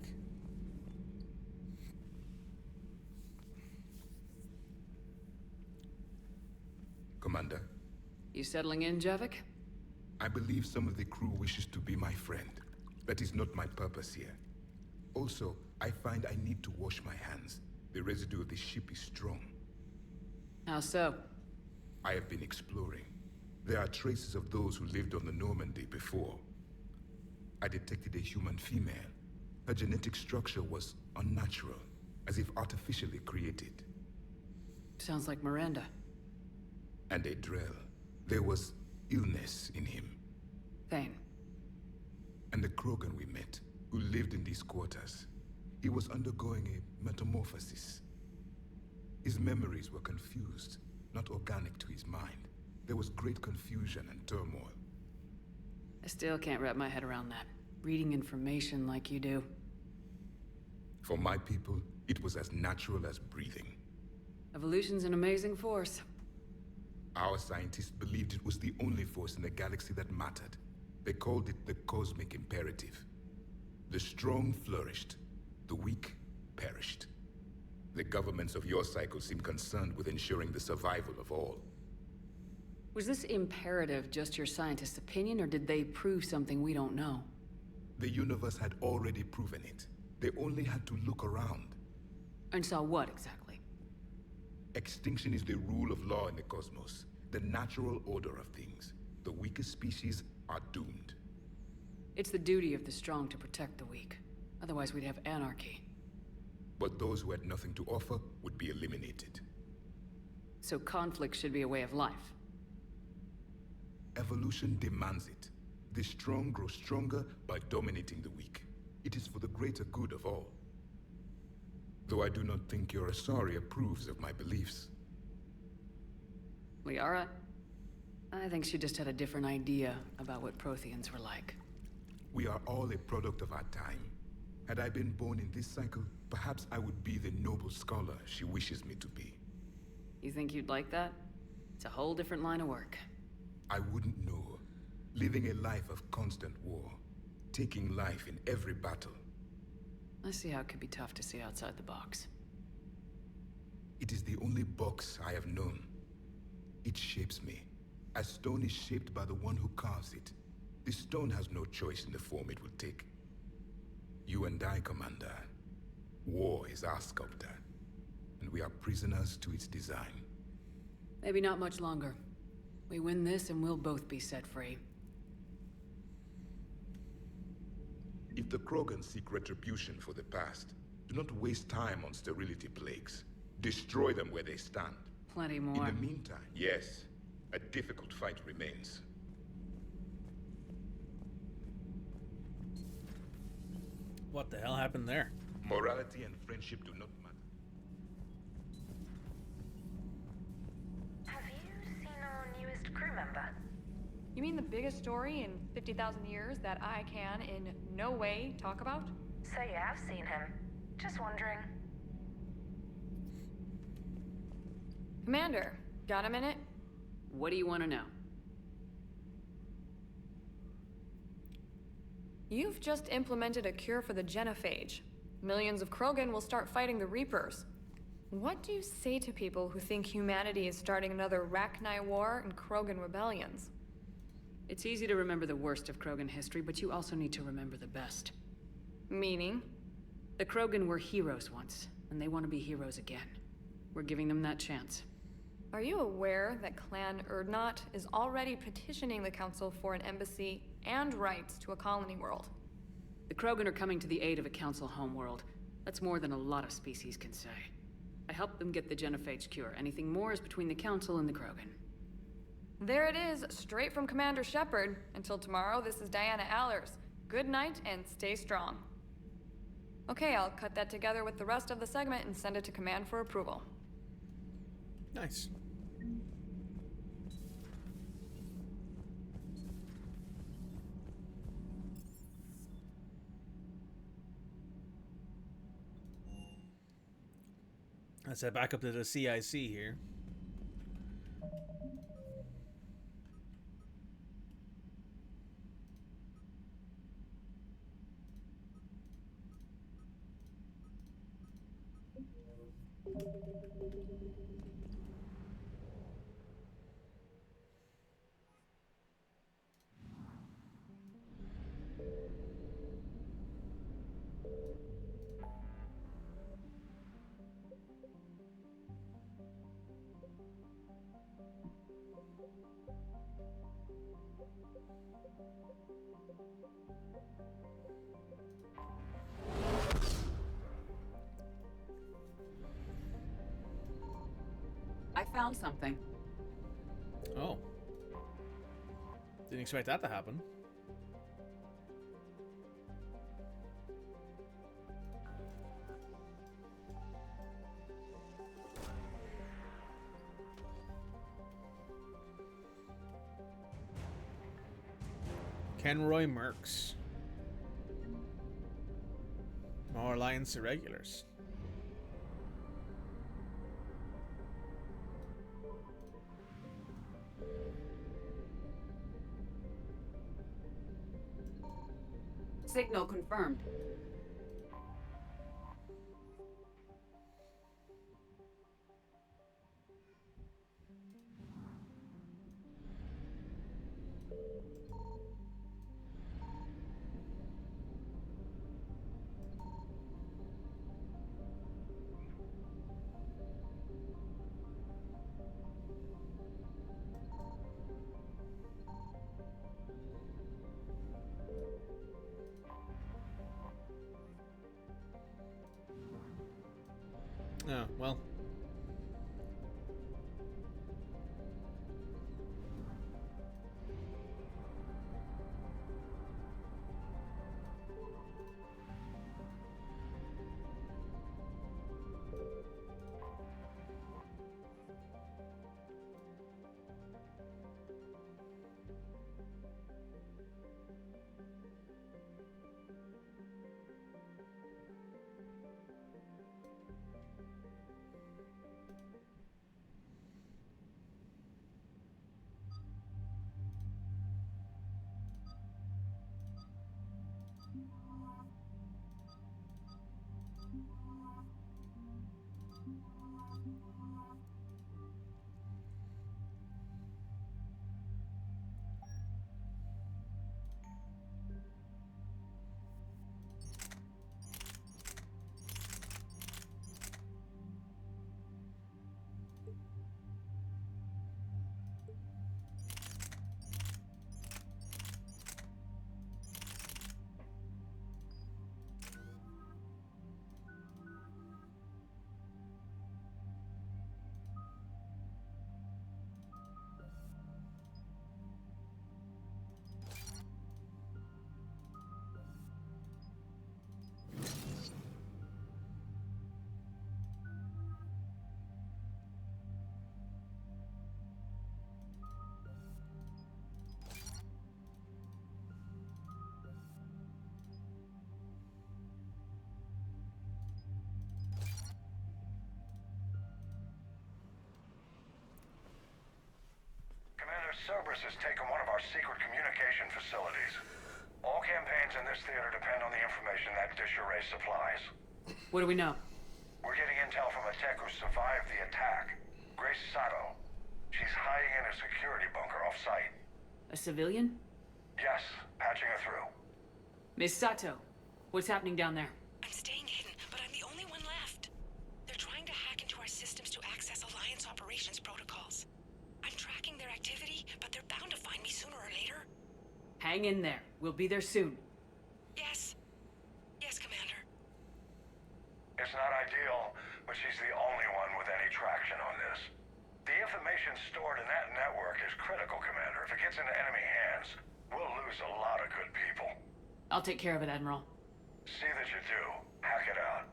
Commander. You settling in, Javik? I believe some of the crew wishes to be my friend. That is not my purpose here. Also, I find I need to wash my hands. The residue of the ship is strong. How so? I have been exploring. There are traces of those who lived on the Normandy before. I detected a human female. Her genetic structure was unnatural, as if artificially created. Sounds like Miranda. And a Drell. There was illness in him. Thane. And the Krogan we met, who lived in these quarters. He was undergoing a metamorphosis. His memories were confused, not organic to his mind. There was great confusion and turmoil. I still can't wrap my head around that. Reading information like you do. For my people, it was as natural as breathing. Evolution's an amazing force. Our scientists believed it was the only force in the galaxy that mattered. They called it the cosmic imperative. The strong flourished, the weak perished. The governments of your cycle seem concerned with ensuring the survival of all. Was this imperative just your scientist's opinion, or did they prove something we don't know? The universe had already proven it. They only had to look around. And saw what, exactly? Extinction is the rule of law in the cosmos, the natural order of things. The weakest species are doomed. It's the duty of the strong to protect the weak. Otherwise we'd have anarchy. But those who had nothing to offer would be eliminated. So conflict should be a way of life. Evolution demands it. The strong grow stronger by dominating the weak. It is for the greater good of all. Though I do not think your Asari approves of my beliefs. Liara? I think she just had a different idea about what Protheans were like. We are all a product of our time. Had I been born in this cycle, perhaps I would be the noble scholar she wishes me to be. You think you'd like that? It's a whole different line of work. I wouldn't know. Living a life of constant war. Taking life in every battle. I see how it could be tough to see outside the box. It is the only box I have known. It shapes me, as stone is shaped by the one who carves it. The stone has no choice in the form it will take. You and I, Commander. War is our sculptor, and we are prisoners to its design. Maybe not much longer. We win this and we'll both be set free. If the Krogan seek retribution for the past, do not waste time on sterility plagues. Destroy them where they stand. Plenty more. In the meantime, yes, a difficult fight remains. What the hell happened there? Morality and friendship do not matter. Have you seen our newest crew member? You mean the biggest story in 50,000 years that I can in no way talk about? So you have seen him. Just wondering. Commander, got a minute? What do you want to know? You've just implemented a cure for the genophage. Millions of Krogan will start fighting the Reapers. What do you say to people who think humanity is starting another Rachni War and Krogan rebellions? It's easy to remember the worst of Krogan history, but you also need to remember the best. Meaning? The Krogan were heroes once, and they want to be heroes again. We're giving them that chance. Are you aware that Clan Urdnot is already petitioning the Council for an embassy and rights to a colony world? The Krogan are coming to the aid of a Council homeworld. That's more than a lot of species can say. I helped them get the genophage cure. Anything more is between the Council and the Krogan. There it is, straight from Commander Shepard. Until tomorrow, this is Diana Allers. Good night and stay strong. Okay, I'll cut that together with the rest of the segment and send it to Command for approval. Nice. Let's head back up to the CIC here. I found something. Oh. Didn't expect that to happen. Kenroy Mercs. More Alliance Irregulars. Signal confirmed. Oh, well. Cerberus has taken one of our secret communication facilities. All campaigns in this theater depend on the information that dish array supplies. What do we know? We're getting intel from a tech who survived the attack. Grace Sato. She's hiding in a security bunker off-site. A civilian? Yes, patching her through. Miss Sato, what's happening down there? I'm staying hidden, but I'm the only one left. They're trying to hack into our systems to access Alliance operations protocols. I'm tracking their activity, but they're bound to find me sooner or later. Hang in there. We'll be there soon. Yes. Yes, Commander. but she's the only one with any traction on this. The information stored in that network is critical, Commander. If it gets into enemy hands, we'll lose a lot of good people. I'll take care of it, Admiral. See that you do. Hack it out.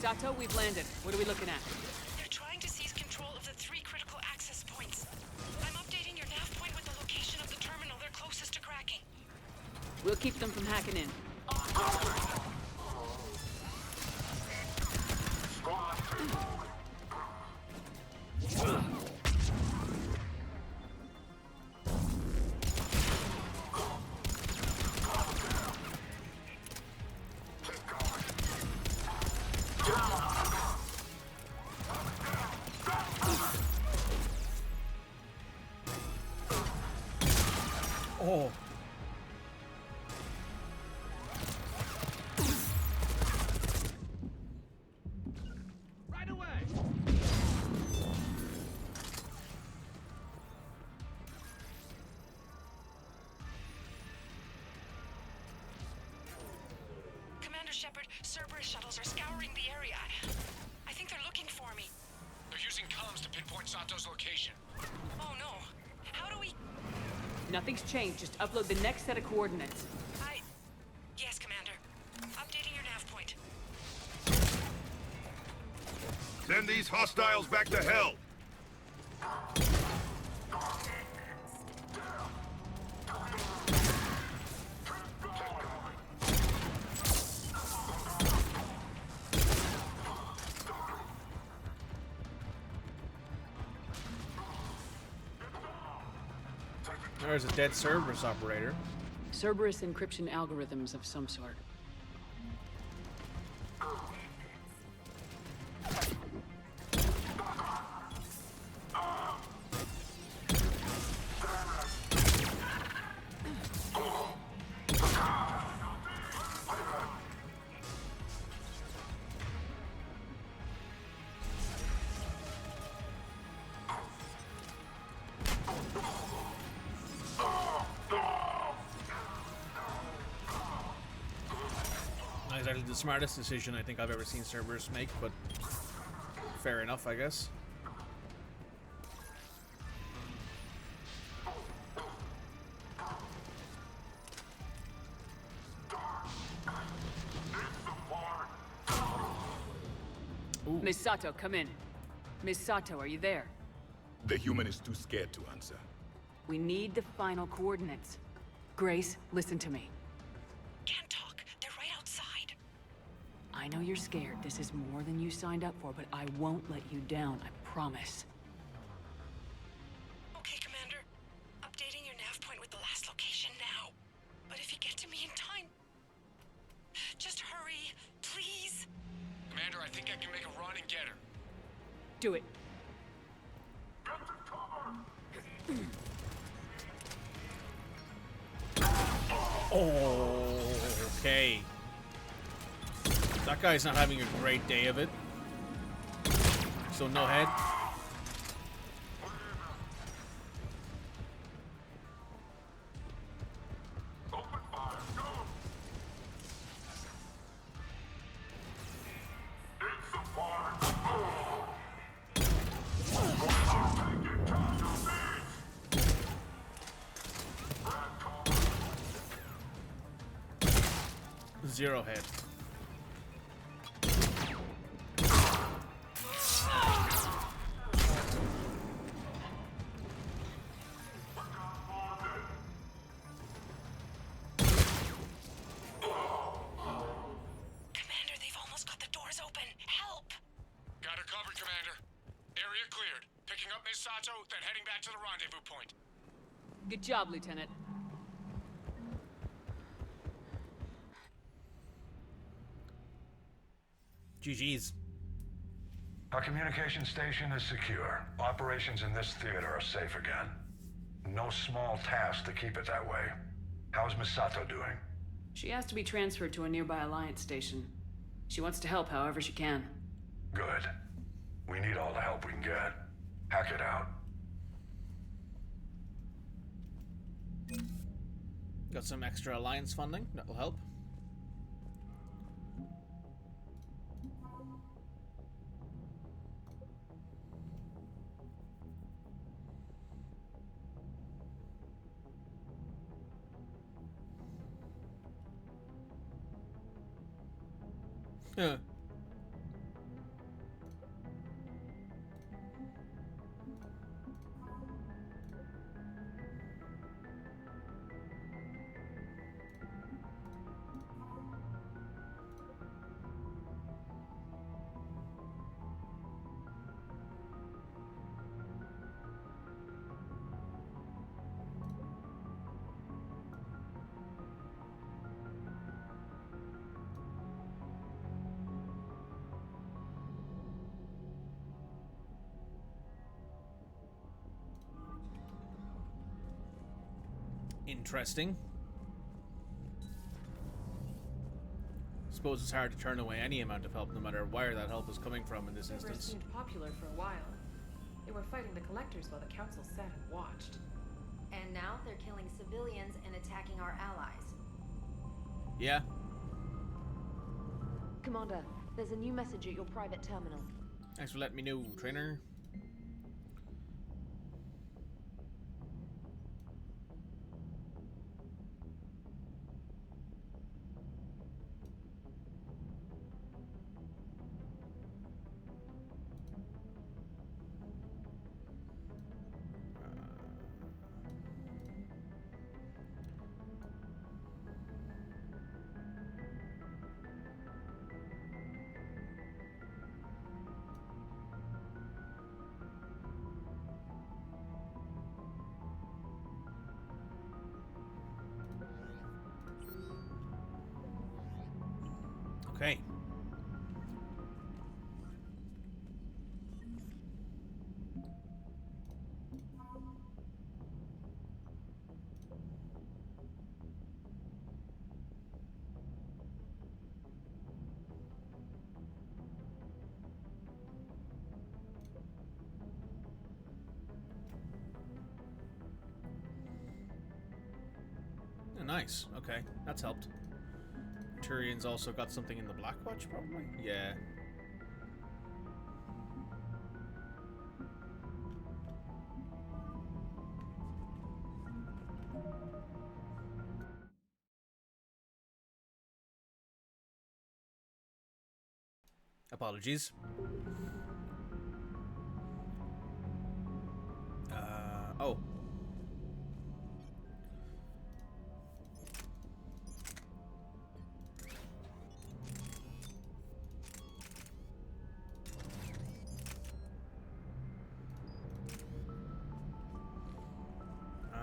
Sato, we've landed. What are we looking at? They're trying to seize control of the 3 critical access points. I'm updating your nav point with the location of the terminal they're closest to cracking. We'll keep them from hacking in. Oh. Right away. Commander Shepard, Cerberus shuttles are scouring the area. I think they're looking for me. They're using comms to pinpoint Sato's location. Oh no. How do we... Nothing's changed. Just upload the next set of coordinates. Yes, Commander. Updating your nav point. Send these hostiles back to hell! There's a dead Cerberus operator. Cerberus encryption algorithms of some sort. Not exactly the smartest decision I think I've ever seen Cerberus make, but fair enough, I guess. Ooh. Miss Sato, come in. Miss Sato, are you there? The human is too scared to answer. We need the final coordinates. Grace, listen to me. Can't talk. They're right outside. I know you're scared. This is more than you signed up for, but I won't let you down, I promise. Okay, Commander. Updating your nav point with the last location now. But if you get to me in time... Just hurry, please. Commander, I think I can make a run and get her. Do it. Oh, okay. That guy's not having a great day of it. So no head. Zero head. Commander, they've almost got the doors open. Help! Got her covered, Commander. Area cleared. Picking up Miss Sato, then heading back to the rendezvous point. Good job, Lieutenant. GG's. Our communication station is secure. Operations in this theater are safe again. No small task to keep it that way. How's Misato doing? She has to be transferred to a nearby Alliance station. She wants to help however she can. Good. We need all the help we can get. Hack it out. Got some extra Alliance funding. That'll help. Yeah. Interesting. Suppose it's hard to turn away any amount of help, no matter where that help is coming from in this Cerberus instance. seemed popular for a while. They were fighting the collectors while the council sat and watched. And now they're killing civilians and attacking our allies. Yeah. Commander, there's a new message at your private terminal. Thanks for letting me know, trainer. Okay. Oh, nice. Okay, that's helped. Turian's also got something in the Blackwatch, probably? Yeah. Apologies. Oh.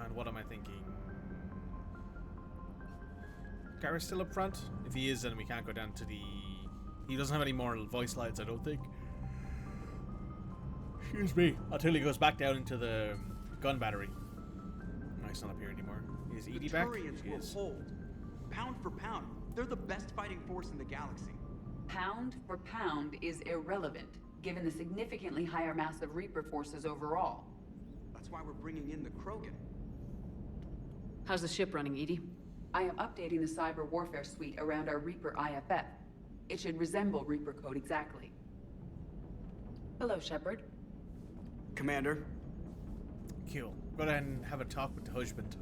And what am I thinking? Garrett's still up front? If he is, then we can't go down to the... He doesn't have any more voice lines, I don't think. Excuse me. Until he goes back down into the gun battery. No, he's not up here anymore. Is Edie back? Turians will hold. Pound for pound, they're the best fighting force in the galaxy. Pound for pound is irrelevant, given the significantly higher mass of Reaper forces overall. That's why we're bringing in the Krogan. How's the ship running, Edie? I am updating the cyber warfare suite around our Reaper IFF. It should resemble Reaper code exactly. Hello, Shepard. Commander. Cool. Go ahead and have a talk with the husband.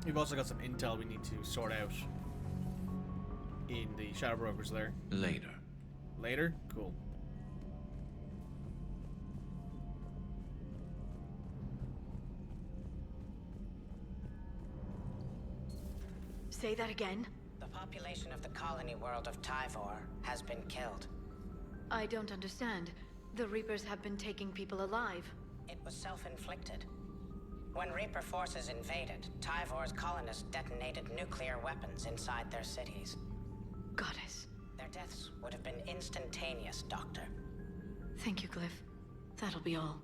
We've also got some intel we need to sort out in the Shadow Brokers there. Later. Later? Cool. Say that again? The population of the colony world of Tali'Zorah has been killed. I don't understand. The Reapers have been taking people alive. It was self-inflicted. When Reaper forces invaded, Tali'Zorah's colonists detonated nuclear weapons inside their cities. Goddess. Their deaths would have been instantaneous, Doctor. Thank you, Glyph. That'll be all.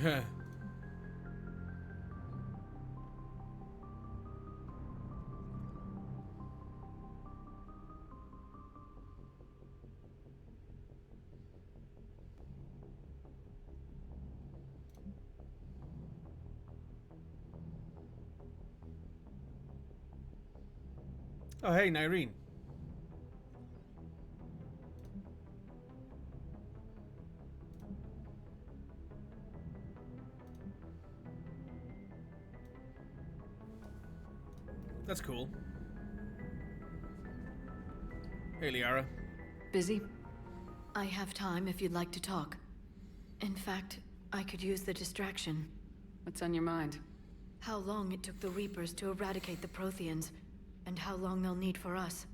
Yeah. Oh, hey, Nyreen. That's cool. Hey, Liara. Busy? I have time if you'd like to talk. In fact, I could use the distraction. What's on your mind? How long it took the Reapers to eradicate the Protheans, and how long they'll need for us.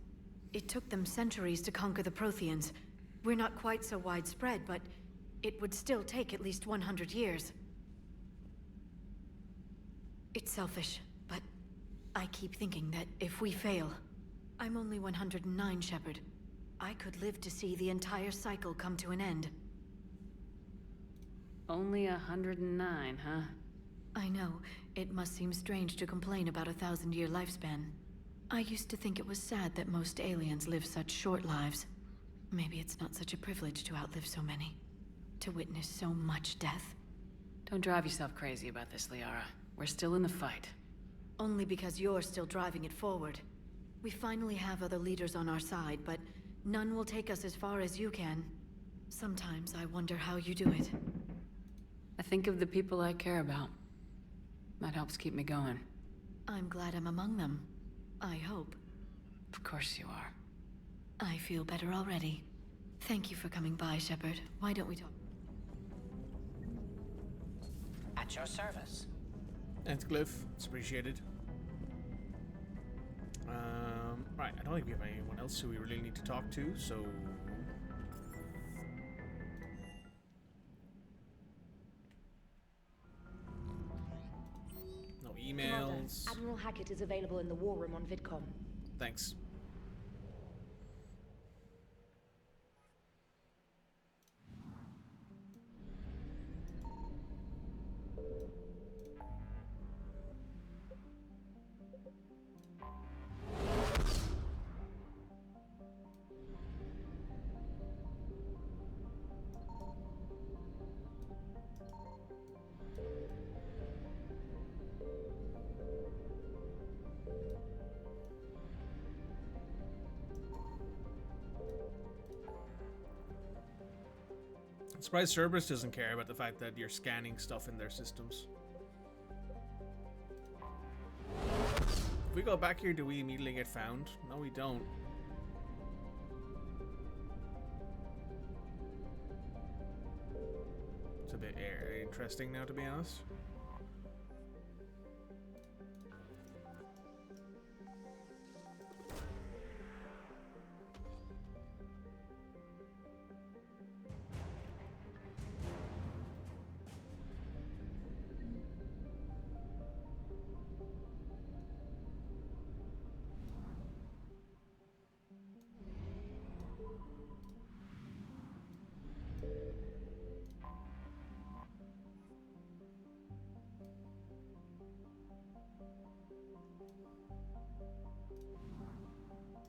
It took them centuries to conquer the Protheans. We're not quite so widespread, but it would still take at least 100 years. It's selfish, but I keep thinking that if we fail... I'm only 109, Shepard. I could live to see the entire cycle come to an end. Only 109, huh? I know. It must seem strange to complain about a 1,000-year lifespan. I used to think it was sad that most aliens live such short lives. Maybe it's not such a privilege to outlive so many. To witness so much death. Don't drive yourself crazy about this, Liara. We're still in the fight. Only because you're still driving it forward. We finally have other leaders on our side, but none will take us as far as you can. Sometimes I wonder how you do it. I think of the people I care about. That helps keep me going. I'm glad I'm among them. I hope. Of course you are. I feel better already. Thank you for coming by, Shepard. Why don't we talk? At your service. Thanks, Glyph. It's appreciated. Right, I don't think we have anyone else who we really need to talk to, so... No emails. Commander, Admiral Hackett is available in the war room on VidCom. Thanks. I'm surprised Cerberus doesn't care about the fact that you're scanning stuff in their systems. If we go back here, do we immediately get found? No, we don't. interesting now, to be honest.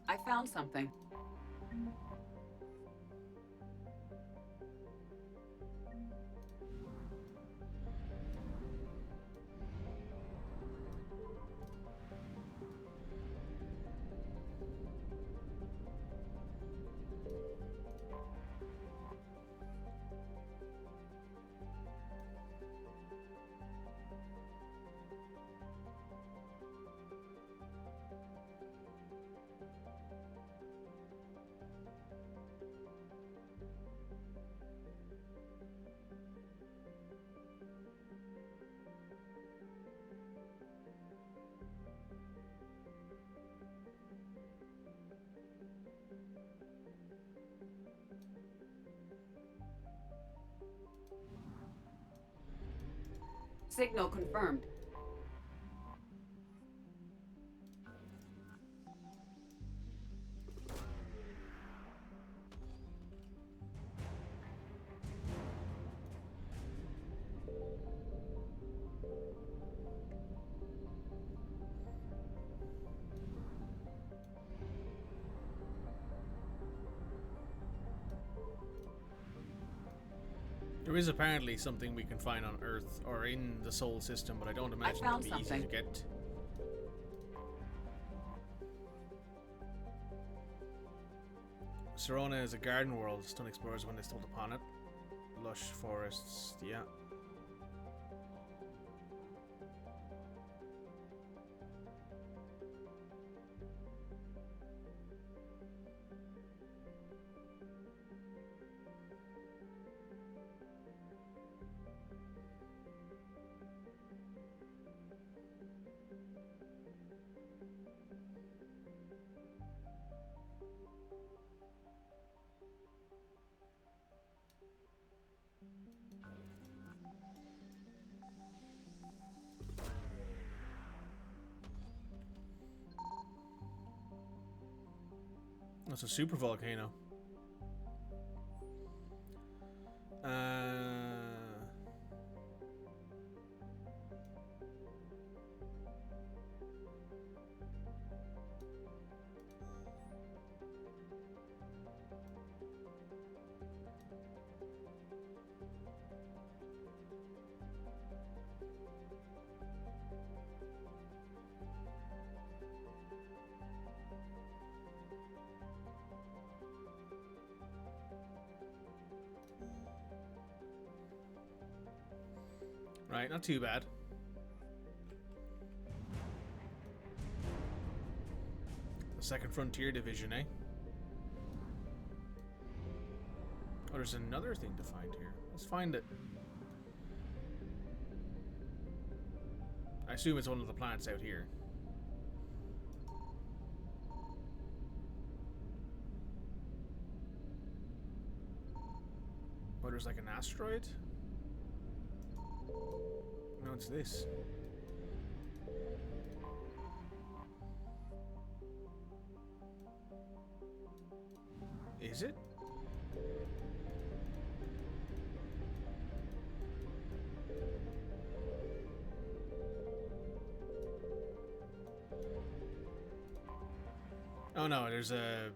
I found something. Signal confirmed. There is apparently something we can find on Earth or in the Sol system, but I don't imagine it'll be easy to get. Serona is a garden world. Stun explorers when they stumbled upon it. Lush forests, yeah. That's a super volcano. Right, not too bad. The Second Frontier Division, eh? Oh, there's another thing to find here. Let's find it. I assume it's one of the planets out here. Oh, there's like an asteroid? No, it's this. Is it? Oh no, there's a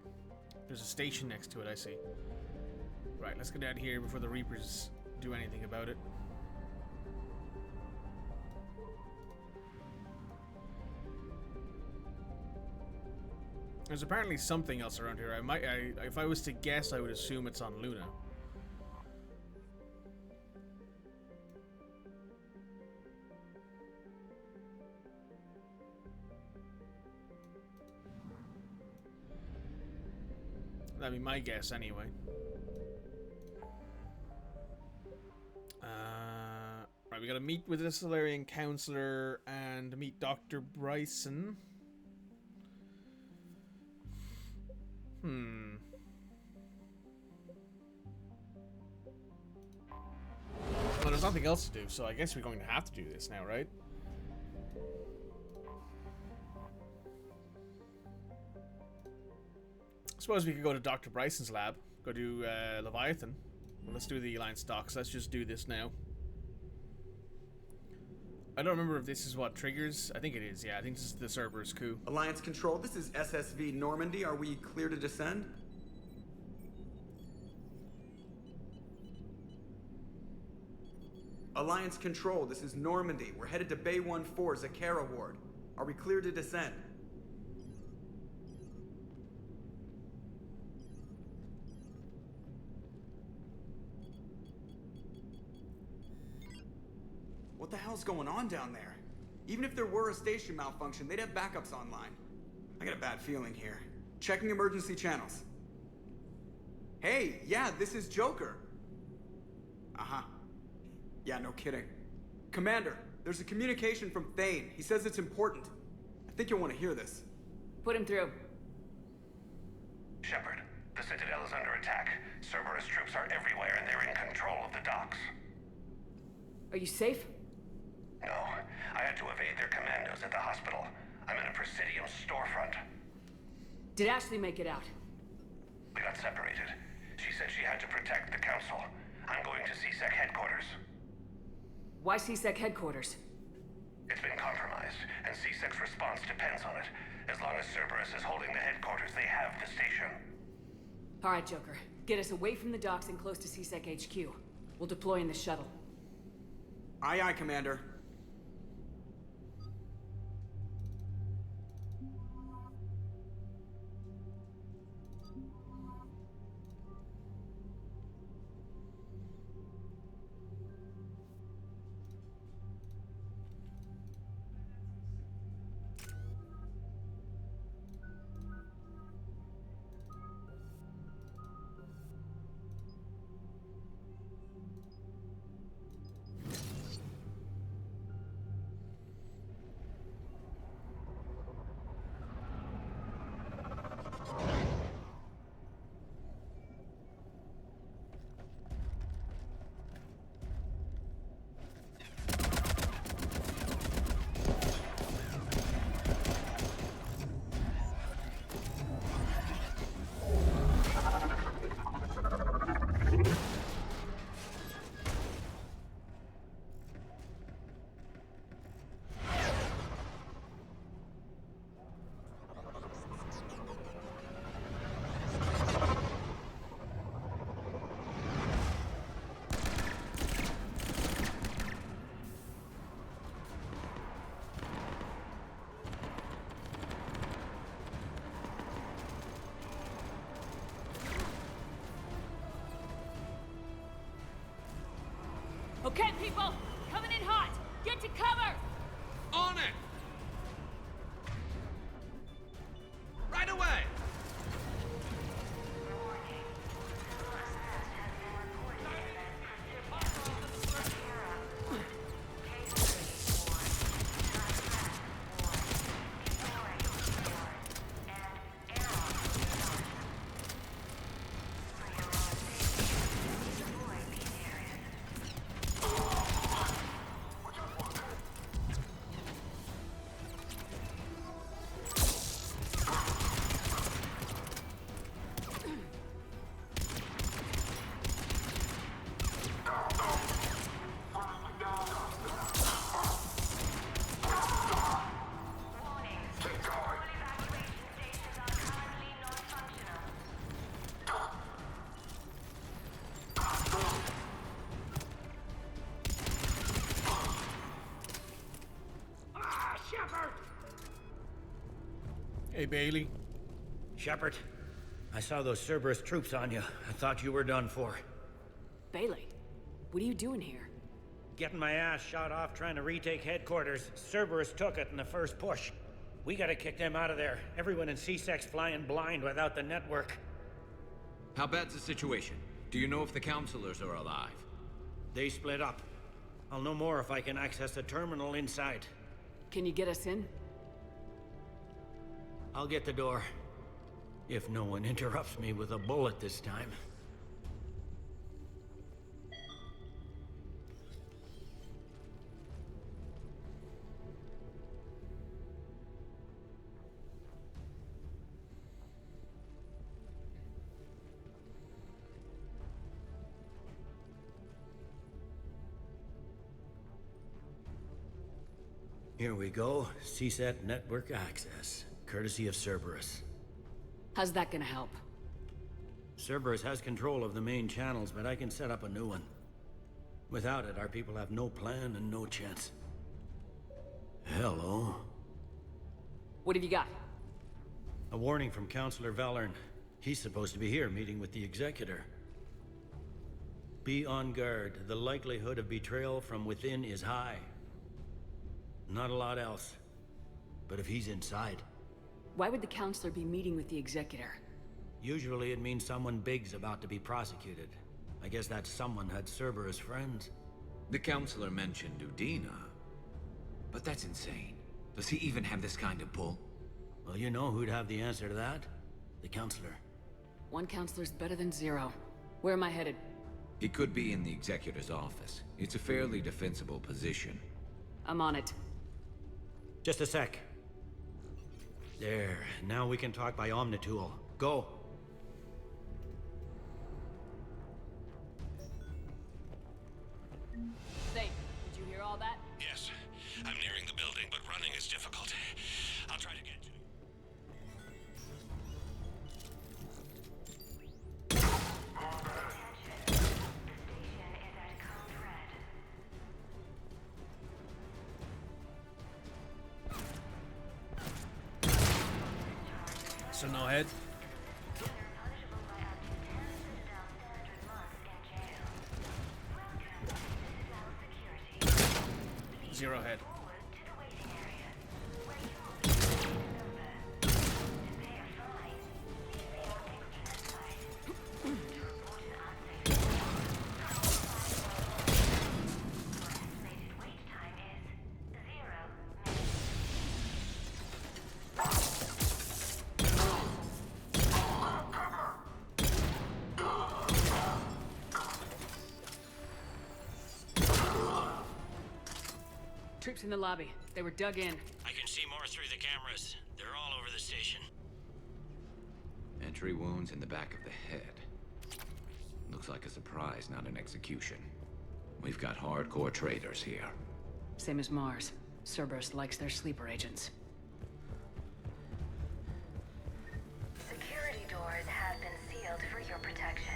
station next to it, I see. Right, let's get out of here before the Reapers do anything about it. There's apparently something else around here. If I was to guess, I would assume it's on Luna. That'd be my guess anyway. Right, we gotta meet with the Solarian counselor and meet Dr. Bryson. Well, there's nothing else to do, so I guess we're going to have to do this now, right? I suppose we could go to Dr. Bryson's lab, go do Leviathan. Well, let's do the Alliance docks. Let's just do this now. I don't remember if this is what triggers. I think it is, yeah. I think this is the Cerberus coup. Alliance Control, this is SSV Normandy. Are we clear to descend? Alliance Control, this is Normandy. We're headed to Bay 1-4, Zakara Ward. Are we clear to descend? What the hell's going on down there? Even if there were a station malfunction, they'd have backups online. I got a bad feeling here. Checking emergency channels. Hey, yeah, this is Joker. Uh-huh. Yeah, no kidding. Commander, there's a communication from Thane. He says it's important. I think you'll want to hear this. Put him through. Shepard, the Citadel is under attack. Cerberus troops are everywhere and they're in control of the docks. Are you safe? No, I had to evade their commandos at the hospital. I'm in a Presidium storefront. Did Ashley make it out? We got separated. She said she had to protect the Council. I'm going to CSEC headquarters. Why CSEC headquarters? It's been compromised, and CSEC's response depends on it. As long as Cerberus is holding the headquarters, they have the station. All right, Joker. Get us away from the docks and close to CSEC HQ. We'll deploy in the shuttle. Aye, aye, Commander. Okay, people! Coming in hot! Get to cover! On it! Right away! Hey, Bailey. Shepard, I saw those Cerberus troops on you. I thought you were done for. Bailey, what are you doing here? Getting my ass shot off trying to retake headquarters. Cerberus took it in the first push. We gotta kick them out of there. Everyone in CSEC's flying blind without the network. How bad's the situation? Do you know if the counselors are alive? They split up. I'll know more if I can access the terminal inside. Can you get us in? I'll get the door. If no one interrupts me with a bullet this time. Here we go. CSAT network access, courtesy of Cerberus. How's that gonna help? Cerberus has control of the main channels, but I can set up a new one. Without it, our people have no plan and no chance. Hello. What have you got? A warning from Counselor Valern. He's supposed to be here meeting with the Executor. Be on guard. The likelihood of betrayal from within is high. Not a lot else. But if he's inside... Why would the Counselor be meeting with the Executor? Usually it means someone big's about to be prosecuted. I guess that someone had Cerberus friends. The Counselor mentioned Udina. But that's insane. Does he even have this kind of pull? Well, you know who'd have the answer to that? The Counselor. One Counselor's better than zero. Where am I headed? He could be in the Executor's office. It's a fairly defensible position. I'm on it. Just a sec. There. Now we can talk by Omnitool. Go. Say, did you hear all that? Yes. I'm nearing the building, but running is difficult. I'll try to get to you. So no head. Zero head. Troops in the lobby. They were dug in. I can see more through the cameras. They're all over the station. Entry wounds in the back of the head. Looks like a surprise, not an execution. We've got hardcore traitors here. Same as Mars. Cerberus likes their sleeper agents. Security doors have been sealed for your protection.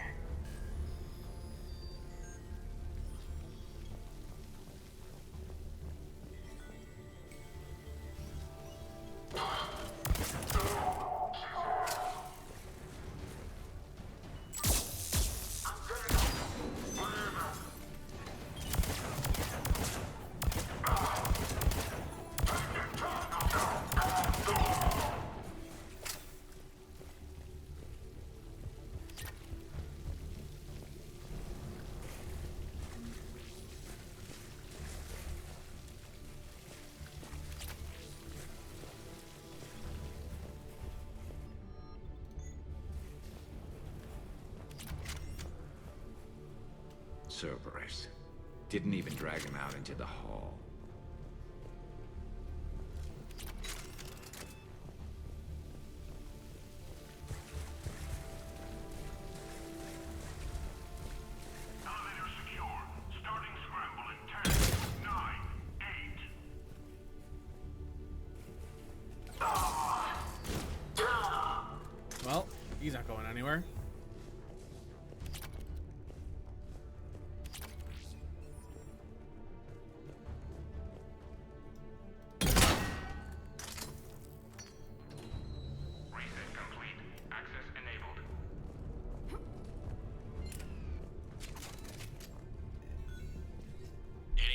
Cerberus. Didn't even drag him out into the hall. Elevator secure. Starting scramble in 10, 9, 8. Well, he's not going anywhere.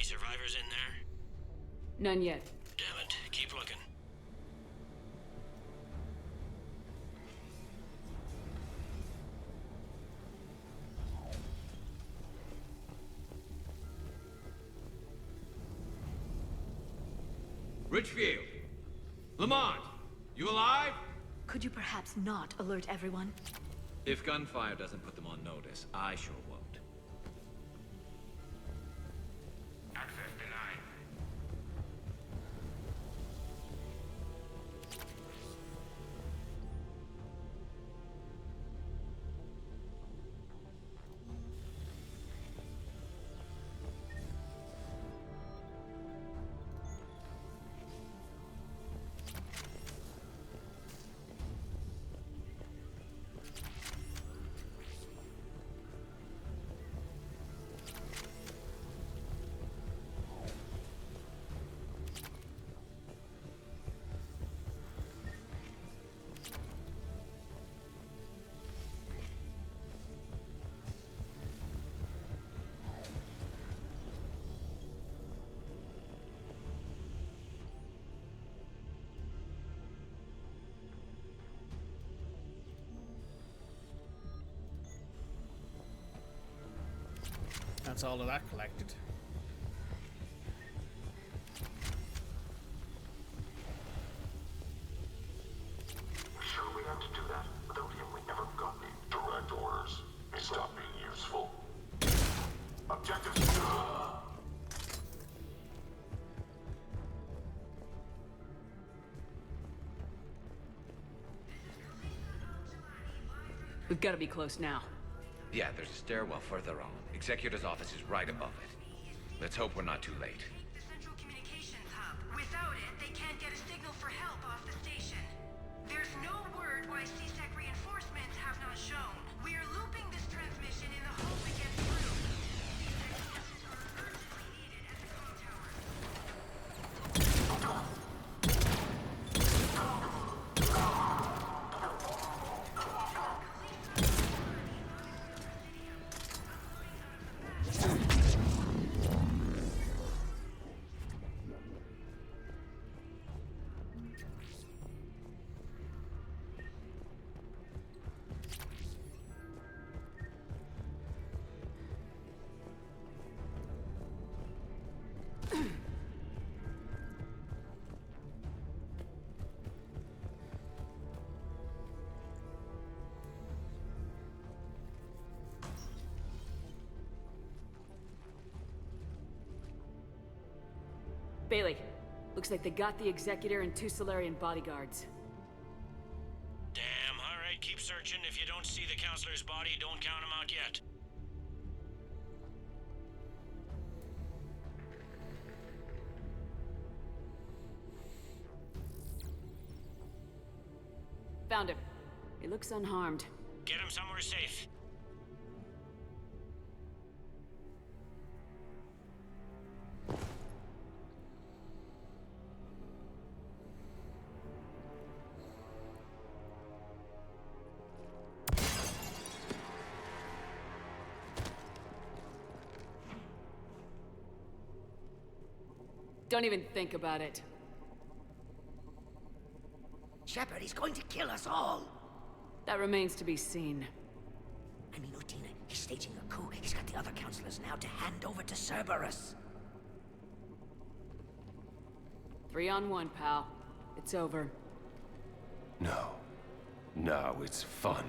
Survivors in there? None yet. Damn it. Keep looking. Richfield! Lamont! You alive? Could you perhaps not alert everyone? If gunfire doesn't put them on notice, I sure won't. Access denied. That's all of that collected. Sure we have to do that? Without him, we never got any direct orders. He stopped being useful. Objective. We've got to be close now. Yeah, there's a stairwell further on. Executor's office is right above it. Let's hope we're not too late. The central communications hub. Without it, they can't get a signal for help off the station. There's no word why C-Sec reinforcements have not shown. We are looping this transmission in the hope it gets through. C-Sec forces are urgently needed at the comm tower. Bailey, looks like they got the Executor and 2 Solarian bodyguards. Damn, alright, keep searching. If you don't see the counselor's body, don't count him out yet. Found him. He looks unharmed. Get him somewhere safe. Don't even think about it. Shepard, he's going to kill us all. That remains to be seen. I mean, Utina, he's staging a coup. He's got the other counselors now to hand over to Cerberus. 3 on 1, pal. It's over. No. Now it's fun.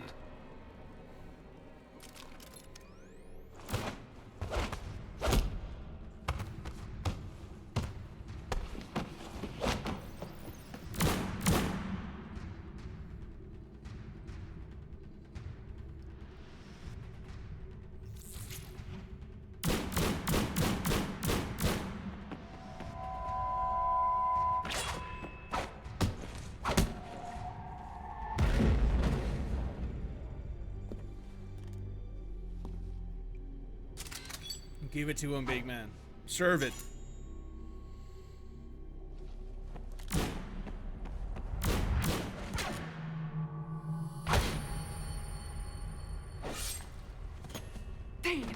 Give it to him, big man. Serve it. Damn.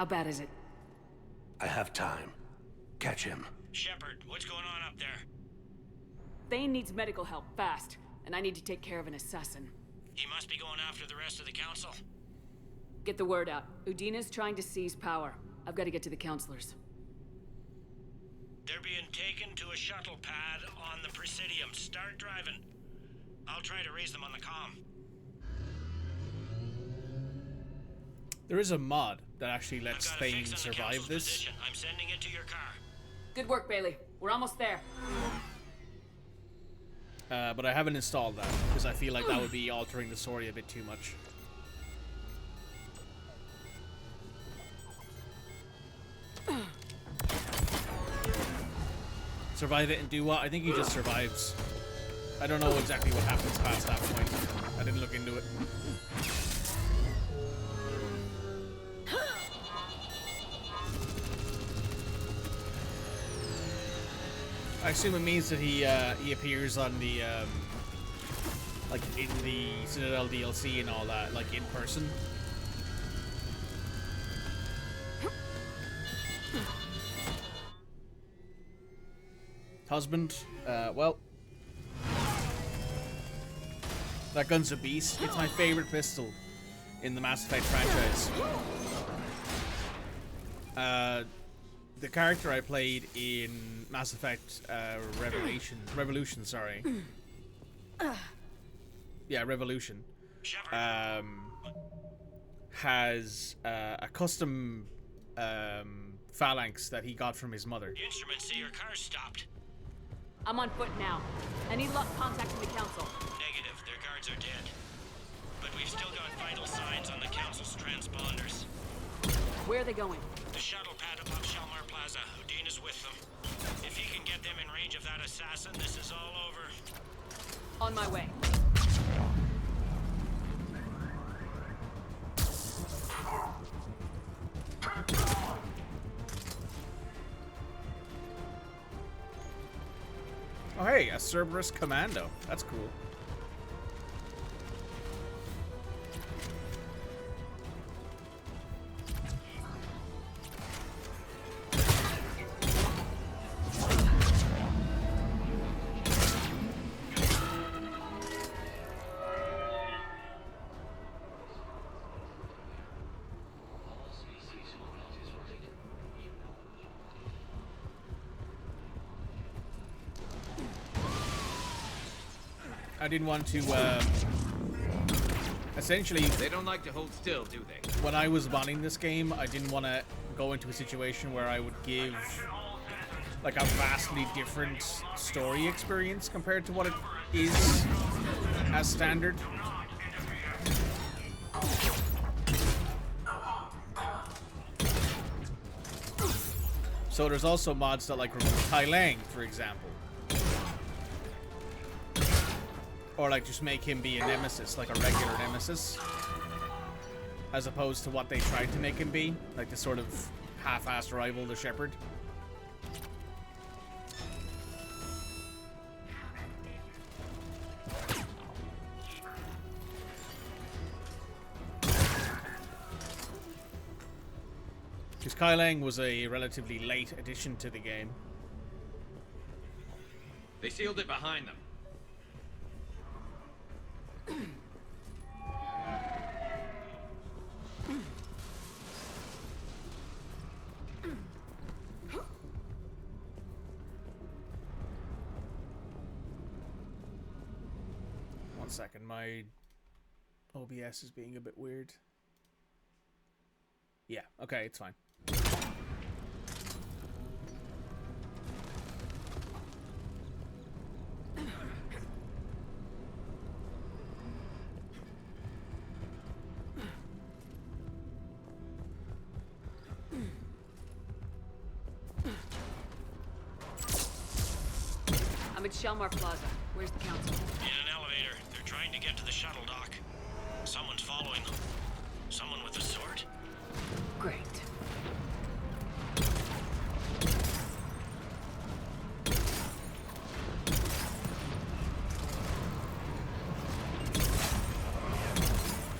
How bad is it? I have time. Catch him. Shepard, what's going on up there? Thane needs medical help, fast. And I need to take care of an assassin. He must be going after the rest of the council. Get the word out. Udina's trying to seize power. I've got to get to the counselors. They're being taken to a shuttle pad on the Presidium. Start driving. I'll try to raise them on the comm. There is a mod that actually lets Thane survive this. Position. I'm sending it to your car. Good work, Bailey. We're almost there. But I haven't installed that, because I feel like that would be altering the story a bit too much. Survive it and do what? I think he just survives. I don't know exactly what happens past that point. I didn't look into it. I assume it means that he appears on the like in the Citadel DLC and all that, like in person. Husband, well, that gun's a beast. It's my favorite pistol in the Mass Effect franchise. The character I played in Mass Effect Revolution, sorry. Yeah, Revolution. Has a custom phalanx that he got from his mother. The instruments say your car's stopped. I'm on foot now. Any luck contacting the council? Negative. Their guards are dead. But we've still got vital signs on the council's transponders. Where are they going? The shuttle pad above Shalmar Plaza. Udina's with them. If he can get them in range of that assassin, this is all over. On my way. Oh hey, a Cerberus Commando. That's cool. I didn't want to, essentially... They don't like to hold still, do they? When I was modding this game, I didn't want to go into a situation where I would give, like, a vastly different story experience compared to what it is as standard. So there's also mods that, like, remove Tali'Zorah, for example. Or like just make him be a nemesis, like a regular nemesis, as opposed to what they tried to make him be, like this sort of half-assed rival to Shepard. Because Tali'Zorah was a relatively late addition to the game. They sealed it behind them. One second, my OBS is being a bit weird. Yeah, okay, it's fine. I'm at Shalmar Plaza. Where's the council? In an elevator. They're trying to get to the shuttle dock. Someone's following them. Someone with a sword. Great.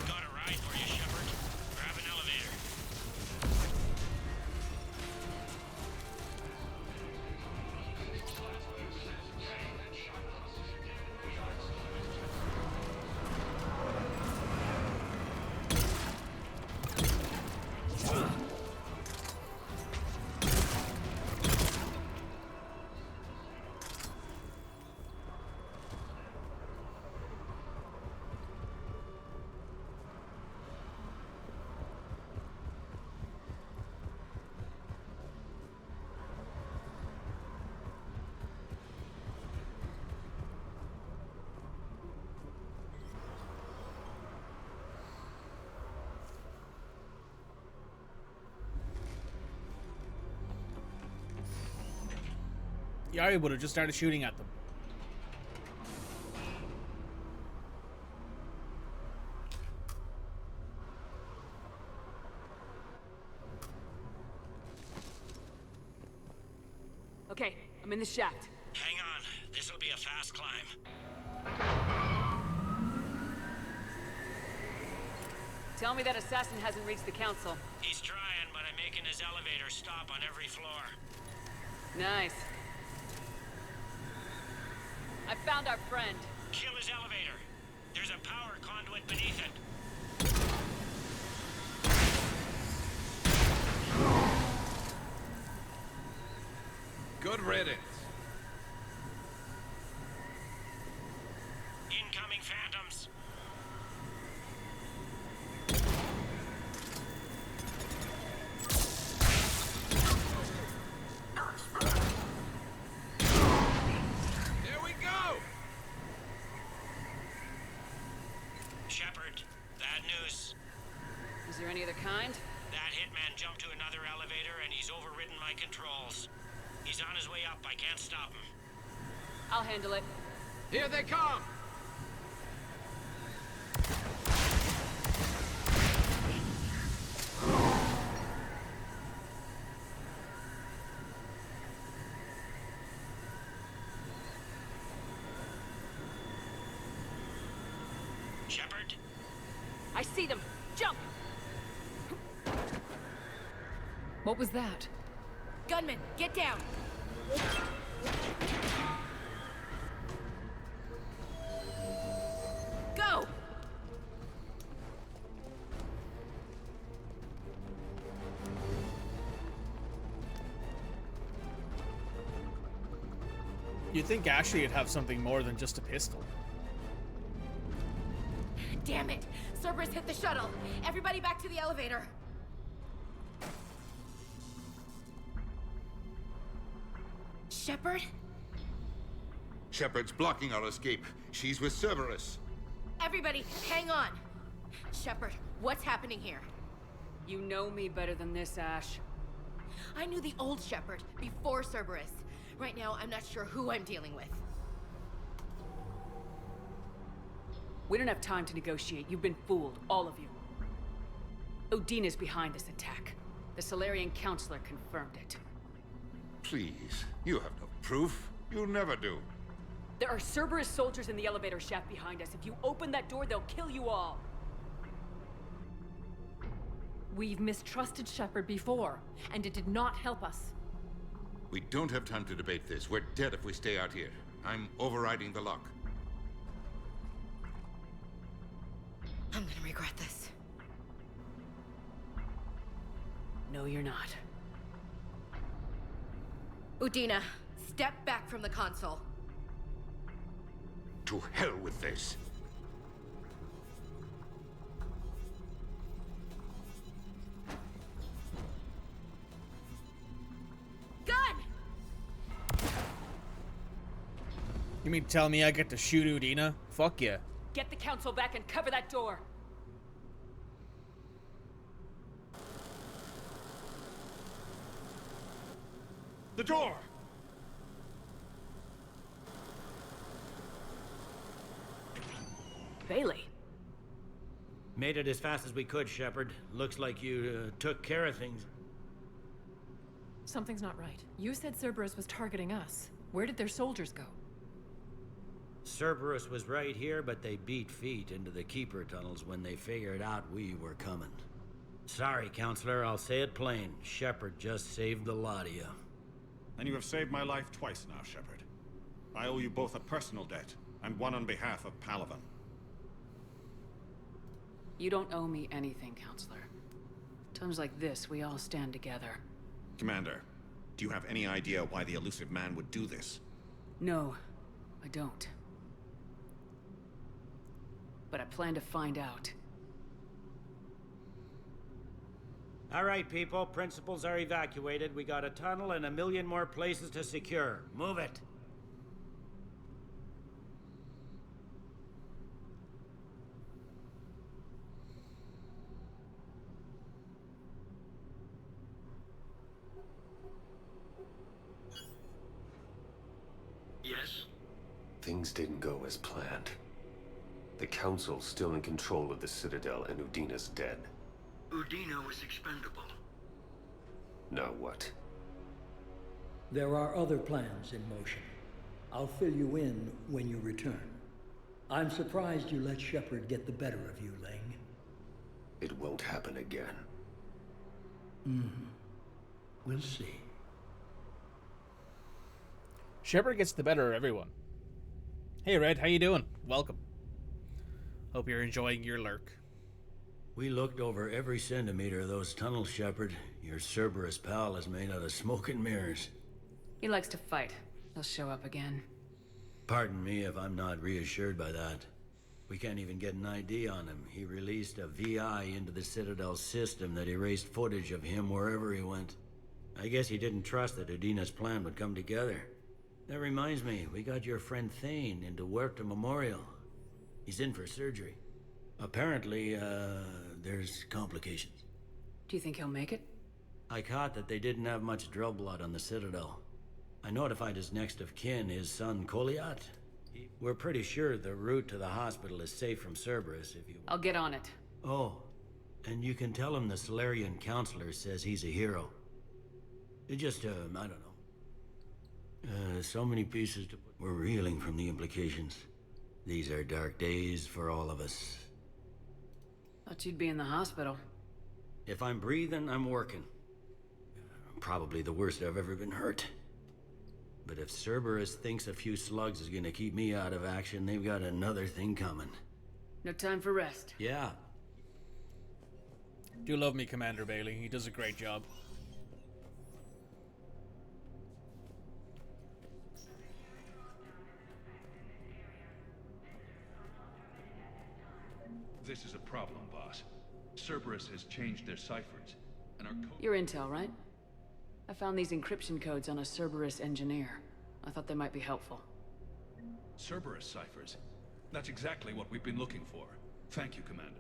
Got a ride for you, Shepard. Grab an elevator. Yari would have just started shooting at them. Okay, I'm in the shaft. Hang on. This'll be a fast climb. Tell me that assassin hasn't reached the council. He's trying, but I'm making his elevator stop on every floor. Nice. I found our friend. Kill his elevator. There's a power conduit beneath it. Good riddance. Incoming phantoms. There we go! Shepard, bad news. Is there any other kind? That hitman jumped to another elevator and he's overridden my controls. He's on his way up. I can't stop him. I'll handle it. Here they come! Shepard? I see them. Jump! What was that? Gunman, get down! Go! You'd think Ashley would have something more than just a pistol. Damn it! Cerberus hit the shuttle! Everybody back to the elevator! Shepard? Shepard's blocking our escape. She's with Cerberus. Everybody, hang on! Shepard, what's happening here? You know me better than this, Ash. I knew the old Shepard before Cerberus. Right now, I'm not sure who I'm dealing with. We don't have time to negotiate. You've been fooled, all of you. Udina's behind this attack. The Solarian Counselor confirmed it. Please, you have no proof. You'll never do. There are Cerberus soldiers in the elevator shaft behind us. If you open that door, they'll kill you all. We've mistrusted Shepard before, and it did not help us. We don't have time to debate this. We're dead if we stay out here. I'm overriding the lock. I'm gonna regret this. No, you're not. Udina, step back from the console. To hell with this. Gun! You mean tell me I get to shoot Udina? Fuck yeah. Get the council back and cover that door. The door! Bailey. Made it as fast as we could, Shepard. Looks like you took care of things. Something's not right. You said Cerberus was targeting us. Where did their soldiers go? Cerberus was right here, but they beat feet into the Keeper tunnels when they figured out we were coming. Sorry, Counselor, I'll say it plain. Shepard just saved the lot of you. And you have saved my life twice now, Shepard. I owe you both a personal debt, and one on behalf of Palaven. You don't owe me anything, Counselor. Times like this, we all stand together. Commander, do you have any idea why the elusive man would do this? No, I don't. But I plan to find out. All right, people. Principals are evacuated. We got a tunnel and 1 million more places to secure. Move it. Things didn't go as planned. The Council's still in control of the Citadel and Udina's dead. Udina was expendable. Now what? There are other plans in motion. I'll fill you in when you return. I'm surprised you let Shepard get the better of you, Ling. It won't happen again. We'll see. Shepard gets the better of everyone. Hey Red, how you doing? Welcome. Hope you're enjoying your lurk. We looked over every centimeter of those tunnels, Shepard. Your Cerberus pal is made out of smoke and mirrors. He likes to fight. He'll show up again. Pardon me if I'm not reassured by that. We can't even get an ID on him. He released a VI into the Citadel system that erased footage of him wherever he went. I guess he didn't trust that Udina's plan would come together. That reminds me, we got your friend Thane into Huerta Memorial. He's in for surgery. Apparently, there's complications. Do you think he'll make it? I caught that they didn't have much drill blood on the Citadel. I notified his next of kin, his son Koliat. We're pretty sure the route to the hospital is safe from Cerberus if you... I'll get on it. Oh, and you can tell him the Solarian counselor says he's a hero. It just, I don't know. So many pieces to put. We're reeling from the implications. These are dark days for all of us. Thought you'd be in the hospital. If I'm breathing, I'm working. Probably the worst I've ever been hurt. But if Cerberus thinks a few slugs is gonna keep me out of action, they've got another thing coming. No time for rest. Yeah. Do love me Commander Bailey. He does a great job. This is a problem, boss. Cerberus has changed their ciphers, and our code... Your intel, right? I found these encryption codes on a Cerberus engineer. I thought they might be helpful. Cerberus ciphers? That's exactly what we've been looking for. Thank you, Commander.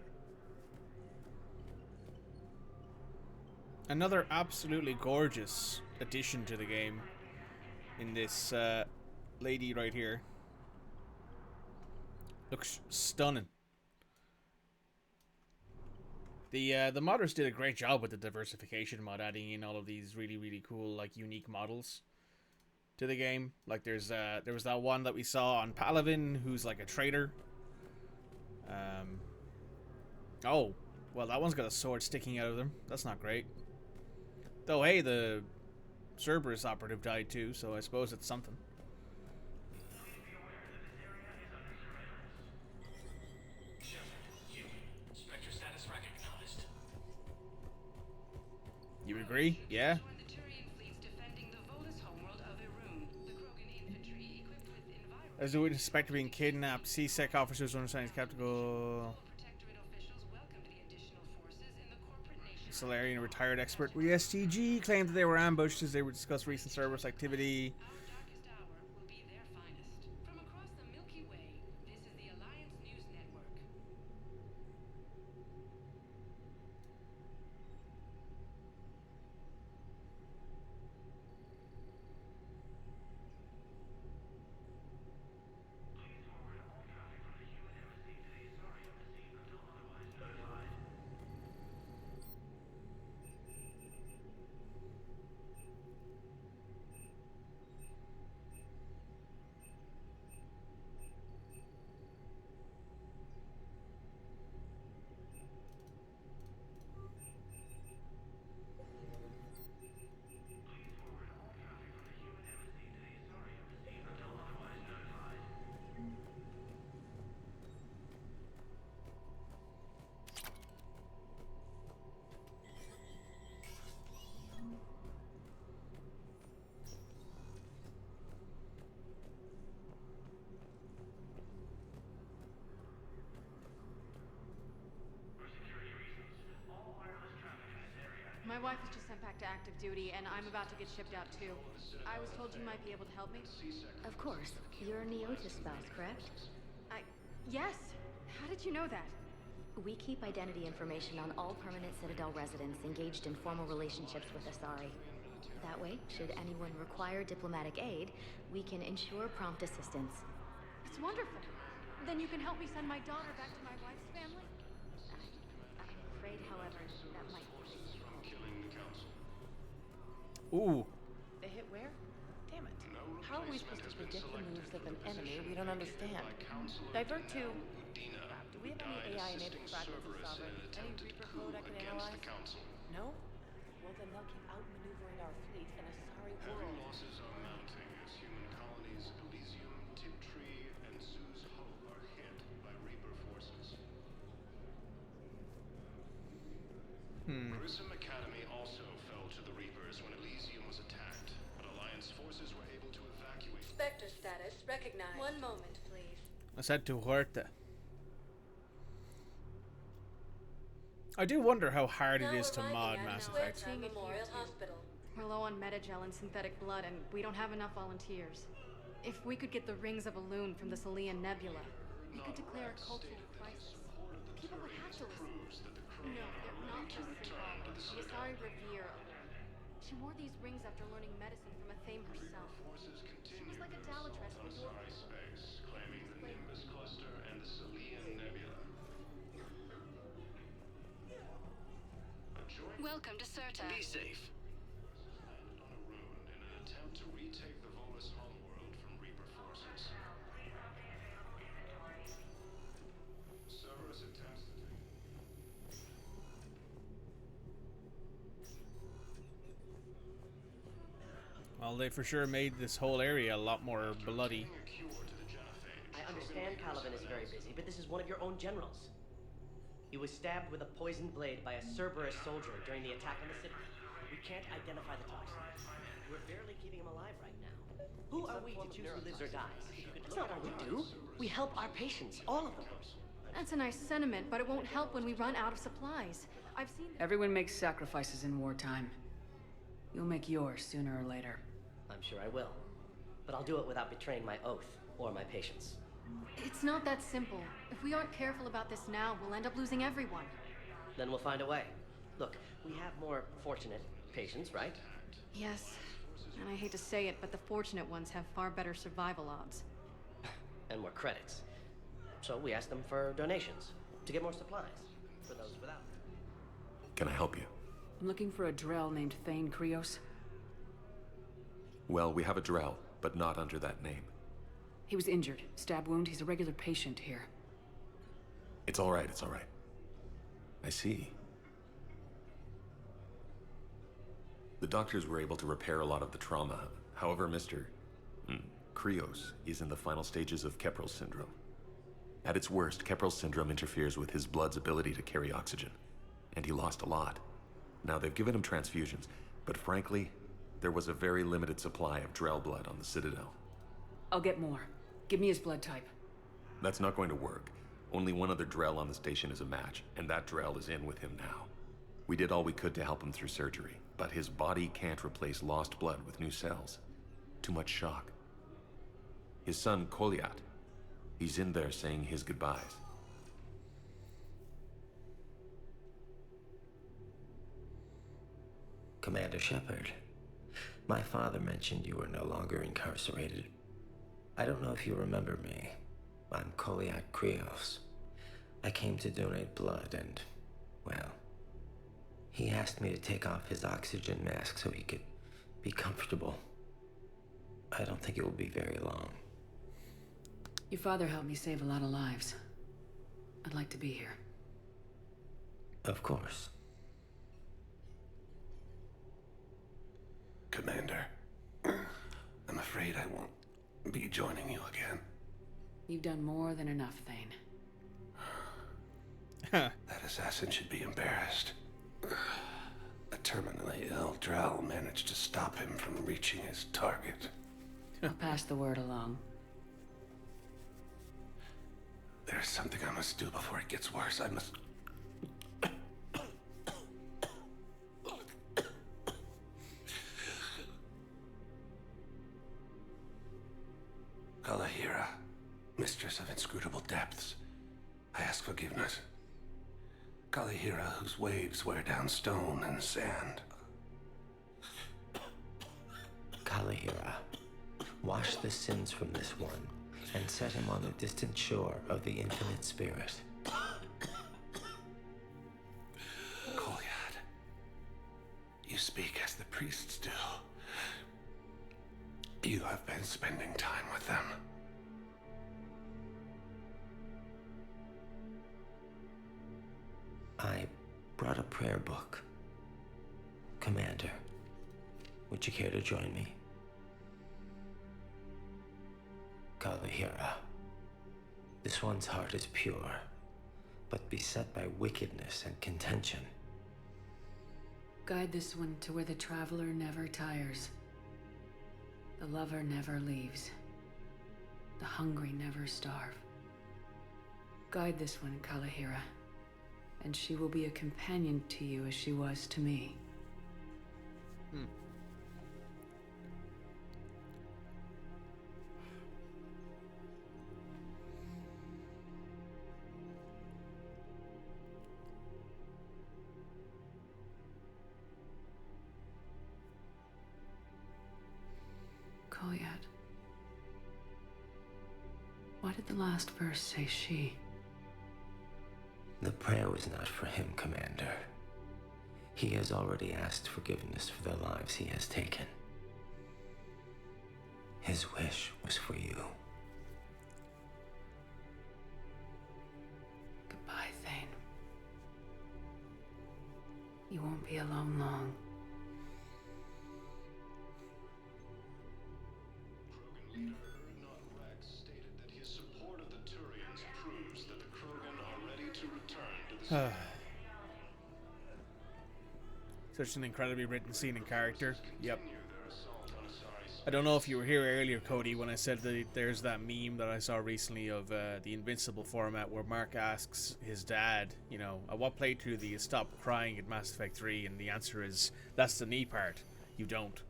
Another absolutely gorgeous addition to the game in this lady right here. Looks stunning. The modders did a great job with the diversification mod, adding in all of these really cool, like, unique models to the game. Like, there was that one that we saw on Palavin, who's like a traitor. Oh, well, that one's got a sword sticking out of them. That's not great. Though, hey, the Cerberus operative died too, so I suppose it's something. You agree? Yeah? As we would expect being kidnapped, CSEC officers understand skeptical. Solarian, a retired expert with the STG, claimed that they were ambushed as they would discuss recent Cerberus activity. My wife was just sent back to active duty, and I'm about to get shipped out too. I was told you might be able to help me. Of course. You're a Neotis spouse, correct? Yes! How did you know that? We keep identity information on all permanent Citadel residents engaged in formal relationships with Asari. That way, should anyone require diplomatic aid, we can ensure prompt assistance. That's wonderful. Then you can help me send my daughter back to my wife's family? I'm afraid, however, that might be. Ooh. They hit where? Damn it. How are we supposed to predict the moves of an enemy we don't understand? Divert to... Do we have any AI-enabled fragments of Sovereign? Any Reaper code I can analyze? No? Well, then they'll keep outmaneuvering our fleet in a sorry world. Losses are mounting as human colonies Elysium, Tiptree, and Sue's Hope are hit by Reaper forces. Grissom Academy also fell to the Reapers when Elysium was attacked, but Alliance forces were able to evacuate. Spectre status recognized. One moment, please. I said to Huerta. I do wonder how hard it is to mod Mass Effect. Memorial Hospital. We're low on metagel and synthetic blood, and we don't have enough volunteers. If we could get the rings of Elune from the Salian Nebula, we could declare a cultural crisis. People would have to listen. No, they're not just symbolic. The Asari revere Elune. She wore these rings after learning medicine from Athame herself. She was like a Dalatress for your Space, claiming the Nimbus cluster and the Salian Nebula. Welcome to Serta. Be safe. On a rune in an attempt to retake the Volus homeworld from Reaper forces. Cerberus attempts to take. Well, they for sure made this whole area a lot more bloody. I understand Caliban is very busy, but this is one of your own generals. He was stabbed with a poisoned blade by a Cerberus soldier during the attack on the city. We can't identify the toxin. We're barely keeping him alive right now. Who are we to choose who lives or dies? That's not what we do. We help our patients, all of them. That's a nice sentiment, but it won't help when we run out of supplies. I've seen... Everyone makes sacrifices in wartime. You'll make yours sooner or later. I'm sure I will. But I'll do it without betraying my oath or my patients. It's not that simple. If we aren't careful about this now, we'll end up losing everyone. Then we'll find a way. Look, we have more fortunate patients, right? Yes. And I hate to say it, but the fortunate ones have far better survival odds. And more credits. So we asked them for donations to get more supplies for those without. Can I help you? I'm looking for a Drell named Thane Krios. Well, we have a Drell, but not under that name. He was injured. Stab wound. He's a regular patient here. It's all right, it's all right. I see. The doctors were able to repair a lot of the trauma. However, Mr. Krios is in the final stages of Keprel syndrome. At its worst, Keprel syndrome interferes with his blood's ability to carry oxygen, and he lost a lot. Now, they've given him transfusions, but frankly, there was a very limited supply of Drell blood on the Citadel. I'll get more. Give me his blood type. That's not going to work. Only one other Drell on the station is a match, and that Drell is in with him now. We did all we could to help him through surgery, but his body can't replace lost blood with new cells. Too much shock. His son, Koliat, he's in there saying his goodbyes. Commander Shepard, my father mentioned you were no longer incarcerated. I don't know if you remember me. I'm Koliat Krios. I came to donate blood and, well, he asked me to take off his oxygen mask so he could be comfortable. I don't think it will be very long. Your father helped me save a lot of lives. I'd like to be here. Of course. Commander, I'm afraid I won't be joining you again. You've done more than enough, Thane. That assassin should be embarrassed. A terminally ill Drell managed to stop him from reaching his target. I'll pass the word along. There's something I must do before it gets worse. I must... Tali'Zorah, mistress of inscrutable depths, I ask forgiveness. Tali'Zorah, whose waves wear down stone and sand. Tali'Zorah, wash the sins from this one, and set him on the distant shore of the infinite spirit. Kolyat, you speak as the priests do. You have been spending time with them. I brought a prayer book. Commander, would you care to join me? Tali'Zorah. This one's heart is pure, but beset by wickedness and contention. Guide this one to where the traveler never tires. The lover never leaves. The hungry never starve. Guide this one, Tali'Zorah, and she will be a companion to you as she was to me. Kolyat. Why did the last verse say she? The prayer was not for him, Commander. He has already asked forgiveness for the lives he has taken. His wish was for you. Goodbye, Thane. You won't be alone long. Such an incredibly written scene and character. Yep. I don't know if you were here earlier, Cody, when I said that there's that meme that I saw recently of the Invincible format where Mark asks his dad, you know, at what playthrough do you stop crying at Mass Effect 3? And the answer is, that's the knee part. You don't.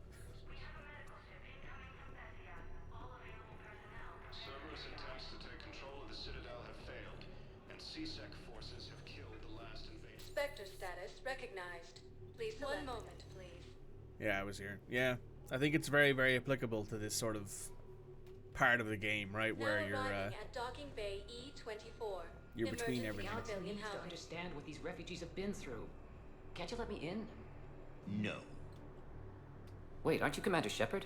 Cerberus attempts to take control of the Citadel have failed, and CSEC forces have killed the last invader. Spectre status recognized. Please, one moment, please. Yeah, I was here. Yeah, I think it's very, very applicable to this sort of part of the game, right, Now where you're at docking bay E24. you're between everything. Civilian To housing. understand what these refugees have been through. Can't you let me in? No. Wait, aren't you Commander Shepard?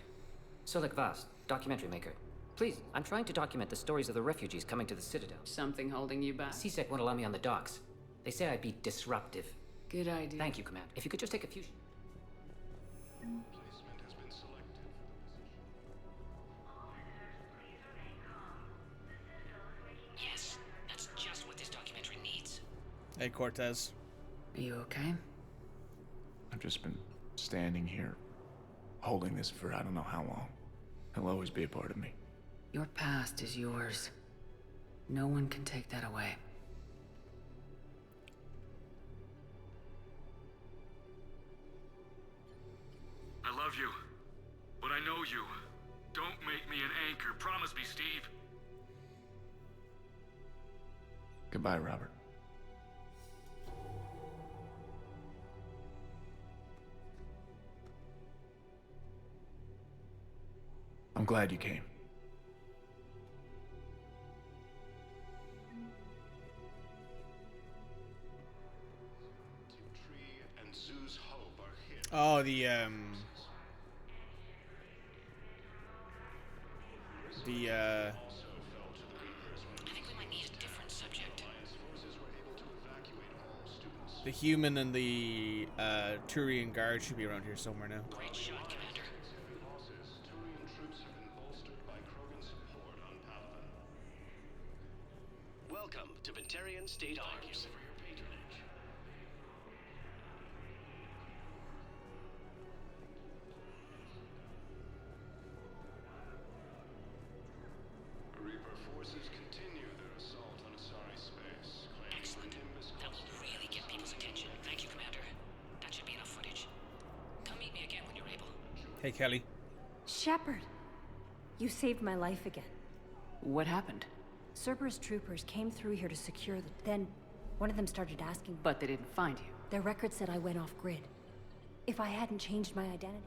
Solik Vast, documentary maker. Please, I'm trying to document the stories of the refugees coming to the Citadel. Something holding you back? CSEC won't allow me on the docks. They say I'd be disruptive. Good idea. Thank you, Commander. If you could just take a few... Placement has been selected. Yes, that's just what this documentary needs. Hey, Cortez. Are you okay? I've just been standing here, holding this for I don't know how long. It'll always be a part of me. Your past is yours. No one can take that away. I love you, but I know you. Don't make me an anchor. Promise me, Steve. Goodbye, Robert. I'm glad you came. Tree and Zoo's hope are hit. Oh, the I think we might need a different subject. the human and the Turian guard should be around here somewhere now. Great shot, Commander. Turian troops have been bolstered by Krogan support on Palaven. Welcome to Vakarian State Arms. For your patronage. Reaper forces continue their assault on Asari space. Excellent. That will really get people's attention. Thank you, Commander. That should be enough footage. Come meet me again when you're able. Hey, Kelly. Shepard, you saved my life again. What happened? Cerberus troopers came through here to secure the... Then, one of them started asking... But they didn't find you. Their record said I went off-grid. If I hadn't changed my identity...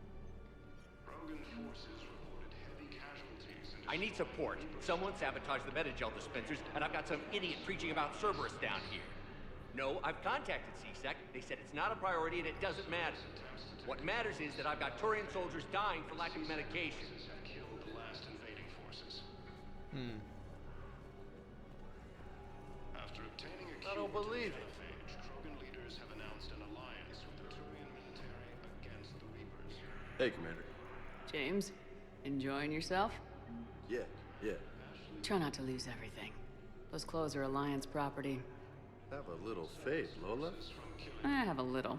Krogan forces reported heavy casualties and I need support. Someone sabotaged the Metagel dispensers, and I've got some idiot preaching about Cerberus down here. No, I've contacted CSEC. They said it's not a priority and it doesn't matter. What matters is that I've got Turian soldiers dying for lack of medication. Killed the last invading forces. After obtaining a I don't believe it. Krogan leaders have announced an alliance with the Turian military against the Reapers. Hey, Commander. James, enjoying yourself? Yeah. Try not to lose everything. Those clothes are Alliance property. Have a little faith, Lola. I have a little.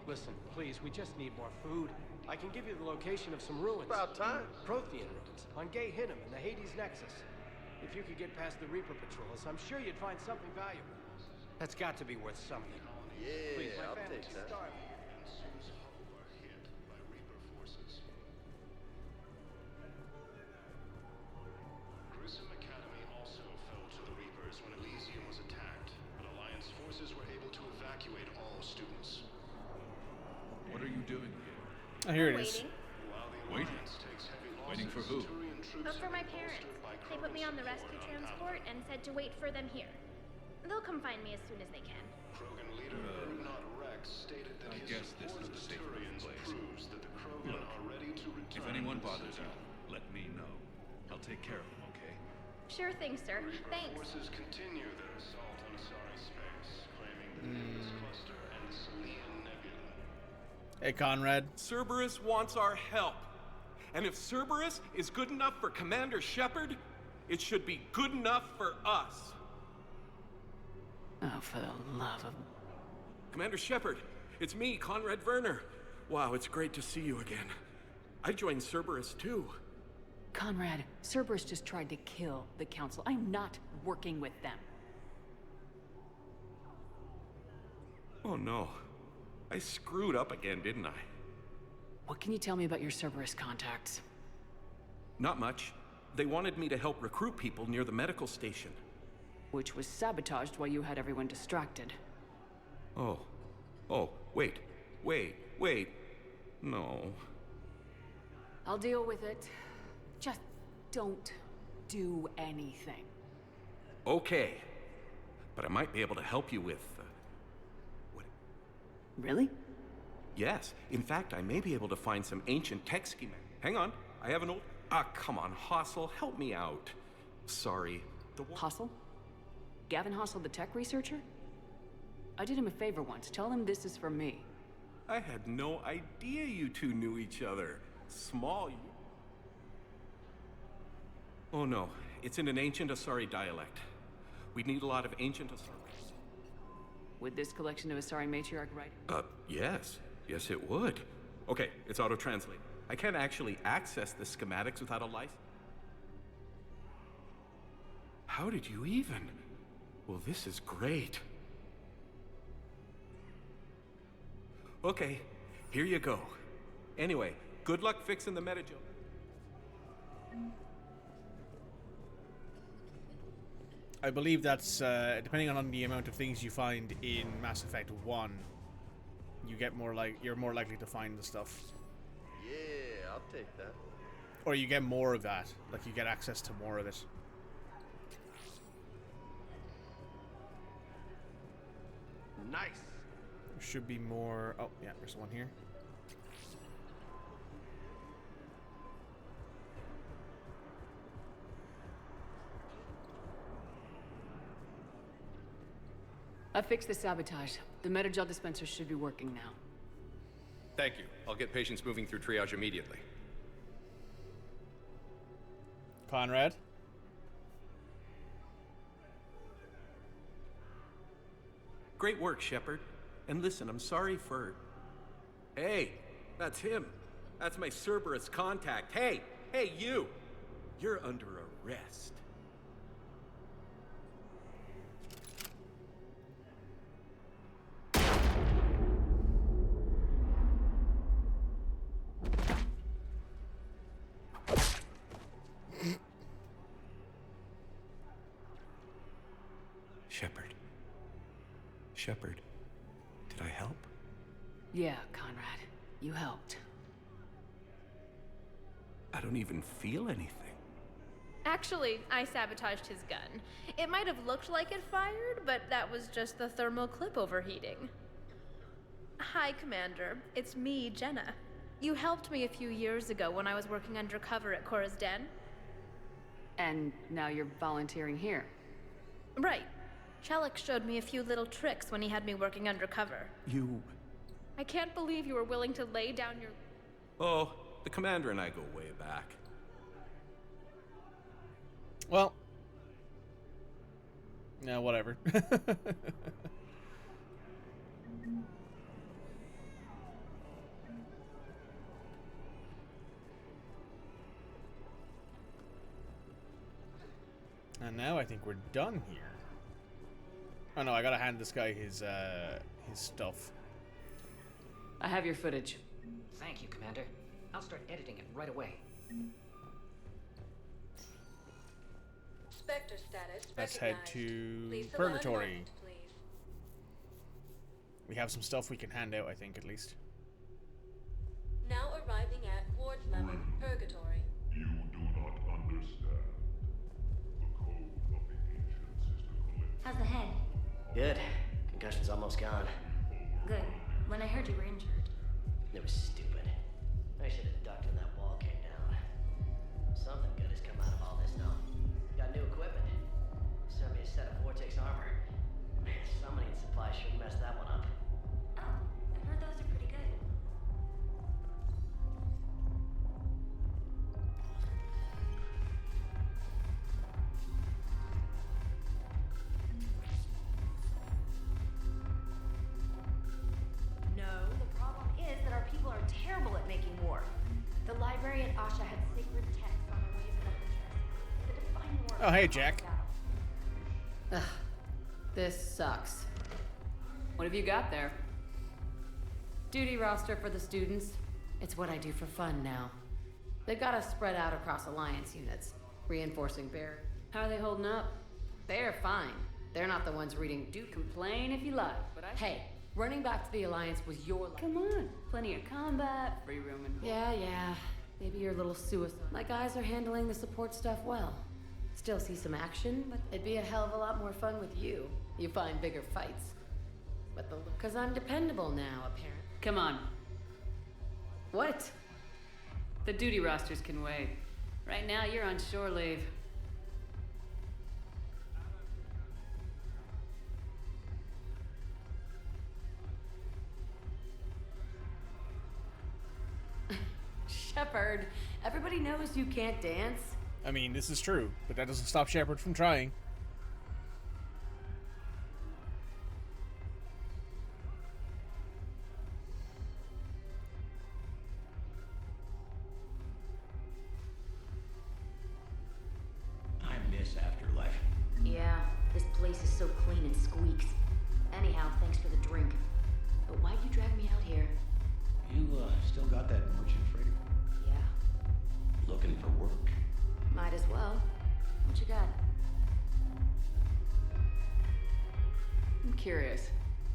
Listen, please, we just need more food. I can give you the location of some ruins. About time. Prothean ruins, on Gay Hinnom in the Hades Nexus. If you could get past the Reaper patrols, I'm sure you'd find something valuable. That's got to be worth something. Yeah, Please, my I'll family's take that. starving. And Sue's Hope are hit by Reaper forces. Grissom Academy also fell to the Reapers when Elysium was attacked, but Alliance forces were able to evacuate all students. What are you doing here? Oh, here it is. Waiting? Waiting for who? But for my parents. They put me on the rescue transport and said to wait for them here. They'll come find me as soon as they can. Krogan leader Brunot Rex stated that I his guess this support is of the the safer Turians place. proves that the Krogan Look, are ready to return. If anyone to the bothers you, Citadel. let me know. I'll take care of them, okay? Sure thing, sir. Reaper Thanks. forces continue their assault on Asari space, claiming the Nimbus cluster and the Salian Nebula. Hey, Conrad. Cerberus wants our help. And if Cerberus is good enough for Commander Shepard, it should be good enough for us. Oh, for the love of... Commander Shepard, it's me, Conrad Werner. Wow, it's great to see you again. I joined Cerberus too. Conrad, Cerberus just tried to kill the Council. I'm not working with them. Oh no. I screwed up again, didn't I? What can you tell me about your Cerberus contacts? Not much. They wanted me to help recruit people near the medical station. Which was sabotaged while you had everyone distracted. Oh, wait. No. I'll deal with it. Just don't do anything. Okay. But I might be able to help you with... what? Really? Yes. In fact, I may be able to find some ancient tech schema. Hang on. I have an old... come on, Hossel. Help me out. Sorry. Hossel? Gavin Hossel, the tech researcher? I did him a favor once. Tell him this is from me. I had no idea you two knew each other. Small you... Oh no. It's in an ancient Asari dialect. We'd need a lot of ancient Asari. Would this collection of Asari matriarch writing? Yes. Yes, it would. Okay, it's auto-translate. I can't actually access the schematics without a license. How did you even? Well, this is great. Okay, here you go. Anyway, good luck fixing the Metagel. I believe that's, depending on the amount of things you find in Mass Effect 1, you're more likely to find the stuff. Yeah, I'll take that. Or you get more of that. Like, you get access to more of it. Nice. There should be more... Oh, yeah, there's one here. I fixed the sabotage. The Metagel dispenser should be working now. Thank you. I'll get patients moving through triage immediately. Conrad? Great work, Shepard. And listen, I'm sorry for... Hey, that's him. That's my Cerberus contact. Hey, you! You're under arrest. Shepard, did I help? Yeah, Conrad. You helped. I don't even feel anything. Actually, I sabotaged his gun. It might have looked like it fired, but that was just the thermal clip overheating. Hi, Commander. It's me, Jenna. You helped me a few years ago when I was working undercover at Cora's Den. And now you're volunteering here. Right. Shellick showed me a few little tricks when he had me working undercover. You... I can't believe you were willing to lay down your... Oh, the Commander and I go way back. Well... yeah, whatever. And now I think we're done here. Oh no, I gotta hand this guy his stuff. I have your footage. Thank you, Commander. I'll start editing it right away. Spectre status Let's head recognized. to Purgatory. We have some stuff we can hand out, I think, at least. Now arriving at Ward 11, Purgatory. You do not understand. The code of the ancients is to collect. How's the head? Good. Concussion's almost gone. Good. When I heard you were injured. It was stupid. I should have ducked when that wall came down. Something good has come out of all this, though. Got new equipment. Sent me a set of Vortex armor. Man, somebody in supply shouldn't mess that one up. Oh, I've heard those are pretty good. No, the problem is that our people are terrible at making war. The library at Asha had sacred texts on the ways of interest. The defining war. Oh, hey, Jack. Ugh. This sucks. What have you got there? Duty roster for the students. It's what I do for fun now. They've got us spread out across Alliance units, reinforcing barriers. How are they holding up? They're fine. They're not the ones reading. Do complain if you like, but Hey, running back to the Alliance was your life. Come on. Plenty of combat, free room and... Yeah. Maybe you're a little suicide. My guys are handling the support stuff well. Still see some action, but it'd be a hell of a lot more fun with you. You find bigger fights. But because I'm dependable now, apparently. Come on. What? The duty rosters can wait. Right now, you're on shore leave. Shepard, everybody knows you can't dance. I mean, this is true, but that doesn't stop Shepard from trying. I miss Afterlife. Yeah, this place is so clean and squeaks. Anyhow, thanks for the drink. But why'd you drag me out here? You still got that merchant freighter? Yeah, Looking for work? might as well. What you got? I'm curious.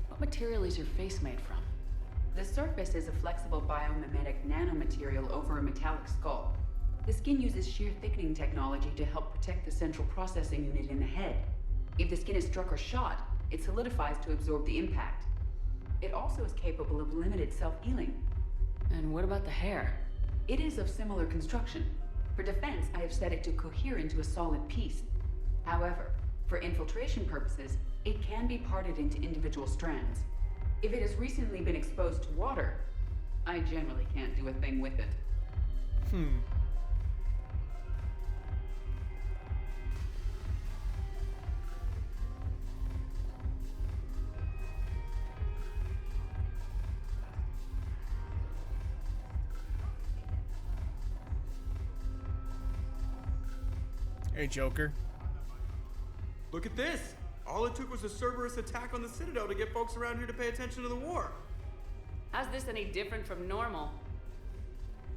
What material is your face made from? The surface is a flexible biomimetic nanomaterial over a metallic skull. The skin uses shear thickening technology to help protect the central processing unit in the head. If the skin is struck or shot, it solidifies to absorb the impact. It also is capable of limited self-healing. And what about the hair? It is of similar construction. For defense, I have set it to cohere into a solid piece. However, for infiltration purposes, it can be parted into individual strands. If it has recently been exposed to water, I generally can't do a thing with it. Hey, Joker. Look at this! All it took was a Cerberus attack on the Citadel to get folks around here to pay attention to the war. How's this any different from normal?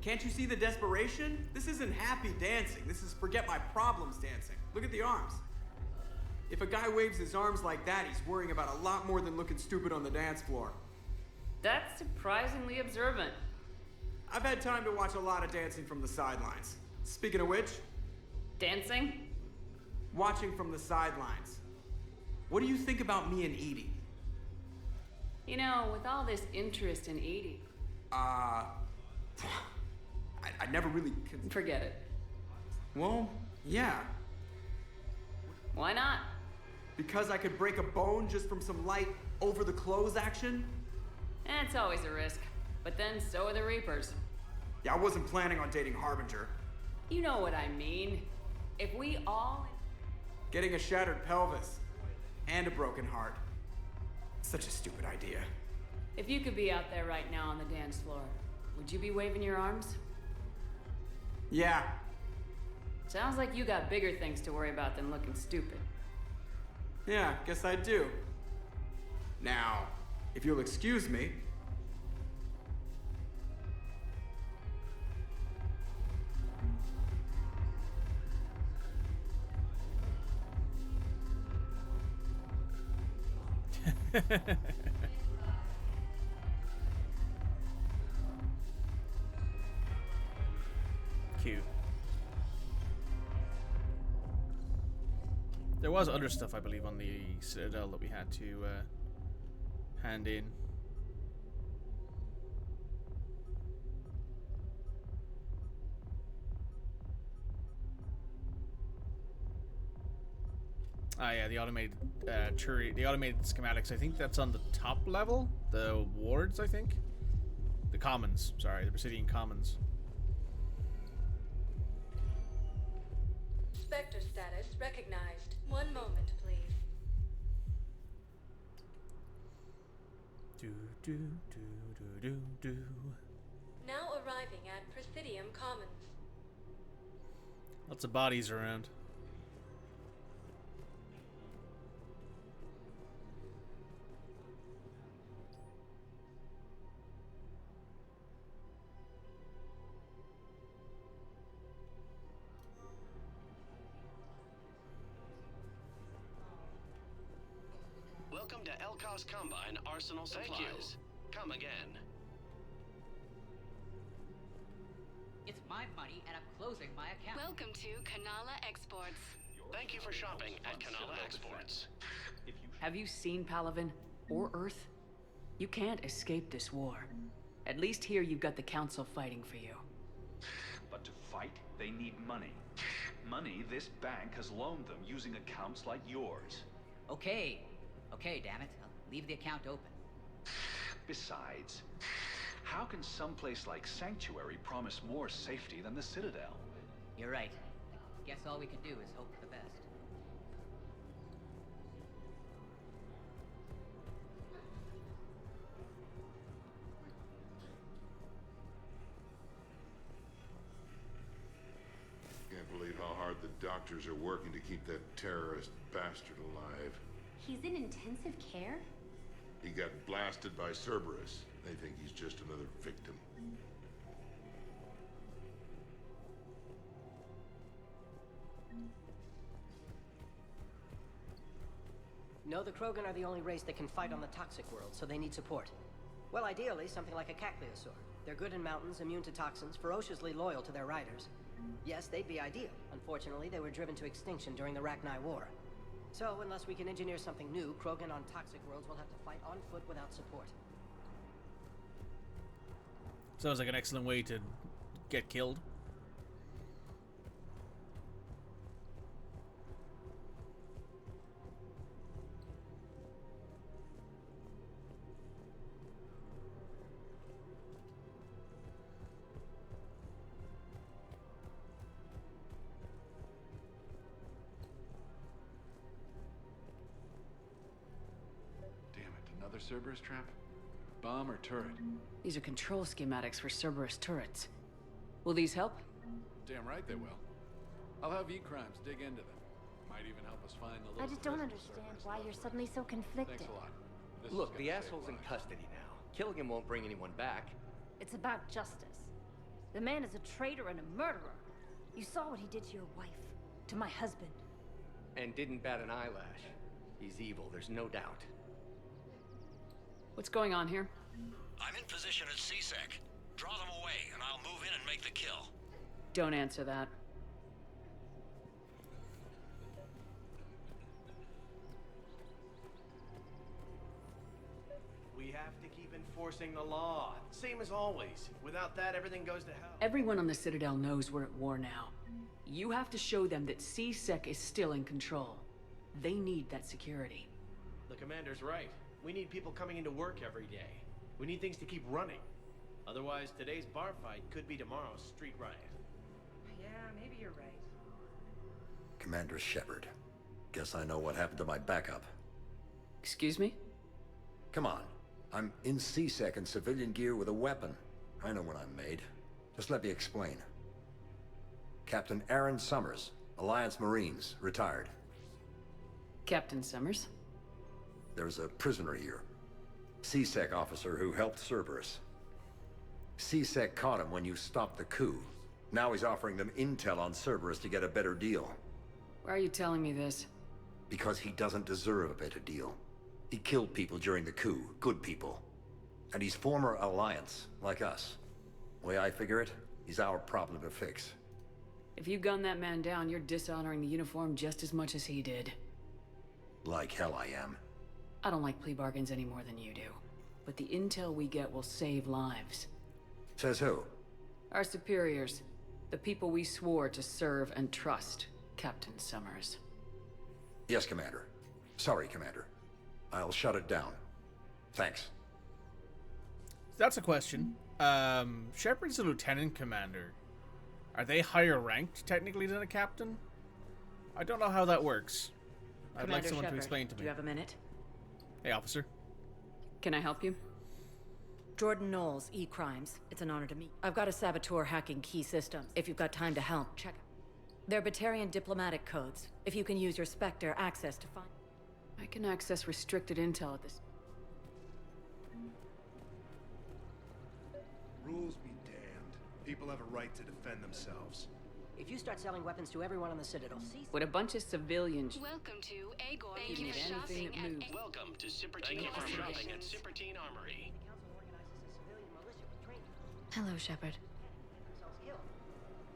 Can't you see the desperation? This isn't happy dancing. This is forget my problems dancing. Look at the arms. If a guy waves his arms like that, he's worrying about a lot more than looking stupid on the dance floor. That's surprisingly observant. I've had time to watch a lot of dancing from the sidelines. Speaking of which... Dancing? Watching from the sidelines. What do you think about me and Edie? You know, with all this interest in Edie... I never really... Forget it. Well, yeah. Why not? Because I could break a bone just from some light over-the-clothes action? It's always a risk. But then so are the Reapers. Yeah, I wasn't planning on dating Harbinger. You know what I mean. If we all... Getting a shattered pelvis. And a broken heart. Such a stupid idea. If you could be out there right now on the dance floor, would you be waving your arms? Yeah. Sounds like you got bigger things to worry about than looking stupid. Yeah, guess I do. Now, if you'll excuse me... Cute. There was other stuff, I believe, on the Citadel that we had to hand in. Ah, yeah, the automated the automated schematics. I think that's on the top level. The wards, I think. The commons. Sorry, the Presidian commons. Spectre status recognized. One moment, please. Do do do do do do. Now arriving at Presidium Commons. Lots of bodies around. Welcome to Elkos Combine Arsenal Supplies. Thank you. Come again. It's my money and I'm closing my account. Welcome to Kanala Exports. Thank you for shopping at Kanala Exports. Have you seen Palaven or Earth? You can't escape this war. At least here you've got the Council fighting for you. But to fight, they need money. Money this bank has loaned them using accounts like yours. Okay, damn it. I'll leave the account open. Besides, how can someplace like Sanctuary promise more safety than the Citadel? You're right. I guess all we can do is hope for the best. Can't believe how hard the doctors are working to keep that terrorist bastard alive. He's in intensive care? He got blasted by Cerberus. They think he's just another victim. No, the Krogan are the only race that can fight on the toxic world, so they need support. Well, ideally, something like a Cacliosaur. They're good in mountains, immune to toxins, ferociously loyal to their riders. Yes, they'd be ideal. Unfortunately, they were driven to extinction during the Rachni War. So, unless we can engineer something new, Krogan on toxic worlds will have to fight on foot without support. Sounds like an excellent way to get killed. Another Cerberus trap? Bomb or turret? These are control schematics for Cerberus turrets. Will these help? Damn right they will. I'll have E-Crimes dig into them. Might even help us find the little... I just don't understand why you're suddenly so conflicted. Thanks a lot. Look, the asshole's in custody now. Killing him won't bring anyone back. It's about justice. The man is a traitor and a murderer. You saw what he did to your wife, to my husband. And didn't bat an eyelash. He's evil, there's no doubt. What's going on here? I'm in position at CSEC. Draw them away, and I'll move in and make the kill. Don't answer that. We have to keep enforcing the law. Same as always. Without that, everything goes to hell. Everyone on the Citadel knows we're at war now. You have to show them that CSEC is still in control. They need that security. The commander's right. We need people coming into work every day. We need things to keep running. Otherwise, today's bar fight could be tomorrow's street riot. Yeah, maybe you're right. Commander Shepard. Guess I know what happened to my backup. Excuse me? Come on. I'm in CSEC in civilian gear with a weapon. I know what I'm made. Just let me explain. Captain Aaron Summers, Alliance Marines, retired. Captain Summers? There's a prisoner here. CSEC officer who helped Cerberus. CSEC caught him when you stopped the coup. Now he's offering them intel on Cerberus to get a better deal. Why are you telling me this? Because he doesn't deserve a better deal. He killed people during the coup, good people. And he's former Alliance, like us. The way I figure it, he's our problem to fix. If you gun that man down, you're dishonoring the uniform just as much as he did. Like hell I am. I don't like plea bargains any more than you do. But the intel we get will save lives. Says who? Our superiors. The people we swore to serve and trust, Captain Summers. Yes, Commander. Sorry, Commander. I'll shut it down. Thanks. That's a question. Shepard's a lieutenant commander. Are they higher ranked, technically, than a captain? I don't know how that works. I'd like someone to explain to me. Do you have a minute? Hey, officer. Can I help you? Jordan Knowles, E-Crimes. It's an honor to meet. I've got a saboteur hacking key systems. If you've got time to help, check it. They're Batarian diplomatic codes. If you can use your Spectre access to find... I can access restricted intel at this... Rules be damned. People have a right to defend themselves. If you start selling weapons to everyone on the Citadel, With a bunch of civilians... Welcome to Agor. Thank you for shopping at... Welcome to Shippertine Shopping at Shippertine Armory. Hello, Shepard.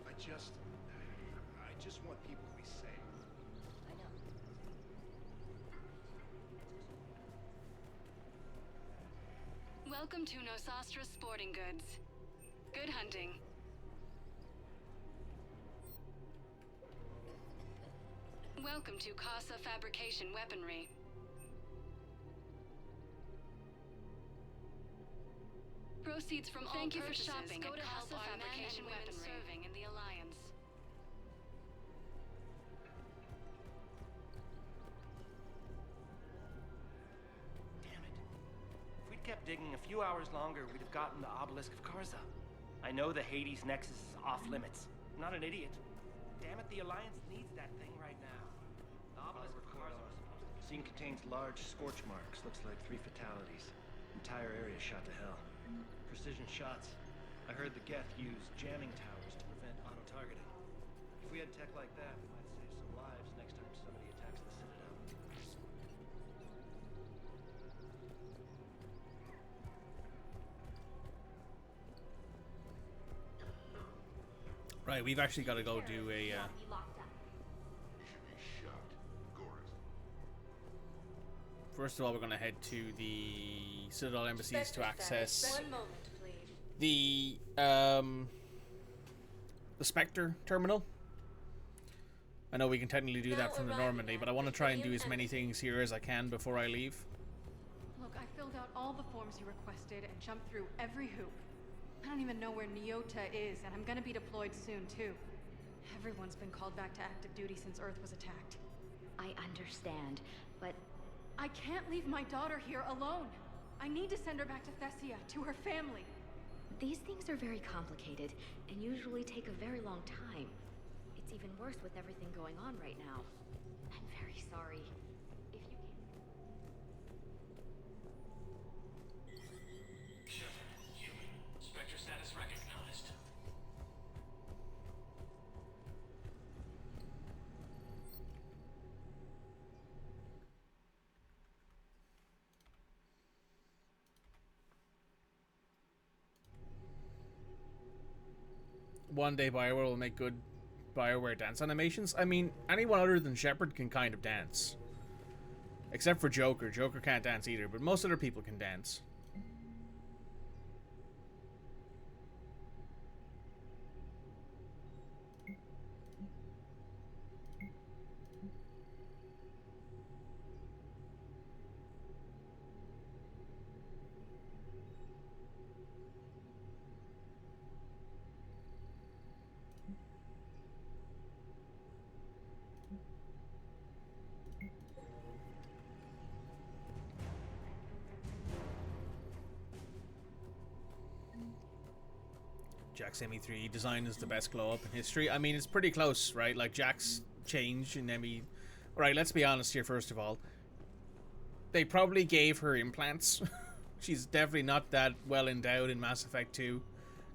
I just want people to be safe. Welcome to Nosastra Sporting Goods. Good hunting. Welcome to Casa Fabrication Weaponry. Proceeds from all purchases shopping go to help our Fabrication Weaponry serving in the Alliance. If we'd kept digging a few hours longer, we'd have gotten the Obelisk of Karza. I know the Hades Nexus is off limits. I'm not an idiot. Damn it, the Alliance needs that thing right now. The Obelisk of Karza was supposed to... Scene contains large scorch marks. Looks like 3 fatalities. Entire area shot to hell. Precision shots. I heard the Geth use jamming towers to prevent auto-targeting. If we had tech like that, we might save some lives next time somebody attacks the Citadel. Right, we've actually got to go do a... First of all, we're going to head to the Citadel embassies to access the Spectre terminal. I know we can technically do that from the Normandy, but I want to try and do as many things here as I can before I leave. Look, I filled out all the forms you requested and jumped through every hoop. I don't even know where Nyota is, and I'm gonna be deployed soon, too. Everyone's been called back to active duty since Earth was attacked. I understand, but... I can't leave my daughter here alone. I need to send her back to Thessia, to her family. These things are very complicated, and usually take a very long time. It's even worse with everything going on right now. I'm very sorry. If you can... Spectre status recognized. one day BioWare will make good BioWare dance animations. I mean, anyone other than Shepard can kind of dance. Except for Joker. Joker can't dance either, but most other people can dance. Jack's ME3 design is the best glow up in history. I mean, it's pretty close, right? Like, Jack's change in ME... Right, let's be honest here, first of all. They probably gave her implants. She's definitely not that well endowed in Mass Effect 2.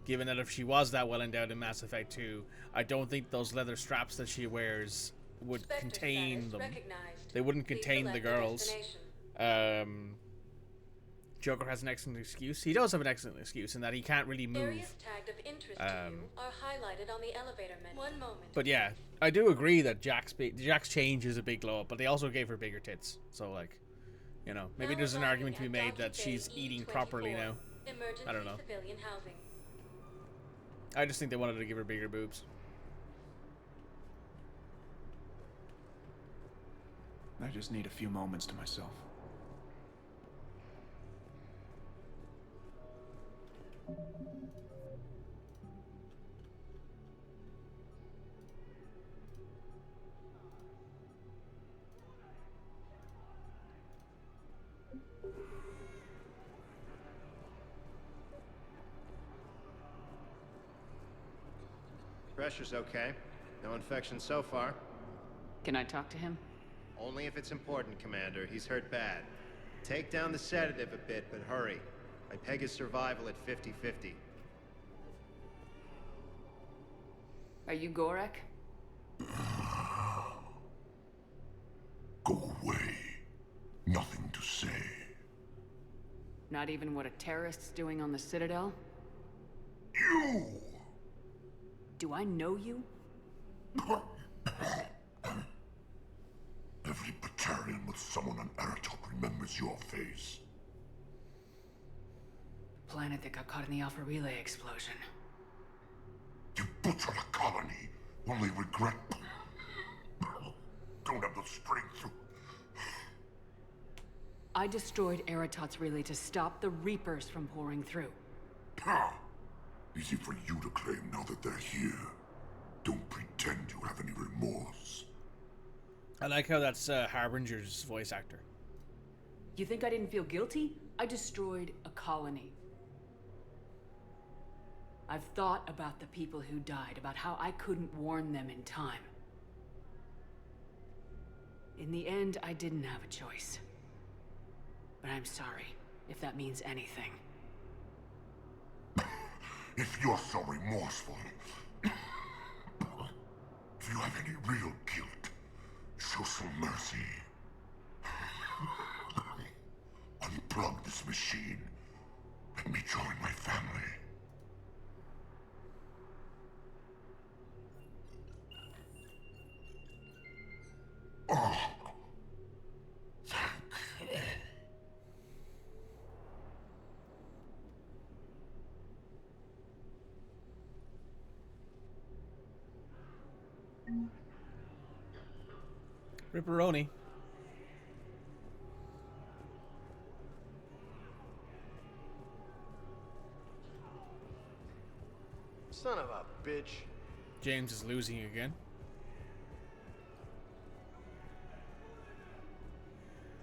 Given that if she was that well endowed in Mass Effect 2, I don't think those leather straps that she wears would contain them. They wouldn't contain the girls. Joker has an excellent excuse. He does have an excellent excuse in that he can't really move. Areas tagged of interest to you are highlighted on the elevator menu. One moment. But yeah, I do agree that Jack's change is a big glow up, but they also gave her bigger tits. So, like, you know, maybe there's an argument to be made that she's eating properly now. I don't know. I just think they wanted to give her bigger boobs. I just need a few moments to myself. Pressure's okay. No infection so far. Can I talk to him? Only if it's important, Commander. He's hurt bad. Take down the sedative a bit, but hurry. I peg his survival at 50-50. Are you Gorek? Go away. Nothing to say. Not even what a terrorist's doing on the Citadel? You! Do I know you? Every Batarian with someone on Aratok remembers your face. Planet that got caught in the Alpha Relay explosion. You butchered a colony, only regret. Don't have the strength to... I destroyed Eratot's relay to stop the Reapers from pouring through. Ha! Easy for you to claim now that they're here. Don't pretend you have any remorse. I like how that's Harbinger's voice actor. You think I didn't feel guilty? I destroyed a colony. I've thought about the people who died, about how I couldn't warn them in time. In the end, I didn't have a choice. But I'm sorry, if that means anything. If you're so remorseful, if you have any real guilt, show some mercy. Unplug this machine. Let me join my family. Oh. Thank you. Ripperoni. Son of a bitch. James is losing again.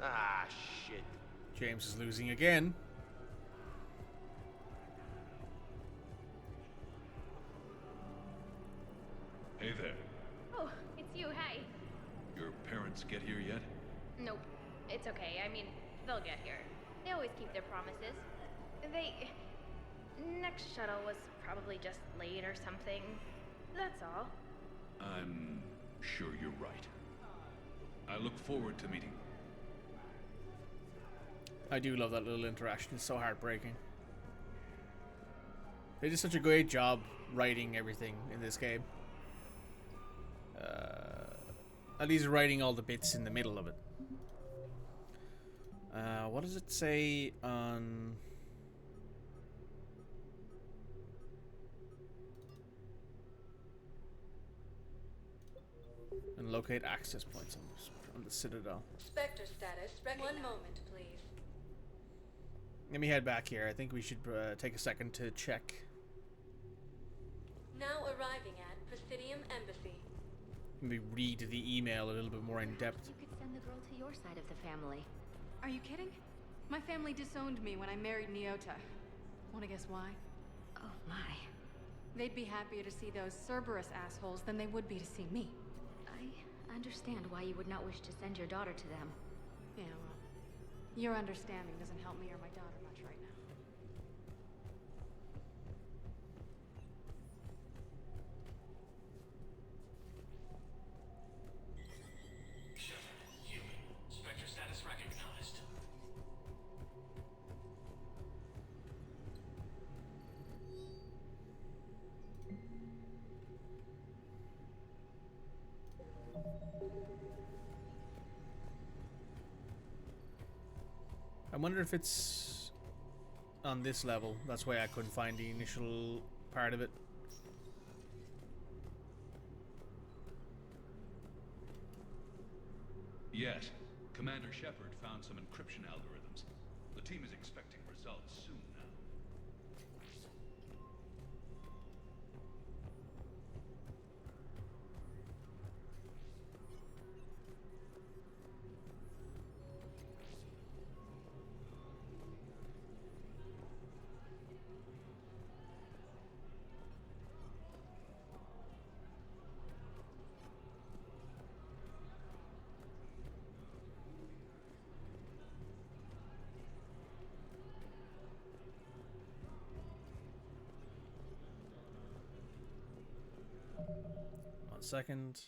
Ah, shit. James is losing again. Hey there. Oh, it's you, hey. Your parents get here yet? Nope. It's okay. I mean, they'll get here. They always keep their promises. Next shuttle was probably just late or something. That's all. I'm sure you're right. I look forward to meeting. I do love that little interaction. It's so heartbreaking. They did such a great job writing everything in this game. At least writing all the bits in the middle of it. What does it say on... And locate access points on the Citadel. Spectre status. One moment, please. Let me head back here. I think we should take a second to check. Now arriving at Presidium Embassy. Maybe read the email a little bit more in depth. You could send the girl to your side of the family. Are you kidding? My family disowned me when I married Nyota. Wanna guess why? Oh my. They'd be happier to see those Cerberus assholes than they would be to see me. I understand why you would not wish to send your daughter to them. Yeah, well, your understanding doesn't help me or my daughter much right now. Human. Spectre status recognized. I wonder if it's on this level. That's why I couldn't find the initial part of it. Yes. Commander Shepard found some encryption algorithms. The team is expecting results soon now. One second.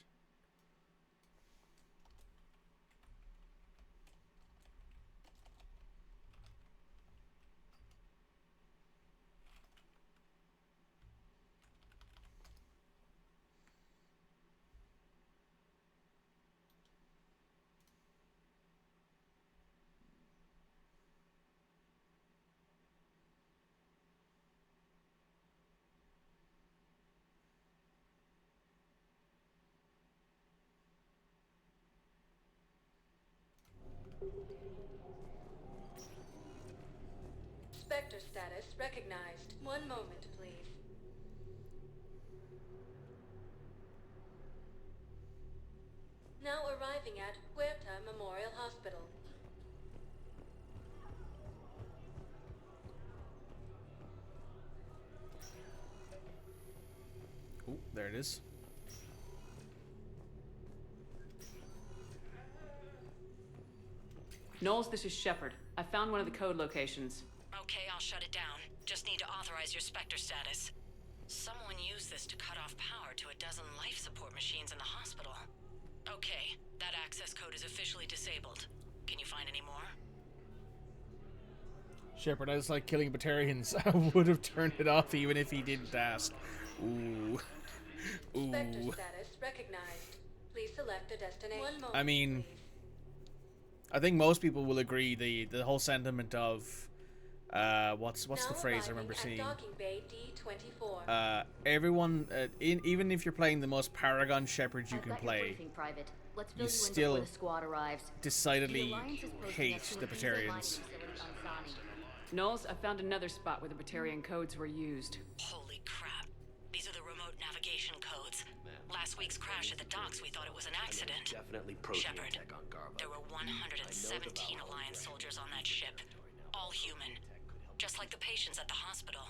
Spectre status recognized. One moment, please. Now arriving at Huerta Memorial Hospital. Oh, there it is. Knowles, this is Shepard. I found one of the code locations. Okay, I'll shut it down. Just need to authorize your Spectre status. Someone used this to cut off power to a dozen life support machines in the hospital. Okay, that access code is officially disabled. Can you find any more? Shepard, I just like killing Batarians. I would have turned it off even if he didn't ask. Ooh. Ooh. Spectre status recognized. Please select a destination. One moment, I mean, please. I think most people will agree the whole sentiment of what's the phrase I remember seeing? Bay D24. Everyone, even if you're playing the most Paragon Shepard you can play, you still decidedly hate the Batarians. Knowles, I found another spot where the Batarian codes were used. Holy crap. These are the remote navigation codes. Last week's crash at the docks, we thought it was an accident. Definitely Shepard, there were 117 Alliance soldiers on that ship. All human. Just like the patients at the hospital.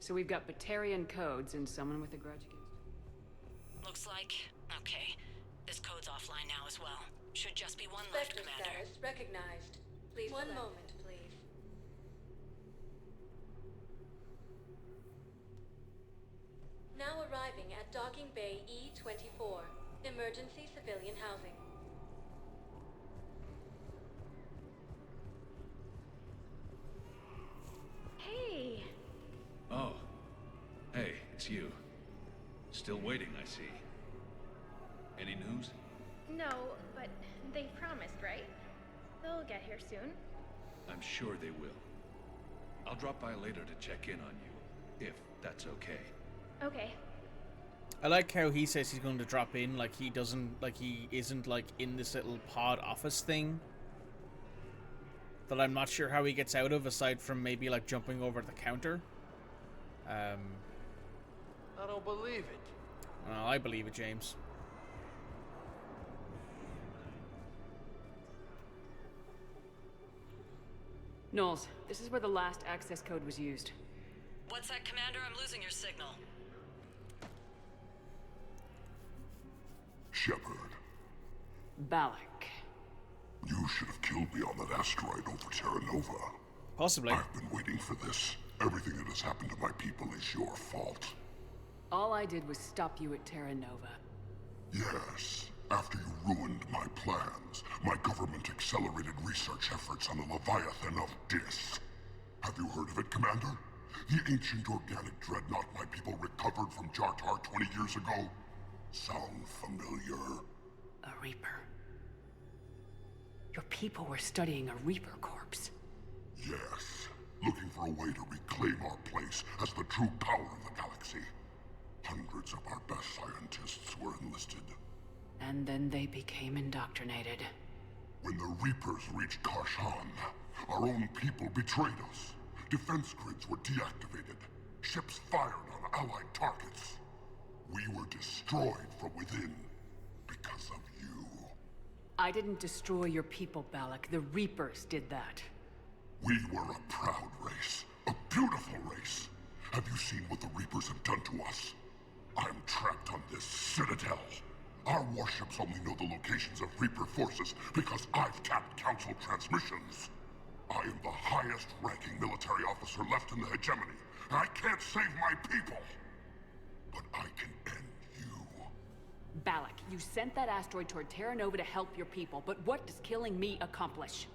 So we've got Batarian codes and someone with a grudge against... Looks like... Okay. This code's offline now as well. Should just be one left, Commander. Status recognized. Please one moment, please. Now arriving at Docking Bay E24. Emergency civilian housing. Hey! Oh, it's you. Still waiting, I see. Any news? No, but they promised, right? They'll get here soon. I'm sure they will. I'll drop by later to check in on you, if that's okay. Okay. I like how he says he's going to drop in, like he isn't like in this little pod office thing that I'm not sure how he gets out of, aside from maybe like jumping over the counter. I don't believe it. Well, I believe it, James. Knowles, this is where the last access code was used. What's that, Commander? I'm losing your signal. Shepard. Balak. You should have killed me on that asteroid over Terra Nova. Possibly. I've been waiting for this. Everything that has happened to my people is your fault. All I did was stop you at Terra Nova. Yes. After you ruined my plans, my government accelerated research efforts on the Leviathan of Dis. Have you heard of it, Commander? The ancient organic dreadnought my people recovered from Jartar 20 years ago? Sound familiar? A Reaper. Your people were studying a Reaper corpse. Yes. Looking for a way to reclaim our place as the true power of the galaxy. Hundreds of our best scientists were enlisted. And then they became indoctrinated. When the Reapers reached Karshan, our own people betrayed us. Defense grids were deactivated. Ships fired on allied targets. We were destroyed from within because of you. I didn't destroy your people, Balak. The Reapers did that. We were a proud race. A beautiful race. Have you seen what the Reapers have done to us? I'm trapped on this citadel. Our warships only know the locations of Reaper forces because I've tapped Council transmissions. I am the highest-ranking military officer left in the hegemony, and I can't save my people. But I can end you. Balak, you sent that asteroid toward Terra Nova to help your people, but what does killing me accomplish?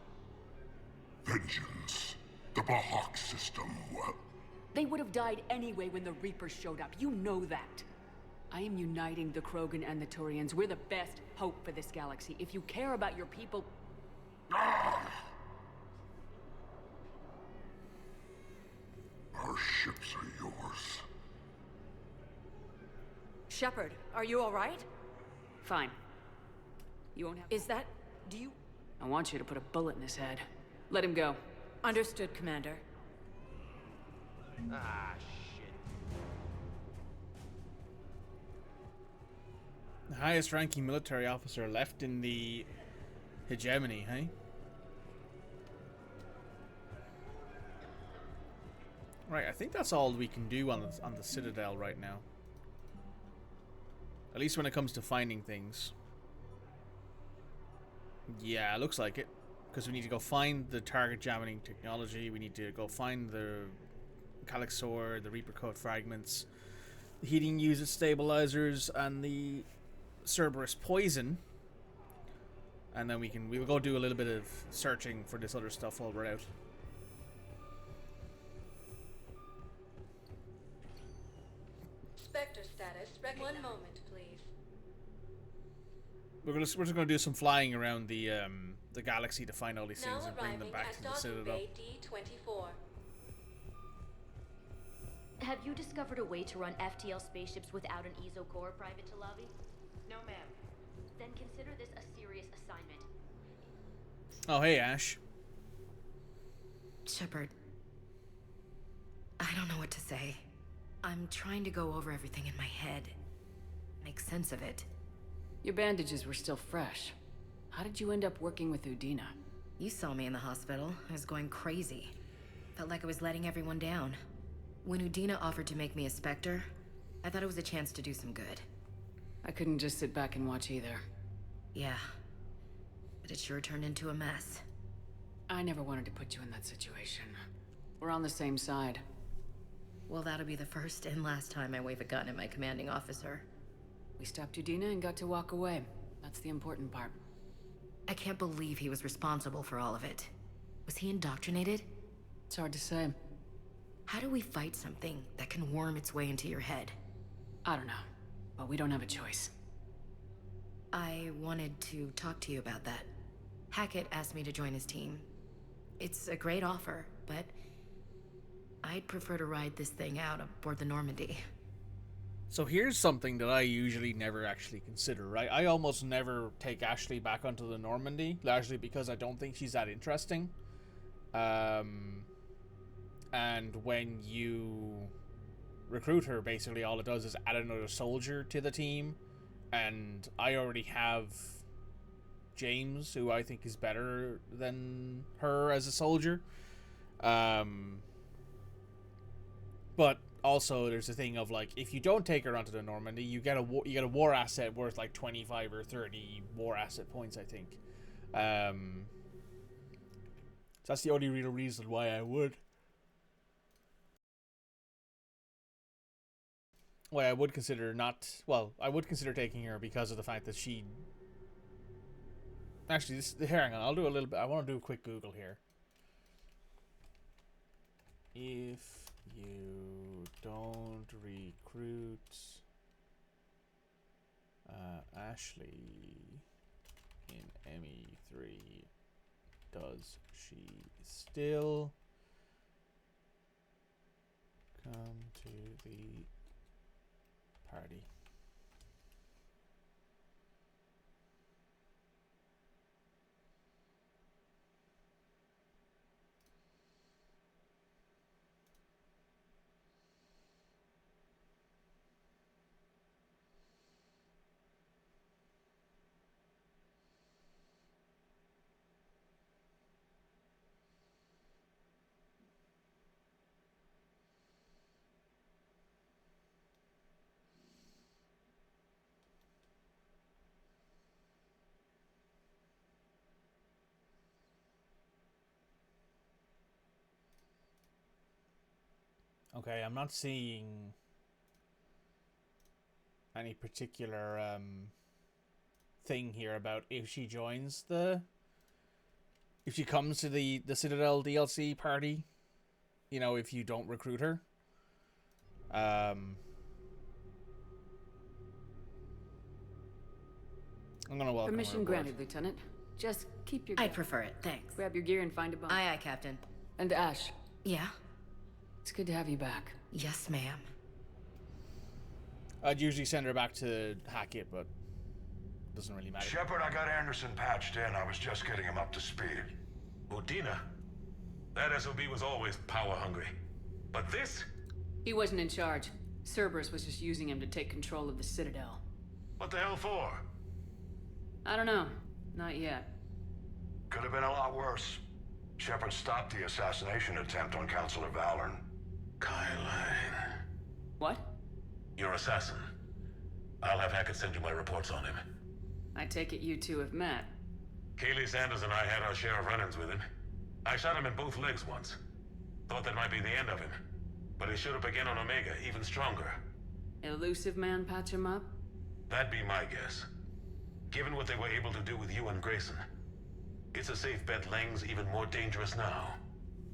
Vengeance. The Bahak system, well... They would have died anyway when the Reapers showed up. You know that. I am uniting the Krogan and the Turians. We're the best hope for this galaxy. If you care about your people... Ah! Our ships are yours. Shepard, are you all right? Fine. You won't have... Is that... do you... I want you to put a bullet in his head. Let him go. Understood, Commander. Ah, shit. The highest ranking military officer left in the hegemony, hey? Right, I think that's all we can do on the Citadel right now. At least when it comes to finding things. Yeah, looks like it. Because we need to go find the target jamming technology, we need to go find the Tali'Zorah, the Reaper code fragments, the heating unit stabilizers, and the Cerberus poison. And then we'll go do a little bit of searching for this other stuff while we're out. Spectre status. One moment, please. We're just gonna do some flying around the galaxy to find all these things and bring them back to the Citadel. D24. Have you discovered a way to run FTL spaceships without an ESO core, Private Talavi? No, ma'am. Then consider this a serious assignment. Oh, hey, Ash. Shepard, I don't know what to say. I'm trying to go over everything in my head. Make sense of it. Your bandages were still fresh. How did you end up working with Udina? You saw me in the hospital. I was going crazy. Felt like I was letting everyone down. When Udina offered to make me a Spectre, I thought it was a chance to do some good. I couldn't just sit back and watch either. Yeah. But it sure turned into a mess. I never wanted to put you in that situation. We're on the same side. Well, that'll be the first and last time I wave a gun at my commanding officer. We stopped Udina and got to walk away. That's the important part. I can't believe he was responsible for all of it. Was he indoctrinated? It's hard to say. How do we fight something that can worm its way into your head? I don't know, but we don't have a choice. I wanted to talk to you about that. Hackett asked me to join his team. It's a great offer, but I'd prefer to ride this thing out aboard the Normandy. So here's something that I usually never actually consider, right? I almost never take Ashley back onto the Normandy, largely because I don't think she's that interesting. And when you recruit her, basically all it does is add another soldier to the team, and I already have James, who I think is better than her as a soldier. But also there's a thing of, like, if you don't take her onto the Normandy, you get a war asset worth like 25 or 30 war asset points, I think. So that's the only real reason why I would. Why I would consider I would consider taking her because of the fact that she... Actually, hang on, I'll do a little bit. I want to do a quick Google here. If you don't recruit Ashley in ME3, does she still come to the party? Okay, I'm not seeing any particular thing here about if she joins if she comes to the Citadel DLC party, you know, if you don't recruit her. I'm gonna welcome her Permission aboard. granted, Lieutenant. Just keep your... I'd prefer it, thanks. Grab your gear and find a bomb. Aye, aye, Captain. And Ash. Yeah? It's good to have you back. Yes, ma'am. I'd usually send her back to Hackett, but it doesn't really matter. Shepard, I got Anderson patched in. I was just getting him up to speed. Udina? That SOB was always power hungry. But this? He wasn't in charge. Cerberus was just using him to take control of the Citadel. What the hell for? I don't know. Not yet. Could have been a lot worse. Shepard stopped the assassination attempt on Counselor Valorn. Kyline. What? Your assassin. I'll have Hackett send you my reports on him. I take it you two have met. Kaylee Sanders and I had our share of run-ins with him. I shot him in both legs once. Thought that might be the end of him. But he showed up again on Omega, even stronger. Elusive man patch him up? That'd be my guess. Given what they were able to do with you and Grayson. It's a safe bet Lang's even more dangerous now.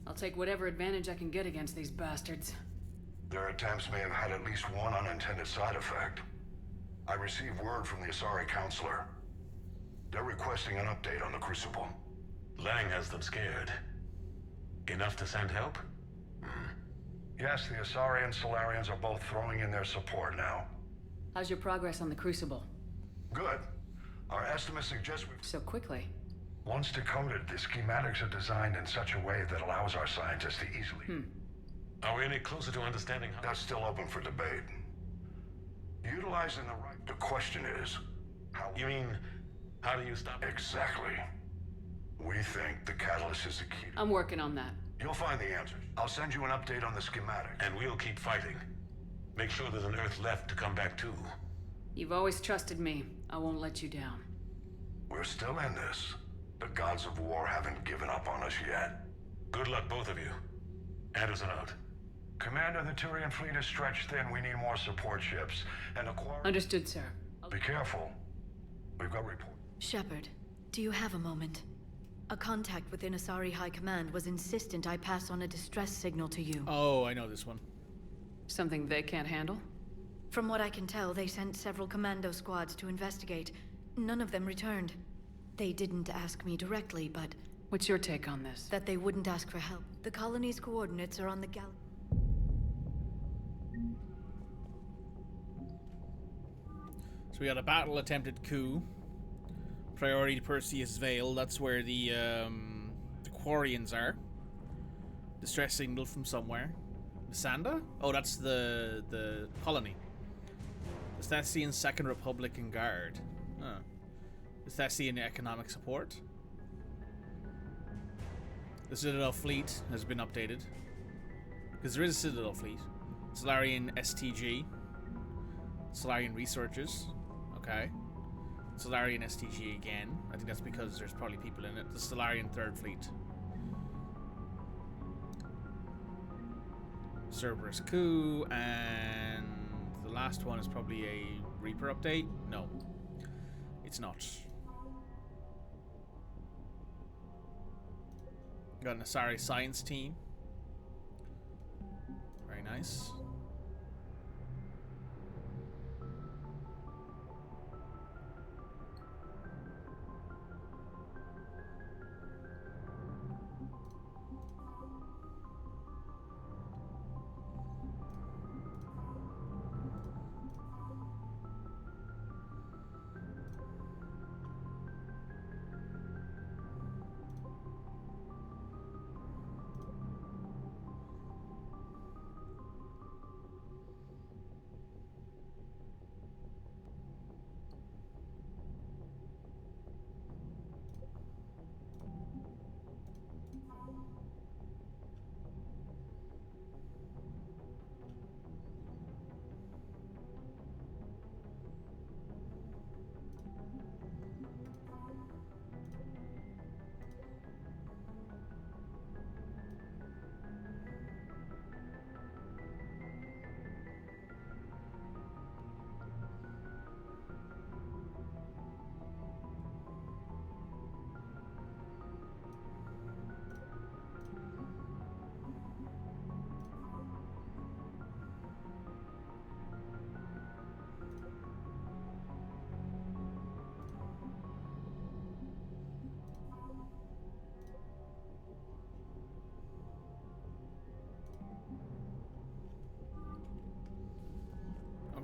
I'll take whatever advantage I can get against these bastards. Their attempts may have had at least one unintended side effect. I received word from the Asari Counselor. They're requesting an update on the Crucible. Lang has them scared. Enough to send help? Yes, the Asari and Solarians are both throwing in their support now. How's your progress on the Crucible? Good. Our estimates suggest we've... So quickly. Once decoded, the schematics are designed in such a way that allows our scientists to easily... Are we any closer to understanding how... That's still open for debate. Utilizing the right... The question is... How... You mean, how do you stop... Exactly. We think the catalyst is the key. I'm working on that. You'll find the answers. I'll send you an update on the schematic. And we'll keep fighting. Make sure there's an Earth left to come back to. You've always trusted me. I won't let you down. We're still in this. The gods of war haven't given up on us yet. Good luck, both of you. Anderson out. Commander, the Turian fleet is stretched thin. We need more support ships. And acquire... Understood, sir. Be careful. We've got reports. Shepard, do you have a moment? A contact within Asari High Command was insistent I pass on a distress signal to you. Oh, I know this one. Something they can't handle? From what I can tell, they sent several commando squads to investigate. None of them returned. They didn't ask me directly, but... What's your take on this? That they wouldn't ask for help. The colony's coordinates are on the So we got a battle attempted coup. Priority to Perseus Vale. That's where the Quarians are. Distress signal from somewhere. Sanda? Oh, that's the colony. The Thessian Second Republican Guard. Huh. The Thessian economic support. The Citadel fleet has been updated. Because there is a Citadel fleet. Solarian STG. Solarian researchers. Okay. Solarian STG again. I think that's because there's probably people in it. The Solarian Third Fleet. Cerberus Coup, and the last one is probably a Reaper update? No, it's not. Got an Asari science team. Very nice.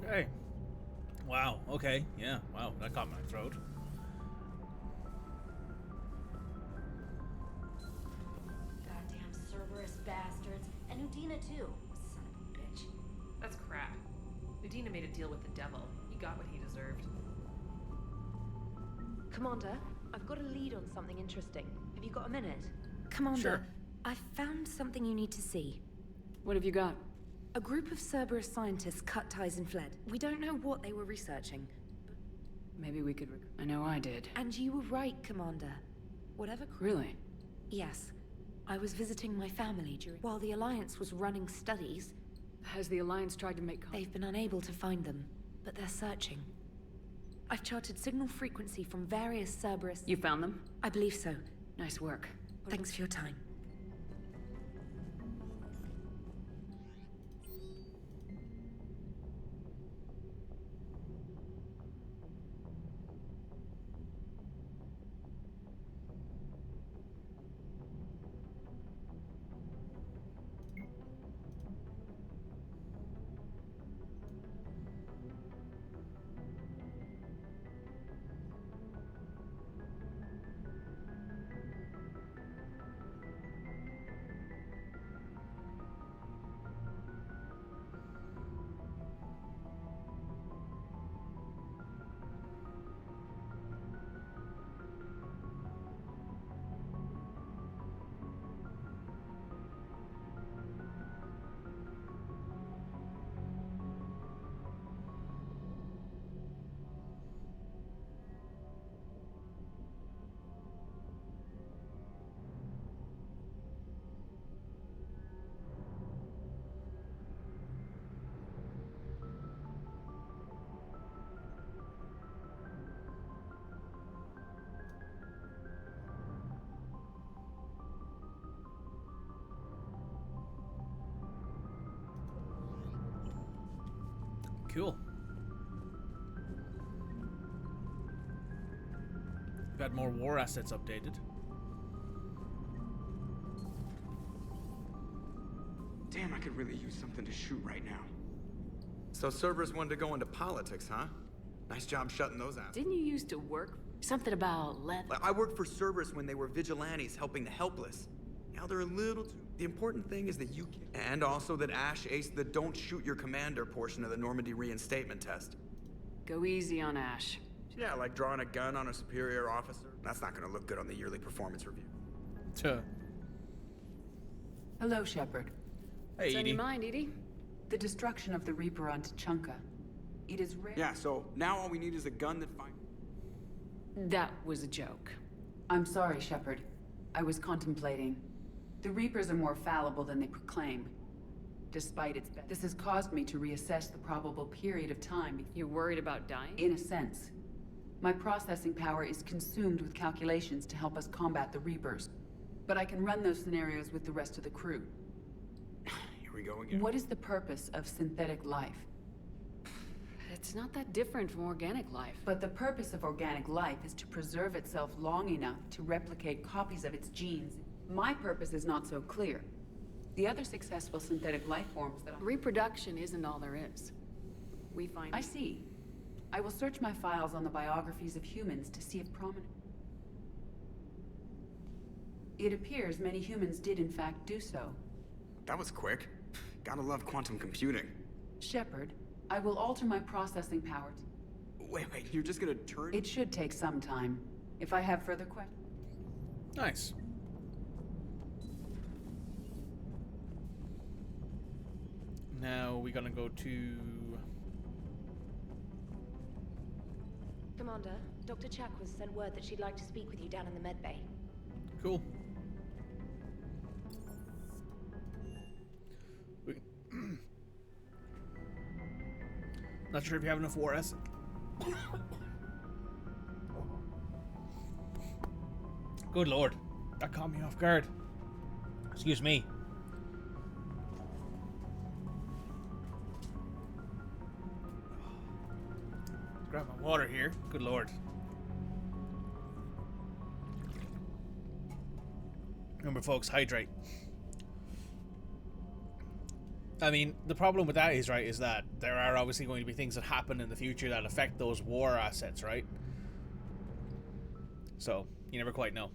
Okay. Wow. Okay. Yeah. Wow. That caught my throat. Goddamn Cerberus bastards. And Udina too. Son of a bitch. That's crap. Udina made a deal with the devil. He got what he deserved. Commander, I've got a lead on something interesting. Have you got a minute? Commander, Sure. I've found something you need to see. What have you got? A group of Cerberus scientists cut ties and fled. We don't know what they were researching. Maybe we could... I know I did. And you were right, Commander. Whatever... Really? Yes. I was visiting my family while the Alliance was running studies. Has the Alliance tried to make... They've been unable to find them, but they're searching. I've charted signal frequency from various Cerberus... You found them? I believe so. Nice work. Thanks for your time. Cool. We've had more war assets updated. Damn, I could really use something to shoot right now. So Cerberus wanted to go into politics, huh? Nice job shutting those out. Didn't you used to work? Something about leather. I worked for Cerberus when they were vigilantes helping the helpless. Now they're a little too... The important thing is that you can... And also that Ash aced the don't shoot your commander portion of the Normandy reinstatement test. Go easy on Ash. Yeah, like drawing a gun on a superior officer. That's not gonna look good on the yearly performance review. Tuh. Hello, Shepard. Hey, What's on Edie. your mind, Edie? The destruction of the Reaper on Tachanka. It is rare. Yeah, so now all we need is a gun that finds... That was a joke. I'm sorry, Shepard. I was contemplating. The Reapers are more fallible than they proclaim. Despite its this has caused me to reassess the probable period of time. You're worried about dying? In a sense. My processing power is consumed with calculations to help us combat the Reapers. But I can run those scenarios with the rest of the crew. Here we go again. What is the purpose of synthetic life? It's not that different from organic life. But the purpose of organic life is to preserve itself long enough to replicate copies of its genes. My purpose is not so clear. The other successful synthetic life forms that Reproduction isn't all there is. We find... I see. I will search my files on the biographies of humans to see if prominent... It appears many humans did in fact do so. That was quick. Gotta love quantum computing. Shepard, I will alter my processing power to... Wait, you're just gonna turn... It should take some time. If I have further questions... Nice. Now we're gonna go to... Commander, Dr. Chakwas sent word that she'd like to speak with you down in the med bay. Cool. Not sure if you have enough war assets. Good lord. That caught me off guard. Excuse me. Grab my water here. Good lord. Remember, folks, hydrate. I mean, the problem with that is, right, is that there are obviously going to be things that happen in the future that affect those war assets, right? So, you never quite know.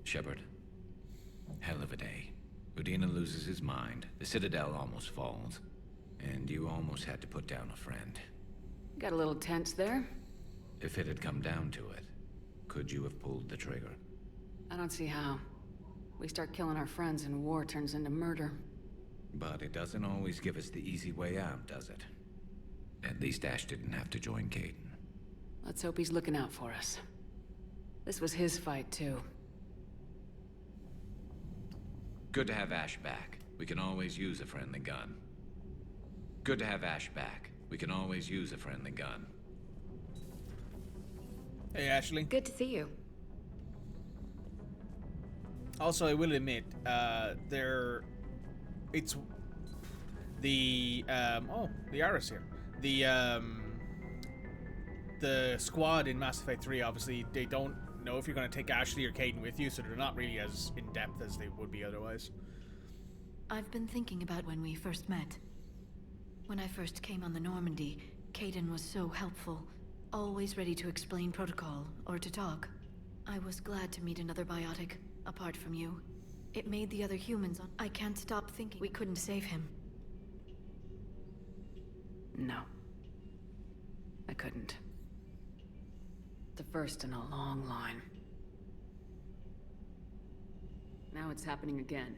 Shepard. Hell of a day. Udina loses his mind, the Citadel almost falls, and you almost had to put down a friend. Got a little tense there. If it had come down to it, could you have pulled the trigger? I don't see how. We start killing our friends and war turns into murder. But it doesn't always give us the easy way out, does it? At least Ash didn't have to join Caden. Let's hope he's looking out for us. This was his fight, too. Good to have Ash back. We can always use a friendly gun. Good to have Ash back. We can always use a friendly gun. Hey, Ashley. Good to see you. Also, I will admit, it's the the Aris here. The squad in Mass Effect 3, obviously, they don't know if you're going to take Ashley or Caden with you, so they're not really as in-depth as they would be otherwise. I've been thinking about when we first met. When I first came on the Normandy, Caden was so helpful, always ready to explain protocol or to talk. I was glad to meet another biotic, apart from you. It made the other humans on... I can't stop thinking we couldn't save him. No. I couldn't. The first in a long line. Now it's happening again.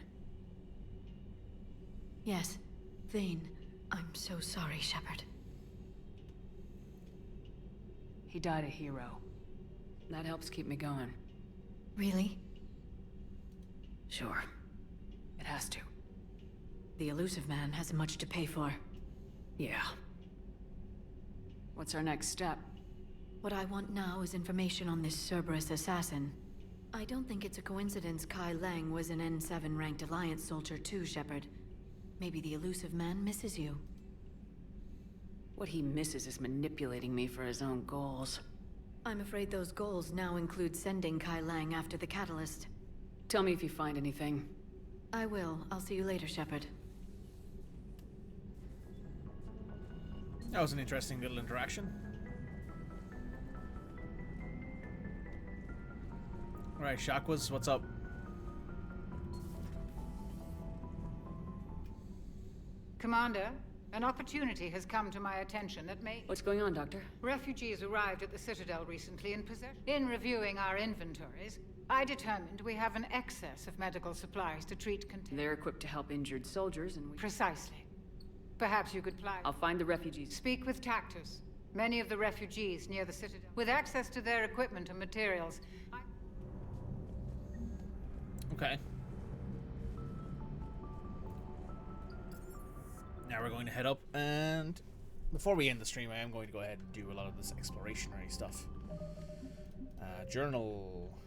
Yes, Thane. I'm so sorry, Shepard. He died a hero. That helps keep me going. Really? Sure. It has to. The elusive man has much to pay for. Yeah. What's our next step? What I want now is information on this Cerberus assassin. I don't think it's a coincidence Kai Lang was an N7 ranked Alliance soldier too, Shepard. Maybe the elusive man misses you. What he misses is manipulating me for his own goals. I'm afraid those goals now include sending Kai Lang after the catalyst. Tell me if you find anything. I will. I'll see you later, Shepard. That was an interesting little interaction. Alright, Shakwas, what's up? Commander, an opportunity has come to my attention that may... What's going on, Doctor? Refugees arrived at the Citadel recently in possession. In reviewing our inventories, I determined we have an excess of medical supplies to treat They're equipped to help injured soldiers and we... Precisely. Perhaps you could fly... I'll find the refugees. Speak with Tactus. Many of the refugees near the Citadel. With access to their equipment and materials... Okay. Now we're going to head up, and before we end the stream, I am going to go ahead and do a lot of this explorationary stuff. Journal.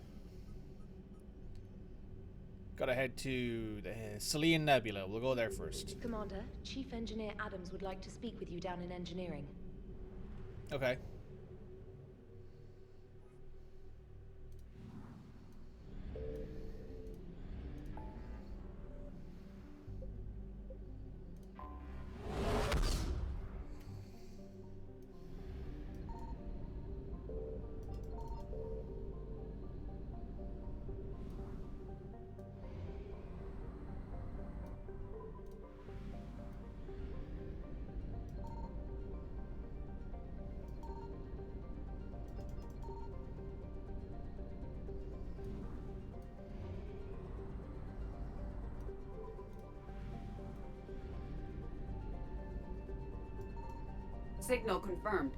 Gotta head to the Selene Nebula. We'll go there first. Commander, Chief Engineer Adams would like to speak with you down in engineering. Okay. Signal confirmed.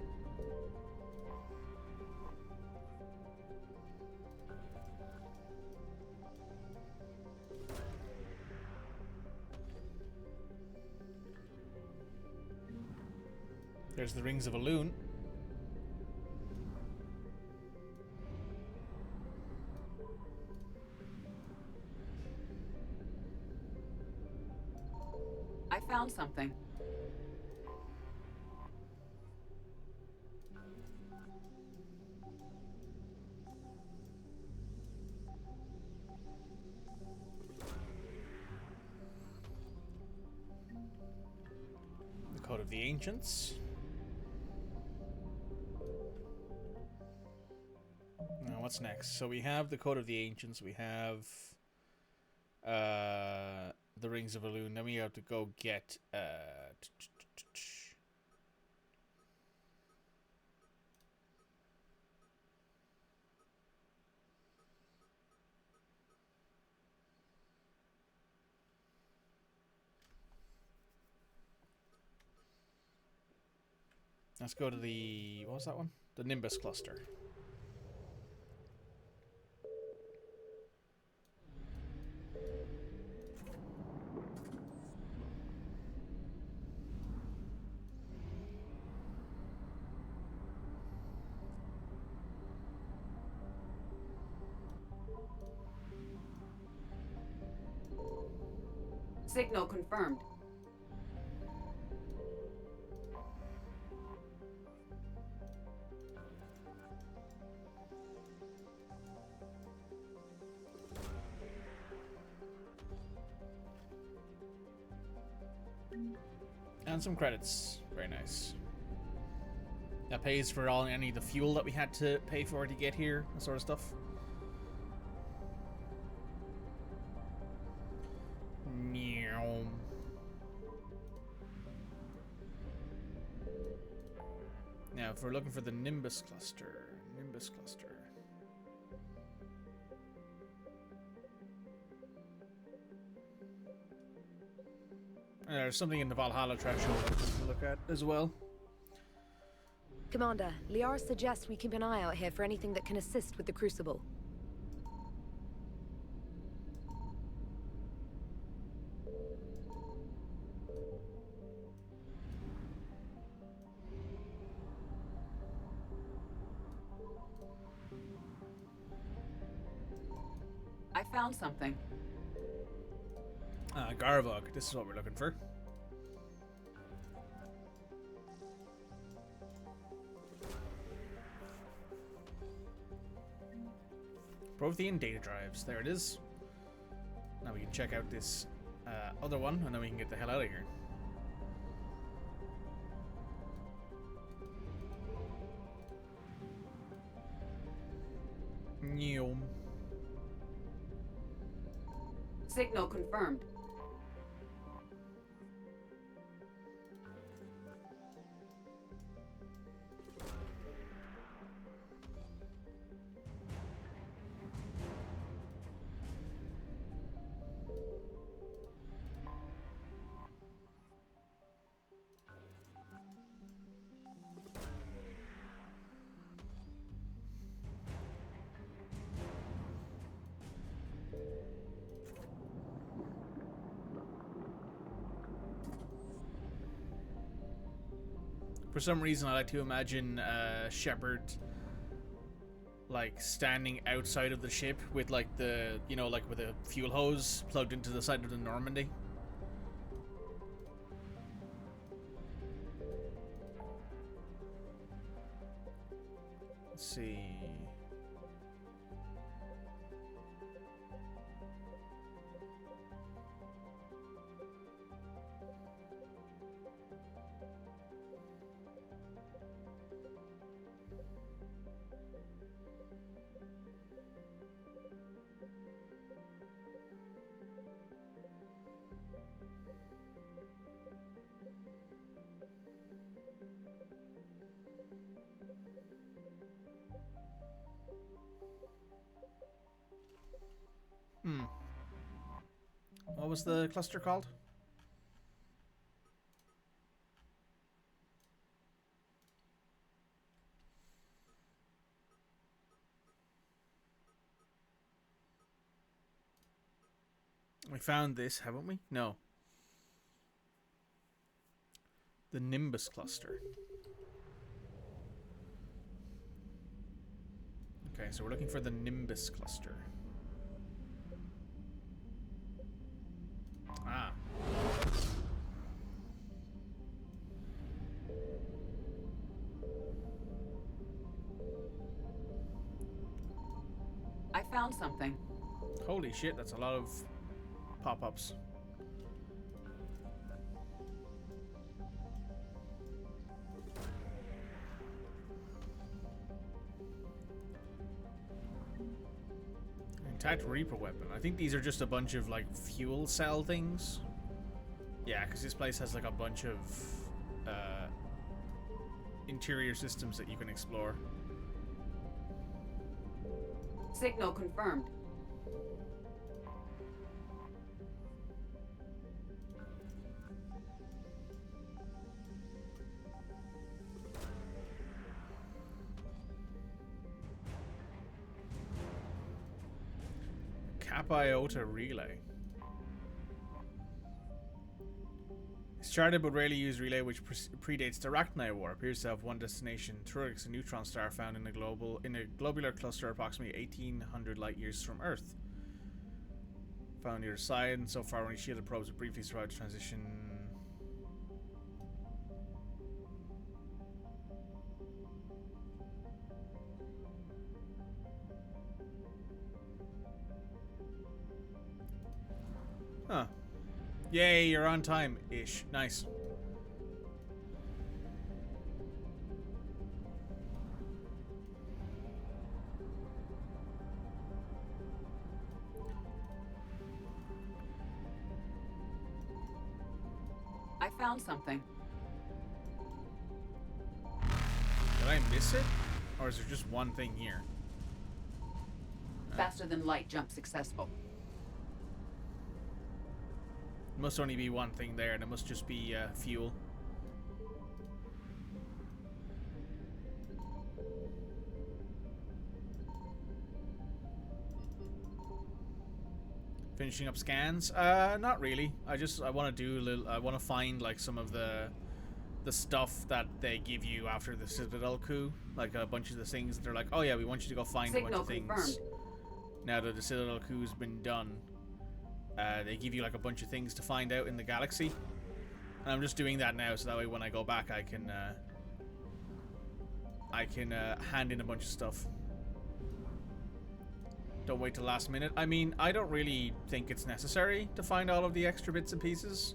There's the rings of Elune. I found something. The Code of the Ancients. Now, what's next? So we have the Code of the Ancients. We have the Rings of Elune. Then we have to go get let's go to the, what was that one? The Nimbus cluster. Signal confirmed. And some credits. Very nice. That pays for any of the fuel that we had to pay for to get here, that sort of stuff. Meow. Now, if we're looking for the Nimbus cluster, there's something in the Valhalla threshold to look at as well. Commander, Liara suggests we keep an eye out here for anything that can assist with the Crucible. I found something. Garvog, this is what we're looking for. Prothean data drives. There it is. Now we can check out this other one, and then we can get the hell out of here. Neom. Signal confirmed. For some reason, I like to imagine Shepard like standing outside of the ship with like the, you know, like with a fuel hose plugged into the side of the Normandy. Let's see. What was the cluster called? We found this, haven't we? No. The Nimbus cluster. Okay, so we're looking for the Nimbus cluster. Ah. I found something. Holy shit, that's a lot of pop-ups. Intact Reaper weapon. I think these are just a bunch of like fuel cell things. Yeah, because this place has like a bunch of interior systems that you can explore. Signal confirmed. Iota relay. It's charted but rarely used relay, which predates the Arachni War. Appears to have one destination: Trurix, a neutron star found in a globular cluster approximately 1,800 light years from Earth. Found near the side, and so far only shielded probes have briefly survived transition. Huh. Yay, you're on time-ish. Nice. I found something. Did I miss it? Or is there just one thing here? Faster than light jump successful. Must only be one thing there, and it must just be fuel. Finishing up scans? Not really. I want to do a little. I want to find like some of the stuff that they give you after the Citadel coup, like a bunch of the things that they're like, oh yeah, we want you to go find a bunch of things. Confirmed. Now that the Citadel coup's been done. They give you like a bunch of things to find out in the galaxy, and I'm just doing that now so that way when I go back I can hand in a bunch of stuff. Don't wait till last minute. I mean, I don't really think it's necessary to find all of the extra bits and pieces.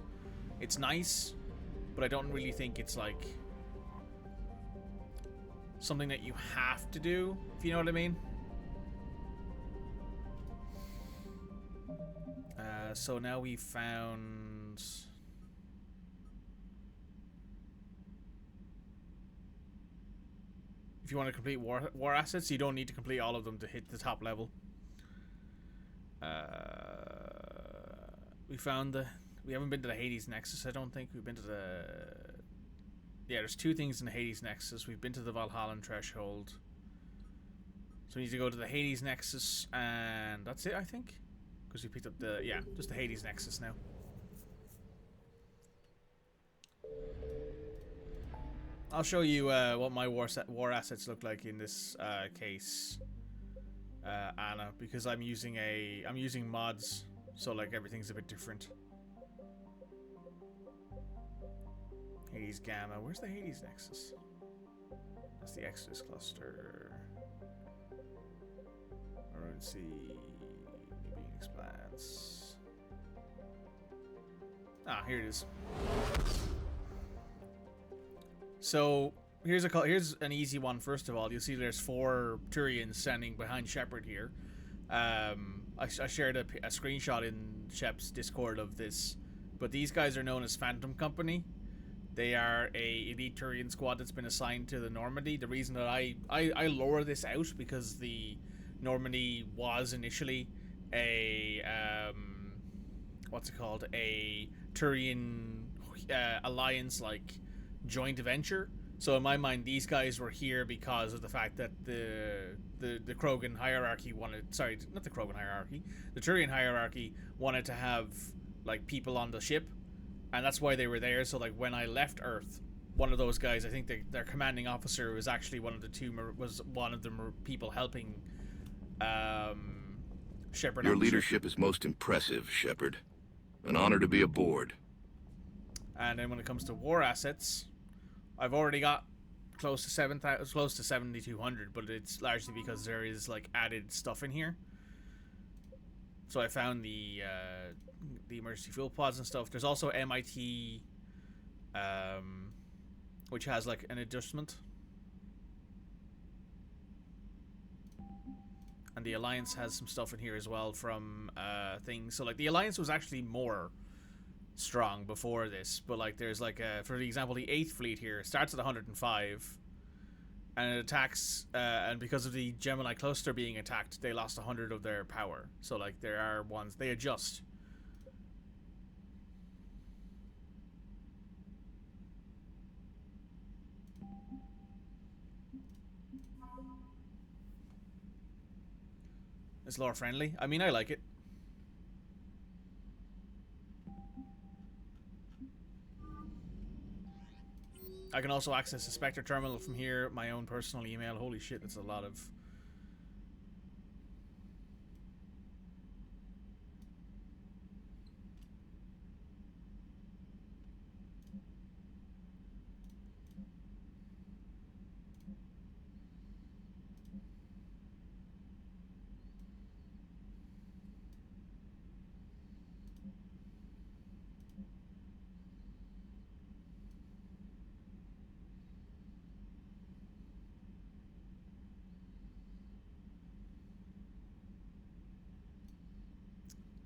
It's nice, but I don't really think it's like something that you have to do, if you know what I mean. So now we found... If you want to complete war assets, you don't need to complete all of them to hit the top level. We found the... We haven't been to the Hades Nexus, I don't think. We've been to the... Yeah, there's 2 things in the Hades Nexus. We've been to the Valhallan Threshold. So we need to go to the Hades Nexus, and that's it, I think. Because we picked up the... Yeah, just the Hades Nexus now. I'll show you what my war assets look like in this case, Anna, because I'm using mods, so like everything's a bit different. Hades Gamma. Where's the Hades Nexus? That's the Exodus cluster. Or let's see. Being expanse. Ah, here it is. So here's an easy one. First of all, you'll see there's 4 Turians standing behind Shepard here. I shared a screenshot in Shep's Discord of this, but these guys are known as Phantom Company. They are a elite Turian squad that's been assigned to the Normandy. The reason that I lure this out because the Normandy was initially a what's it called, a Turian alliance like joint venture. So in my mind, these guys were here because of the fact that the Krogan hierarchy wanted, sorry, not the Krogan hierarchy, the Turian hierarchy wanted to have like people on the ship, and that's why they were there. So like when I left Earth, one of those guys, I think their commanding officer was actually one of the people helping Shepard. Your leadership is most impressive, Shepard. An honor to be aboard. And then when it comes to war assets, I've already got close to 7,200, but it's largely because there is like added stuff in here. So I found the emergency fuel pods and stuff. There's also MIT, which has like an adjustment, and the Alliance has some stuff in here as well from things. So like the Alliance was actually more strong before this, but like there's like for example, the 8th fleet here starts at 105, and it attacks and because of the Gemini cluster being attacked, they lost 100 of their power. So like there are ones they adjust. It's lore friendly. I mean, I like it. I can also access the Spectre terminal from here, my own personal email. Holy shit, that's a lot of...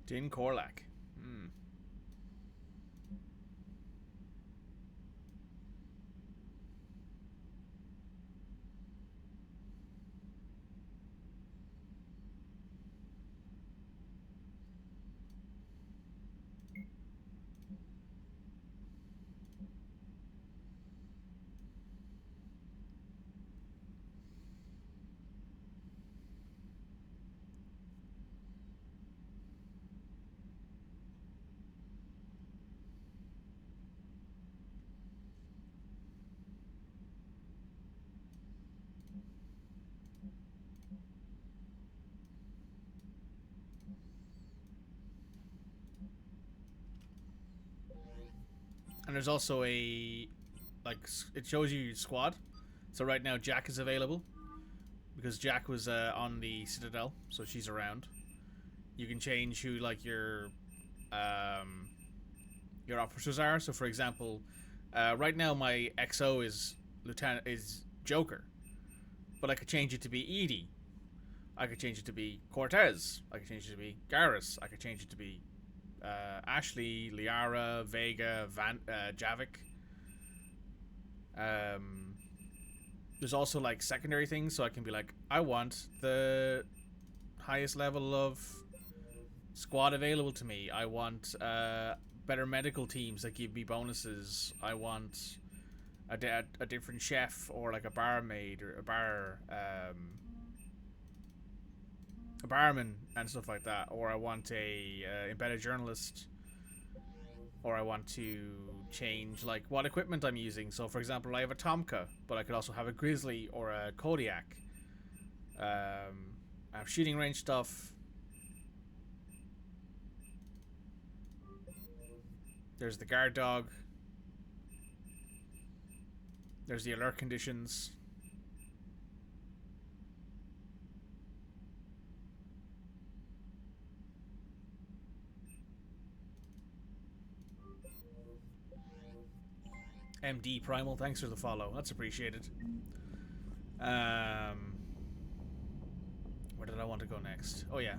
Din Korlak. And there's also a, like, it shows you your squad. So right now Jack is available because Jack was on the Citadel, so she's around. You can change who like your officers are. So for example, right now my XO is Joker, but I could change it to be Edie. I could change it to be Cortez. I could change it to be Garrus. I could change it to be Ashley, Liara, Vega, Javik. There's also like secondary things, so I can be like, I want the highest level of squad available to me. I want better medical teams that give me bonuses. I want a different chef, or like a barmaid, or a barman and stuff like that. Or I want a embedded journalist. Or I want to change like what equipment I'm using. So for example, I have a Tomka, but I could also have a Grizzly or a Kodiak. I have shooting range stuff. There's the guard dog. There's the alert conditions. MD Primal, thanks for the follow. That's appreciated. Where did I want to go next? Oh yeah.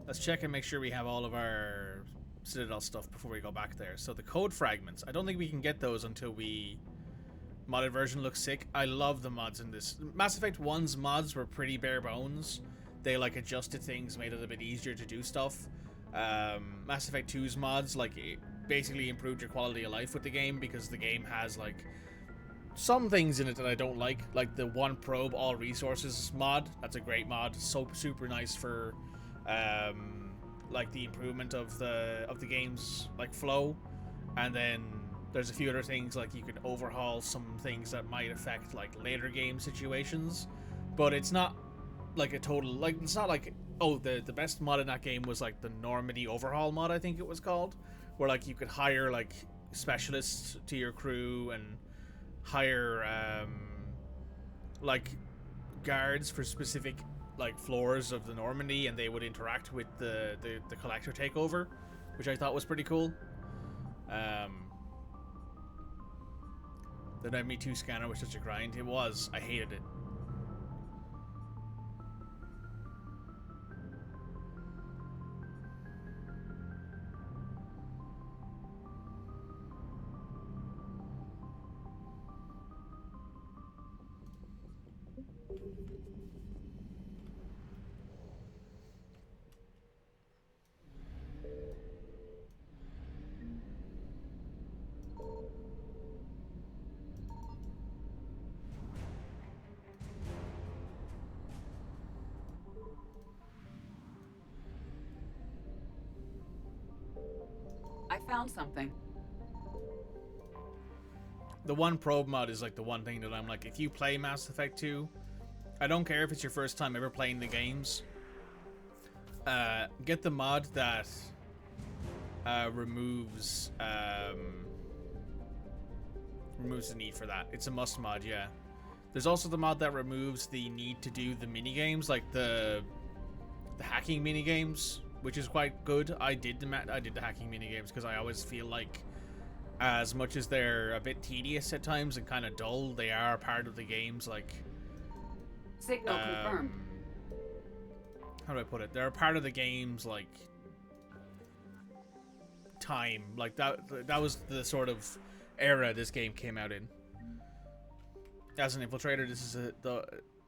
Let's check and make sure we have all of our Citadel stuff before we go back there. So the code fragments. I don't think we can get those until we... Modded version looks sick. I love the mods in this. Mass Effect 1's mods were pretty bare bones. They like adjusted things, made it a bit easier to do stuff. Mass Effect 2's mods, like... basically improved your quality of life with the game, because the game has like some things in it that I don't like the one probe all resources mod. That's a great mod, so super nice for like the improvement of the game's like flow. And then there's a few other things, like you can overhaul some things that might affect like later game situations, but it's not like a total, like it's not like, oh, the best mod in that game was like the Normandy overhaul mod, I think it was called, where like you could hire like specialists to your crew and hire like guards for specific like floors of the Normandy, and they would interact with the collector takeover, which I thought was pretty cool. The ME2 scanner was such a grind. It was. I hated it. I found something. The one probe mod is like the one thing that I'm like, if you play Mass Effect 2, I don't care if it's your first time ever playing the games, get the mod that removes the need for that. It's a must mod, yeah. There's also the mod that removes the need to do the mini games, like the hacking mini games, which is quite good. I did the hacking mini games because I always feel like, as much as they're a bit tedious at times and kind of dull, they are part of the games. Like, signal confirmed. How do I put it? They're a part of the game's like time. Like that was the sort of era this game came out in. As an infiltrator, this is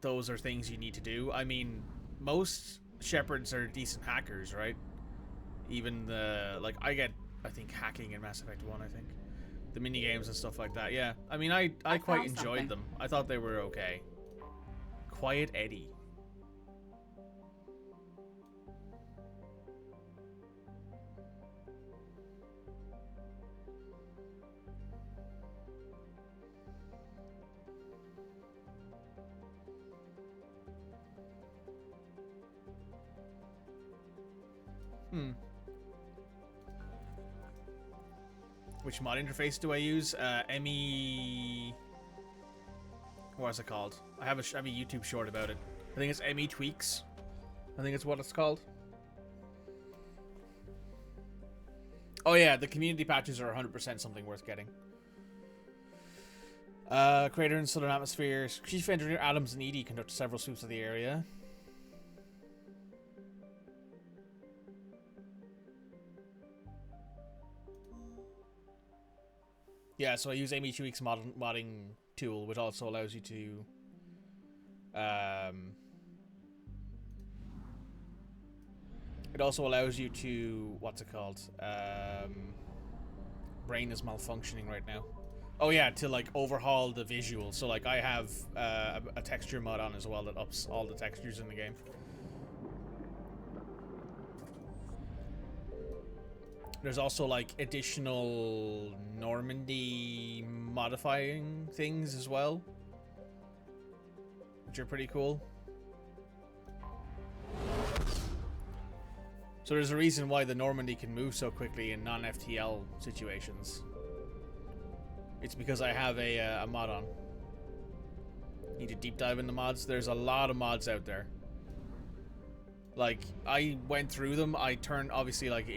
those are things you need to do. I mean, most Shepards are decent hackers, right? Even the I think hacking in Mass Effect 1, I think. The mini games and stuff like that, yeah. I mean, I quite enjoyed them. I thought they were okay. Quiet Eddie. Which mod interface do I use? ME... What is it called? I have a YouTube short about it. think it's ME Tweaks. I think it's what it's called. Oh yeah, the community patches are 100% something worth getting. Crater in Southern Atmosphere. Chief Engineer Adams and Edie conduct several sweeps of the area. Yeah, so I use ME Tweaks modding tool, which also allows you to it also allows you to, what's it called? Brain is malfunctioning right now. Oh yeah, to like overhaul the visual. So like I have a texture mod on as well that ups all the textures in the game. There's also like additional Normandy modifying things as well, which are pretty cool. So there's a reason why the Normandy can move so quickly in non-FTL situations. It's because I have a mod on. Need to deep dive into mods. There's a lot of mods out there. Like, I went through them. I turned, obviously, like,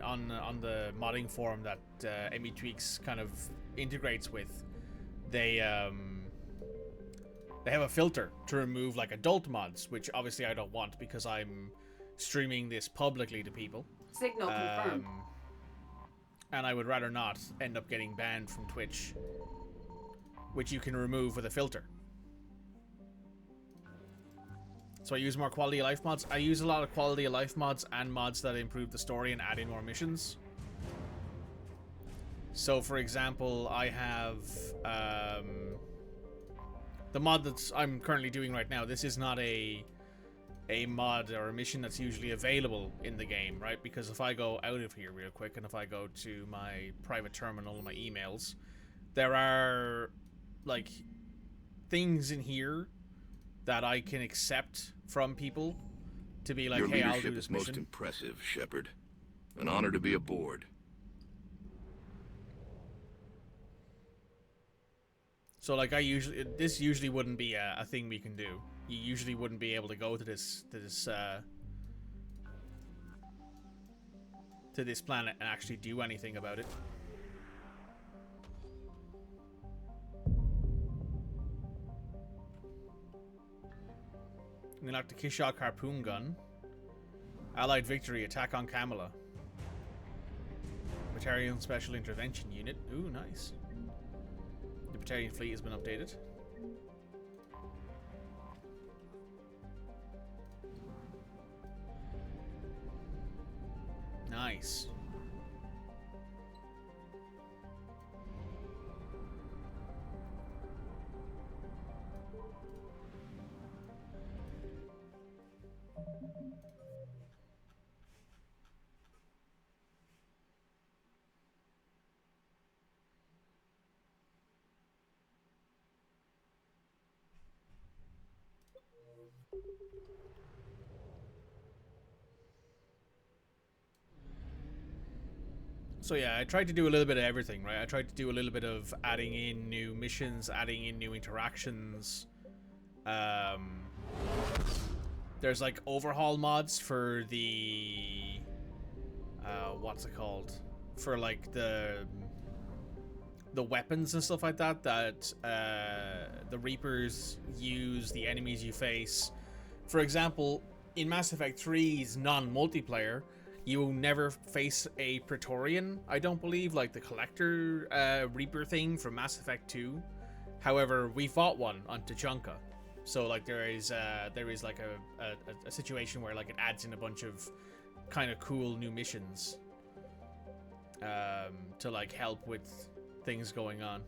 on the modding forum that ME Tweaks kind of integrates with. They have a filter to remove, like, adult mods, which obviously I don't want because I'm streaming this publicly to people. Signal confirmed. And I would rather not end up getting banned from Twitch, which you can remove with a filter. So I use more quality of life mods. I use a lot of quality of life mods and mods that improve the story and add in more missions. So for example, I have the mod that I'm currently doing right now. This is not a mod or a mission that's usually available in the game, right? Because if I go out of here real quick and if I go to my private terminal, my emails, there are like things in here that I can accept from people to be like, Your hey, I'll leadership do this is most mission. impressive, Shepard. An honor to be aboard. So like this usually wouldn't be a thing we can do. You usually wouldn't be able to go to this planet and actually do anything about it. We like the Kishok harpoon gun. Allied victory, attack on Kamala. Battalion Special Intervention Unit. Ooh, nice. The battalion fleet has been updated. Nice. So yeah, I tried to do a little bit of everything, right? I tried to do a little bit of adding in new missions, adding in new interactions. There's like overhaul mods for the what's it called? For like the weapons and stuff like that that the Reapers use, the enemies you face. For example, in Mass Effect 3's non-multiplayer, you will never face a Praetorian, I don't believe, like the Collector Reaper thing from Mass Effect 2. However, we fought one on Tuchanka. So like there is like a situation where like it adds in a bunch of kind of cool new missions to like help with things going on.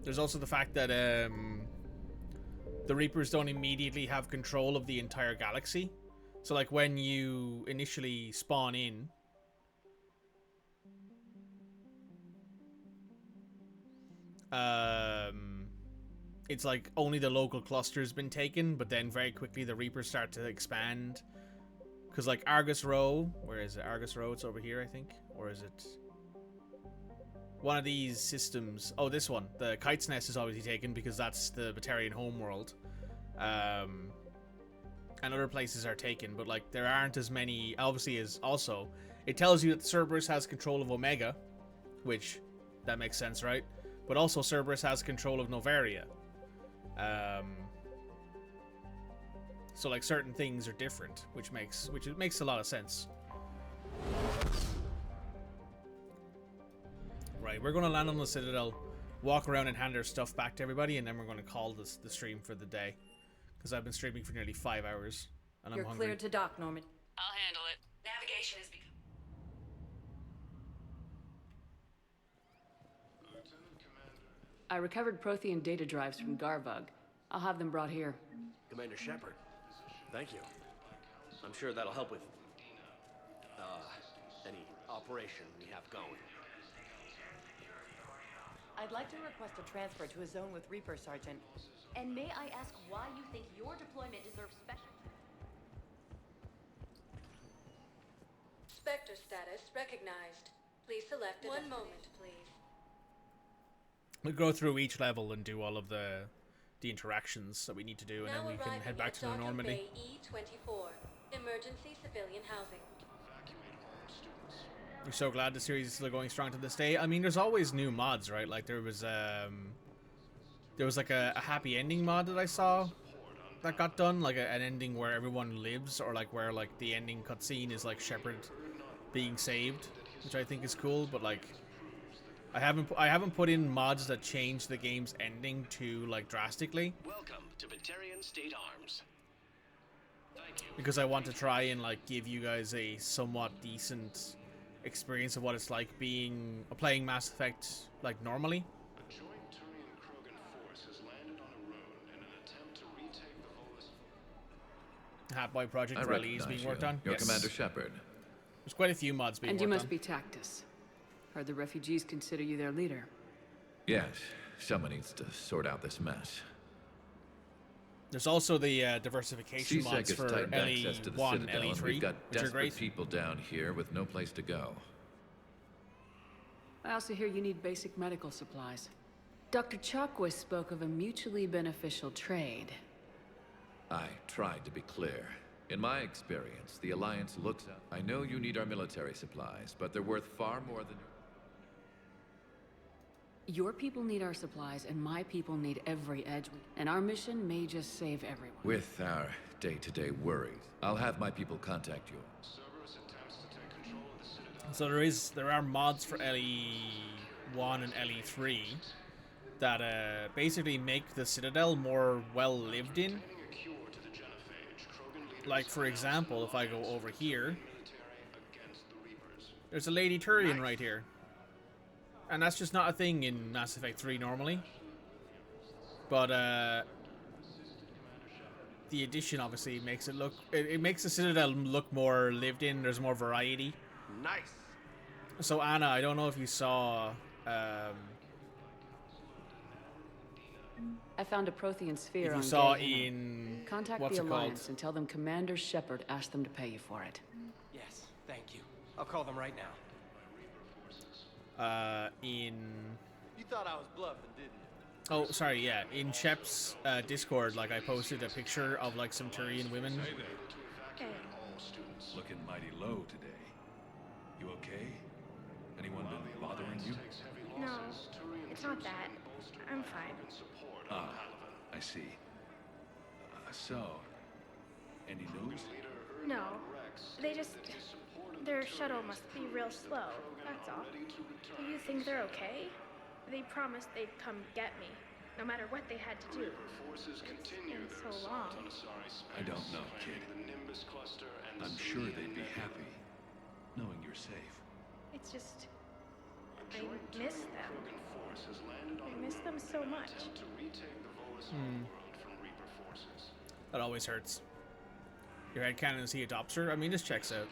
There's also the fact that the Reapers don't immediately have control of the entire galaxy. So like when you initially spawn in, it's like only the local cluster's been taken, but then very quickly the Reapers start to expand Because like Argus Row, where is it? Argus Row, it's over here, I think. Or is it one of these systems? Oh, this one. The Kite's Nest is obviously taken because that's the Vakarian homeworld. And other places are taken, but like there aren't as many. Obviously, as also it tells you that Cerberus has control of Omega, which that makes sense, right? But also Cerberus has control of Novaria. So like certain things are different, which makes a lot of sense. Right, we're gonna land on the Citadel, walk around and hand our stuff back to everybody, and then we're gonna call this the stream for the day. Because I've been streaming for nearly 5 hours, and I'm hungry. You're cleared to dock, Norman. I'll handle it. Navigation is become... I recovered Prothean data drives from Garvug. I'll have them brought here. Commander Shepard, thank you. I'm sure that'll help with any operation we have going. I'd like to request a transfer to a zone with Reaper, Sergeant. And may I ask why you think your deployment deserves special... Spectre status recognized. Please select one moment, please. We'll go through each level and do all of the interactions that we need to do, and then we can head back to the Normandy. E24, emergency civilian housing. We're so glad the series is still going strong to this day. I mean, there's always new mods, right? Like there was like a happy ending mod that I saw that got done, like an ending where everyone lives, or like where like the ending cutscene is like Shepard being saved, which I think is cool. But like, I haven't put in mods that change the game's ending too like drastically. Welcome to Vakarian State Arms. Thank you. Because I want to try and like give you guys a somewhat decent experience of what it's like playing Mass Effect like normally. A joint Turian-Krogan force has landed on a road in an attempt to retake the Volus. Hatboy Project Rally is being worked on. You're Yes. Commander Shepard. There's quite a few mods being And worked on. you must be Tactus. Heard the refugees consider you their leader. Yes, someone needs to sort out this mess. There's also the diversification CSEC mods has for tightened access to the LE1 and Citadel, and LE3, we've got which are desperate great. people down here with no place to go. I also hear you need basic medical supplies. Dr. Chakwas spoke of a mutually beneficial trade. I tried to be clear. In my experience, the Alliance looks up. I know you need our military supplies, but they're worth far more than... Your people need our supplies, and my people need every edge. And our mission may just save everyone. With our day-to-day worries, I'll have my people contact you. Cerberus attempts to take control of the Citadel. So there are mods for LE1 and LE3 that basically make the Citadel more well lived in. Like for example, if I go over here, there's a Lady Turian right here. And that's just not a thing in Mass Effect 3 normally. But the addition obviously makes it look... It makes the Citadel look more lived in. There's more variety. Nice. So Anna, I don't know if you saw... I found a Prothean sphere if on you saw Gay in... Contact what's the it called? Alliance and tell them Commander Shepard asked them to pay you for it. Yes, thank you. I'll call them right now. In... You thought I was bluffing, didn't you? Oh, sorry, yeah. In Shep's Discord, like, I posted a picture of, like, some Turian women. Looking mighty low today. You okay? Anyone been bothering you? No, it's not that. I'm fine. Ah, I see. So, any news? No, they just... Their shuttle must be real slow, that's all. Do you think they're okay? They promised they'd come get me, no matter what they had to do. It's been so long. I don't know, kid. I'm sure they'd be happy, knowing you're safe. It's just... I miss them. I miss them so much. That always hurts. Your headcanon is he adopts her? I mean, this checks out.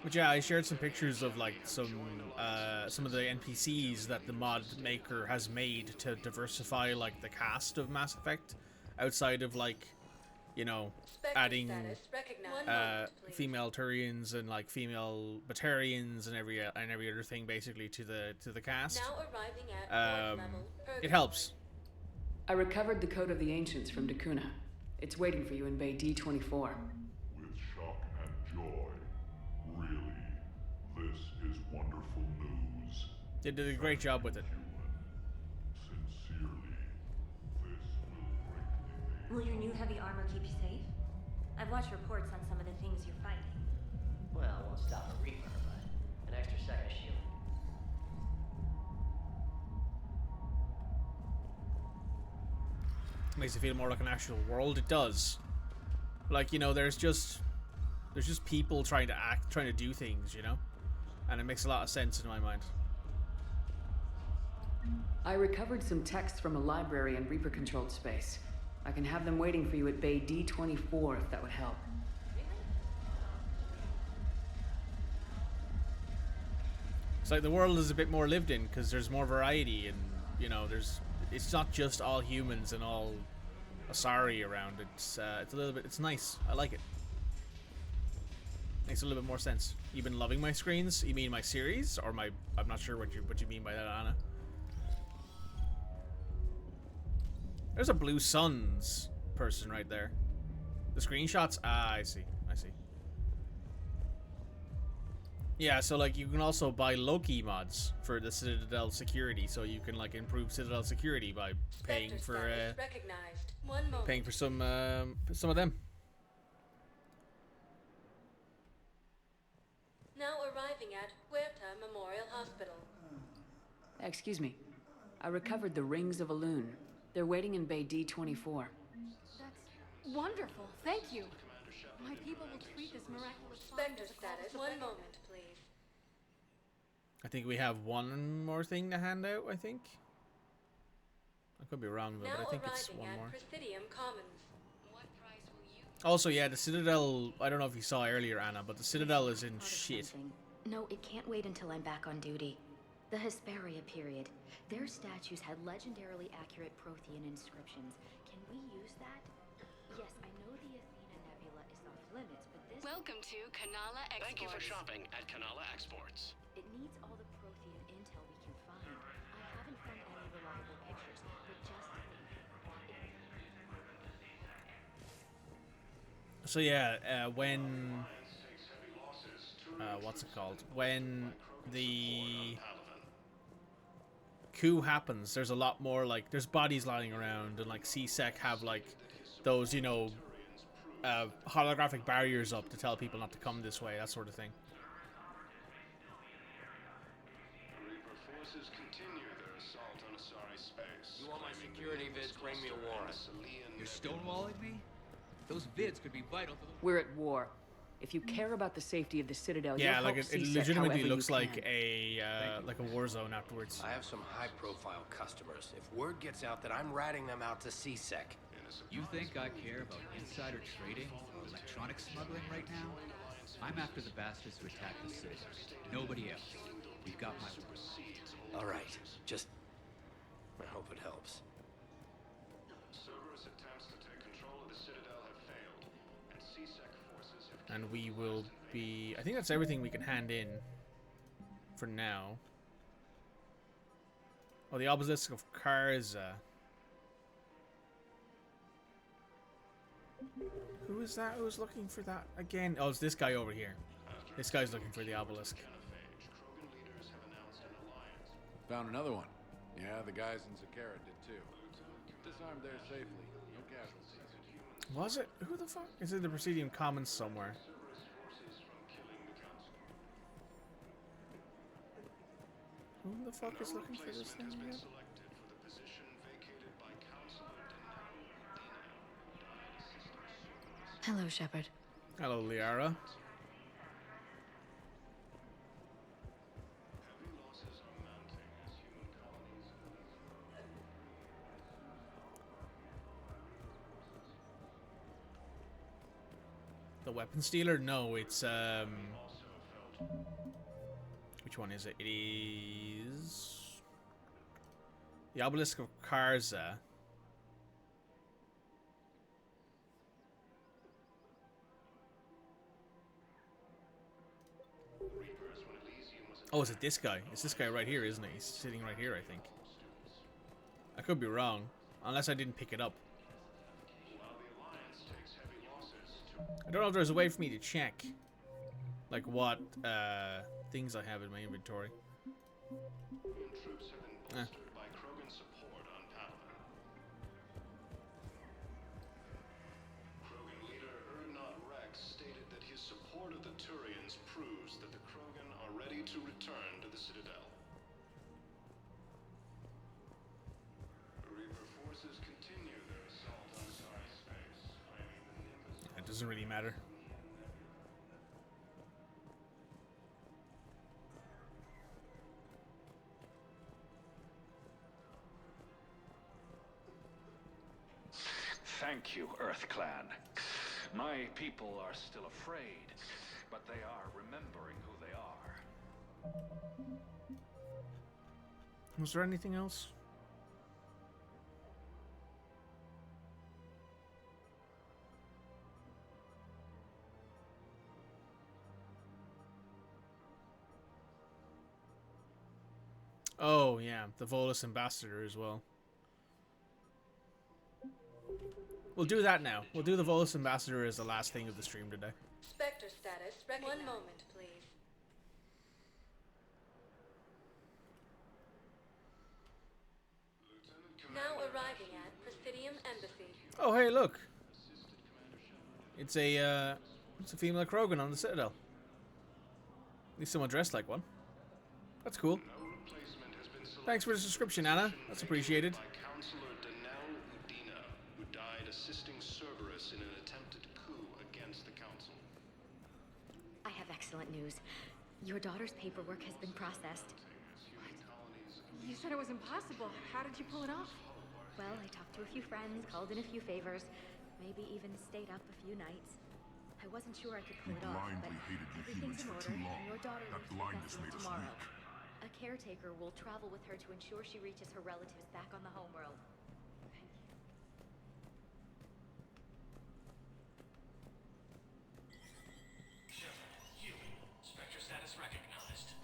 But yeah, I shared some pictures of like some of the NPCs that the mod maker has made to diversify like the cast of Mass Effect outside of like you know, Spectre adding status recognized. female Turians and like female Batarians and every other thing basically to the cast. Now arriving at level, It helps. I recovered the Code of the Ancients from Dakuna. It's waiting for you in Bay D24. With shock and joy. Really, this is wonderful news. They did a great job with it. Sincerely, this will break the Will your new heavy armor keep you safe? I've watched reports on some of the things you're fighting. Well, it won't stop a Reaper, but an extra set of shield. Makes it feel more like an actual world. It does. Like, you know, there's just people trying to do things, you know? And it makes a lot of sense in my mind. I recovered some texts from a library in Reaper-controlled space. I can have them waiting for you at Bay D24 if that would help. It's like the world is a bit more lived in because there's more variety and, you know, it's not just all humans and all Asari around. It's a little bit, it's nice. I like it. Makes a little bit more sense. You've been loving my screens? You mean my series or my? I'm not sure what you mean by that, Anna. There's a Blue Suns person right there. The screenshots? Ah, I see. I see. Yeah, so like you can also buy Loki mods for the Citadel security, so you can like improve Citadel security by paying for some of them. Now arriving at Huerta Memorial Hospital. Excuse me. I recovered the Rings of Elune. They're waiting in Bay D24. That's wonderful. Thank you. My people will treat this miraculous Spectre status. One moment, please. I think we have one more thing to hand out, I think. I could be wrong though, but I think it's one more. Presidium Commons. Also, yeah, the Citadel, I don't know if you saw earlier, Anna, but the Citadel is in shit. No, it can't wait until I'm back on duty. The Hesperia period. Their statues had legendarily accurate Prothean inscriptions. Can we use that? Yes, I know the Athena Nebula is off limits, but this... Welcome to Kanala Exports. Thank you for shopping at Kanala Exports. It needs all the Prothean intel we can find. I haven't found any reliable pictures, but just... So yeah, when... what's it called? When the coup happens, there's a lot more, like, there's bodies lying around, and like CSEC have like those, you know, holographic barriers up to tell people not to come this way, that sort of thing. Reaper forces continue their assault on Asari space. You want my security vids? Bring me a warrant. You're stonewalling me? Those vids could be vital to the... We're at war. If you care about the safety of the Citadel, yeah, you'll like help it CSEC legitimately however looks you like can. a war zone afterwards. I have some high-profile customers. If word gets out that I'm ratting them out to CSEC. You think I care about insider trading or electronic smuggling right now? I'm after the bastards who attacked the city. Nobody else. You've got my word. All right, just... I hope it helps. Cerberus attempts to take control of the Citadel have failed, and CSEC forces have... And we will be... I think that's everything we can hand in for now. Oh, the Obelisk of Karza. Who is that? Who's looking for that again? Oh, it's this guy over here. This guy's looking for the obelisk. Found another one. Yeah, the guys in Zakara did too. Disarmed there safely. No casualties. Was it? Who the fuck? Is it the Presidium Commons somewhere? Who the fuck is looking for this thing again? Hello, Shepard. Hello, Liara. The weapon stealer? No, it's which one is it? It is the Obelisk of Karza. Oh, is it this guy? It's this guy right here, isn't it? He's sitting right here, I think. I could be wrong, unless I didn't pick it up. I don't know if there's a way for me to check, like, what things I have in my inventory. Eh. Proves that the Krogan are ready to return to the Citadel. Reaper forces continue their assault on cyberspace, claiming the Nimbus. It doesn't really matter. Thank you, Earth Clan. My people are still afraid, but they are remembering who they are. Was there anything else? Oh, yeah, the Volus Ambassador as well. We'll do that now. We'll do the Volus Ambassador as the last thing of the stream today. Spectre status. One moment, please. Now arriving at Presidium Embassy. Oh, hey, look. It's a female Krogan on the Citadel. At least someone dressed like one. That's cool. Thanks for the subscription, Anna. That's appreciated. Counselor Danelle Udina, who died assisting Cerberus in an attempted coup against the Council. I have excellent news. Your daughter's paperwork has been processed. You said it was impossible. How did you pull it off? Well, I talked to a few friends, called in a few favors, maybe even stayed up a few nights. I wasn't sure I could pull it off, but everything's in order, and your daughter leaves for Bethany tomorrow. A caretaker will travel with her to ensure she reaches her relatives back on the homeworld. Spectre status recognized.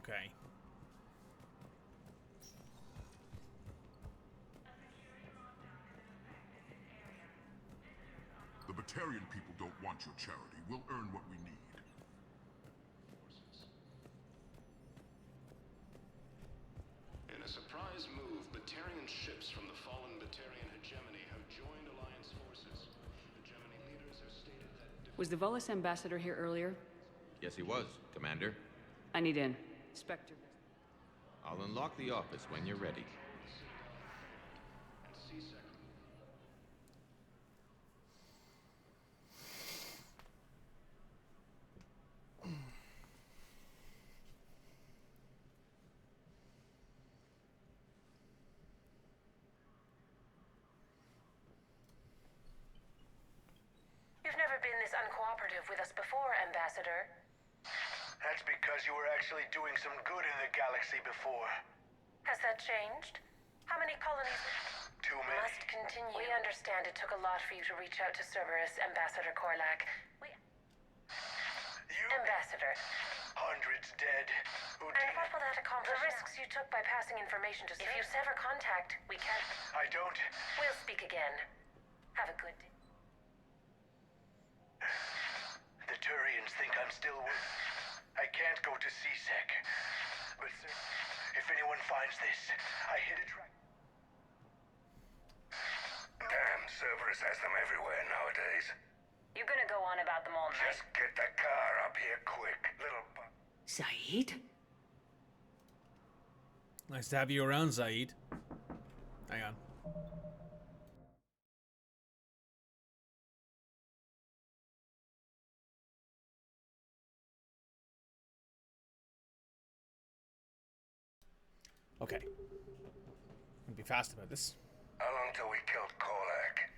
Okay. The Batarian people don't want your charity. We'll earn what we need. In a surprise move, Batarian ships from the fallen Batarian hegemony have joined Alliance forces. Hegemony leaders have stated that... Was the Volus Ambassador here earlier? Yes, he was, Commander. I need in. Spectre. I'll unlock the office when you're ready. You've never been this uncooperative with us before, Ambassador. That's because you were actually doing some good in the galaxy before. Has that changed? How many colonies... Too many. Must continue. We understand it took a lot for you to reach out to Cerberus, Ambassador Korlak. Ambassador. Hundreds dead. And what will that accomplish? The risks you took by passing information to Cerberus. If you sever contact, we can't... I don't... We'll speak again. Have a good day. The Turians think I'm still... I can't go to CSEC. But if anyone finds this, I hit a track. Damn, Cerberus has them everywhere nowadays. You're gonna go on about them all night. Just get the car up here quick, little Zaid? Nice to have you around, Zaid. Hang on. Okay. I'm gonna be fast about this. How long till we killed Kolak?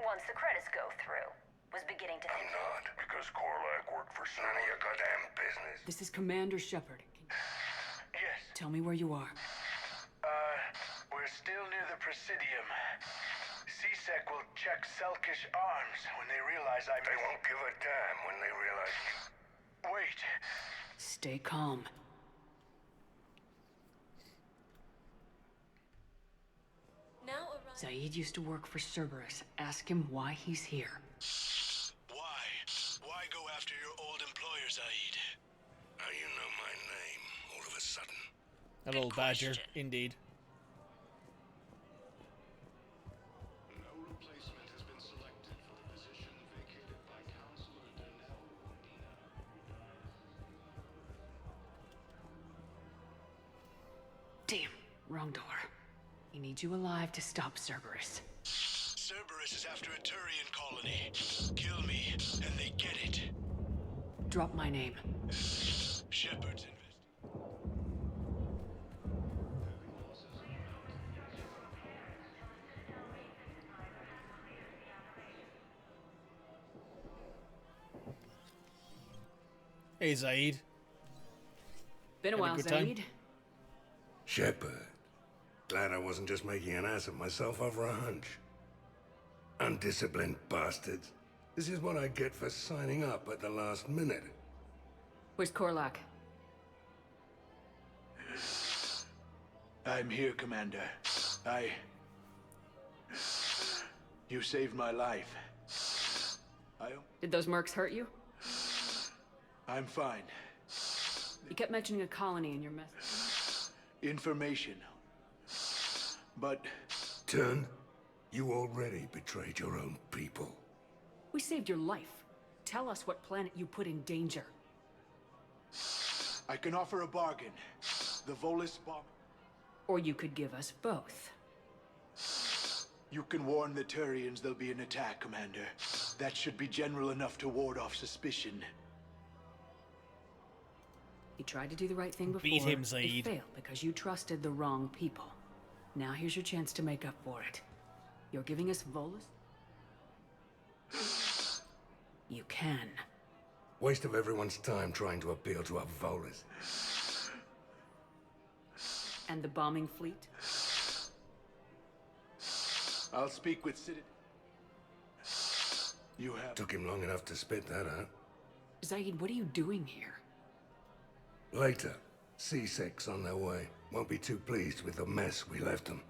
Once the credits go through. Was beginning to think. I'm not, because Kolak worked for none of your goddamn business. This is Commander Shepard. Yes. Tell me where you are. We're still near the Presidium. CSEC will check Selkish arms when they realize They won't give a damn when they realize you... Wait. Stay calm. Now Zaid used to work for Cerberus. Ask him why he's here. Why? Why go after your old employer, Zaid? Now you know my name, all of a sudden. That little badger, indeed. No replacement has been selected for the position vacated by Counselor Denell Medina, who died. Damn, wrong door. He needs you alive to stop Cerberus. Cerberus is after a Turian colony. Kill me, and they get it. Drop my name. Shepard's Hey, Zaid. Been a Had a while, good time? Zaid. Shepard. Glad I wasn't just making an ass of myself over a hunch. Undisciplined bastards. This is what I get for signing up at the last minute. Where's Korlak? I'm here, Commander. You saved my life. Did those mercs hurt you? I'm fine. You kept mentioning a colony in your message. Information. But... Turn, you already betrayed your own people. We saved your life. Tell us what planet you put in danger. I can offer a bargain. The Volus bomb... Or you could give us both. You can warn the Turians there'll be an attack, Commander. That should be general enough to ward off suspicion. You tried to do the right thing before. Beat him, It Zaid. failed because you trusted the wrong people. Now here's your chance to make up for it. You're giving us Volus? You can. Waste of everyone's time trying to appeal to a Volus. And the bombing fleet? I'll speak with Citadel. You have... Took him long enough to spit that out. Zaid, what are you doing here? Later, C6 on their way. Won't be too pleased with the mess we left them.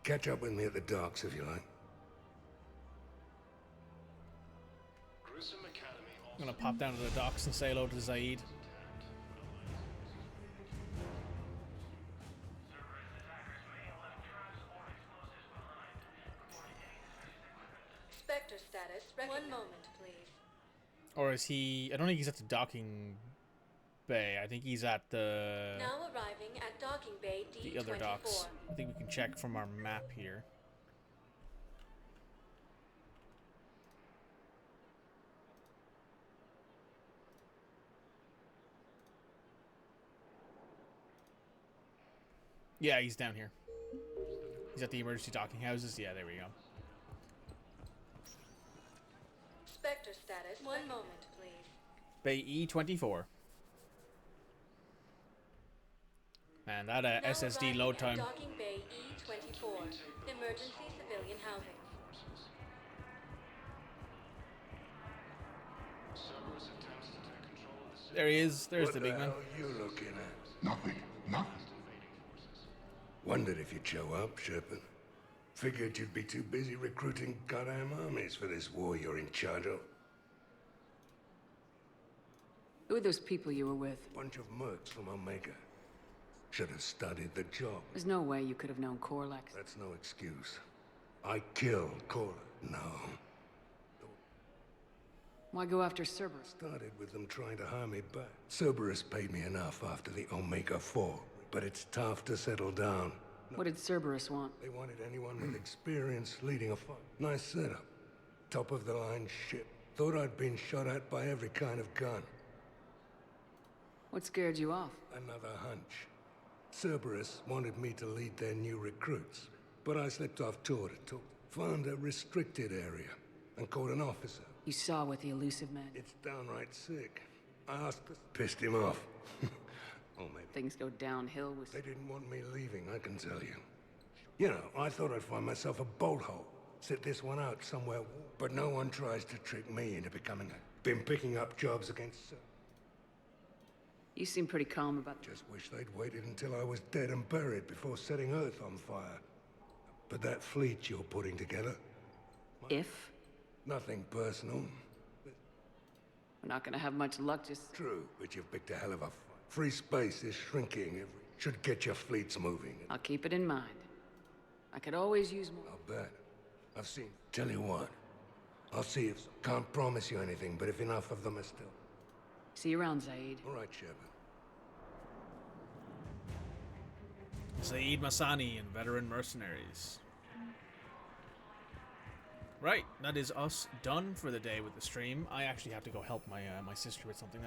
Catch up with me at the docks if you like. I'm gonna pop down to the docks and say hello to Zaid. Spectre status. One moment, please. Or is he... I don't think he's at the docking bay. I think he's at the... Now arriving at docking bay D24. The other docks. I think we can check from our map here. Yeah, he's down here. He's at the emergency docking houses. Yeah, there we go. Spectre status. One moment, please. Bay E24. Man, that Now SSD arriving load at time. Docking bay E24. Emergency civilian housing. There he is. There's What the big man. hell are you looking at? Nothing. Nothing. Wondered if you'd show up, Shepard. Figured you'd be too busy recruiting goddamn armies for this war you're in charge of. Who are those people you were with? Bunch of mercs from Omega. Should have studied the job. There's no way you could have known Korlak. That's no excuse. I killed Korlak. No. Why go after Cerberus? Started with them trying to hire me back. Cerberus paid me enough after the Omega fall, but it's tough to settle down. What did Cerberus want? They wanted anyone with experience leading a fight. Nice setup. Top of the line shit. Thought I'd been shot at by every kind of gun. What scared you off? Another hunch. Cerberus wanted me to lead their new recruits, but I slipped off tour to talk. Found a restricted area and caught an officer. You saw what the elusive meant. It's downright sick. I asked this, pissed him off. Oh, maybe. Things go downhill with... They didn't want me leaving, I can tell you. You know, I thought I'd find myself a bolt hole. Sit this one out somewhere. But no one tries to trick me into becoming a... Been picking up jobs against... You seem pretty calm about... Just wish they'd waited until I was dead and buried before setting Earth on fire. But that fleet you're putting together... If? Nothing personal. We're not gonna have much luck just... True, but you've picked a hell of a fight. Free space is shrinking. Should get your fleets moving. I'll keep it in mind. I could always use more. I'll bet. I've seen... Tell you what. I'll see if... Can't promise you anything, but if enough of them are still... See you around, Zaid. All right, Shepard. Zaid Masani and veteran mercenaries. Right, that is us done for the day with the stream. I actually have to go help my my sister with something.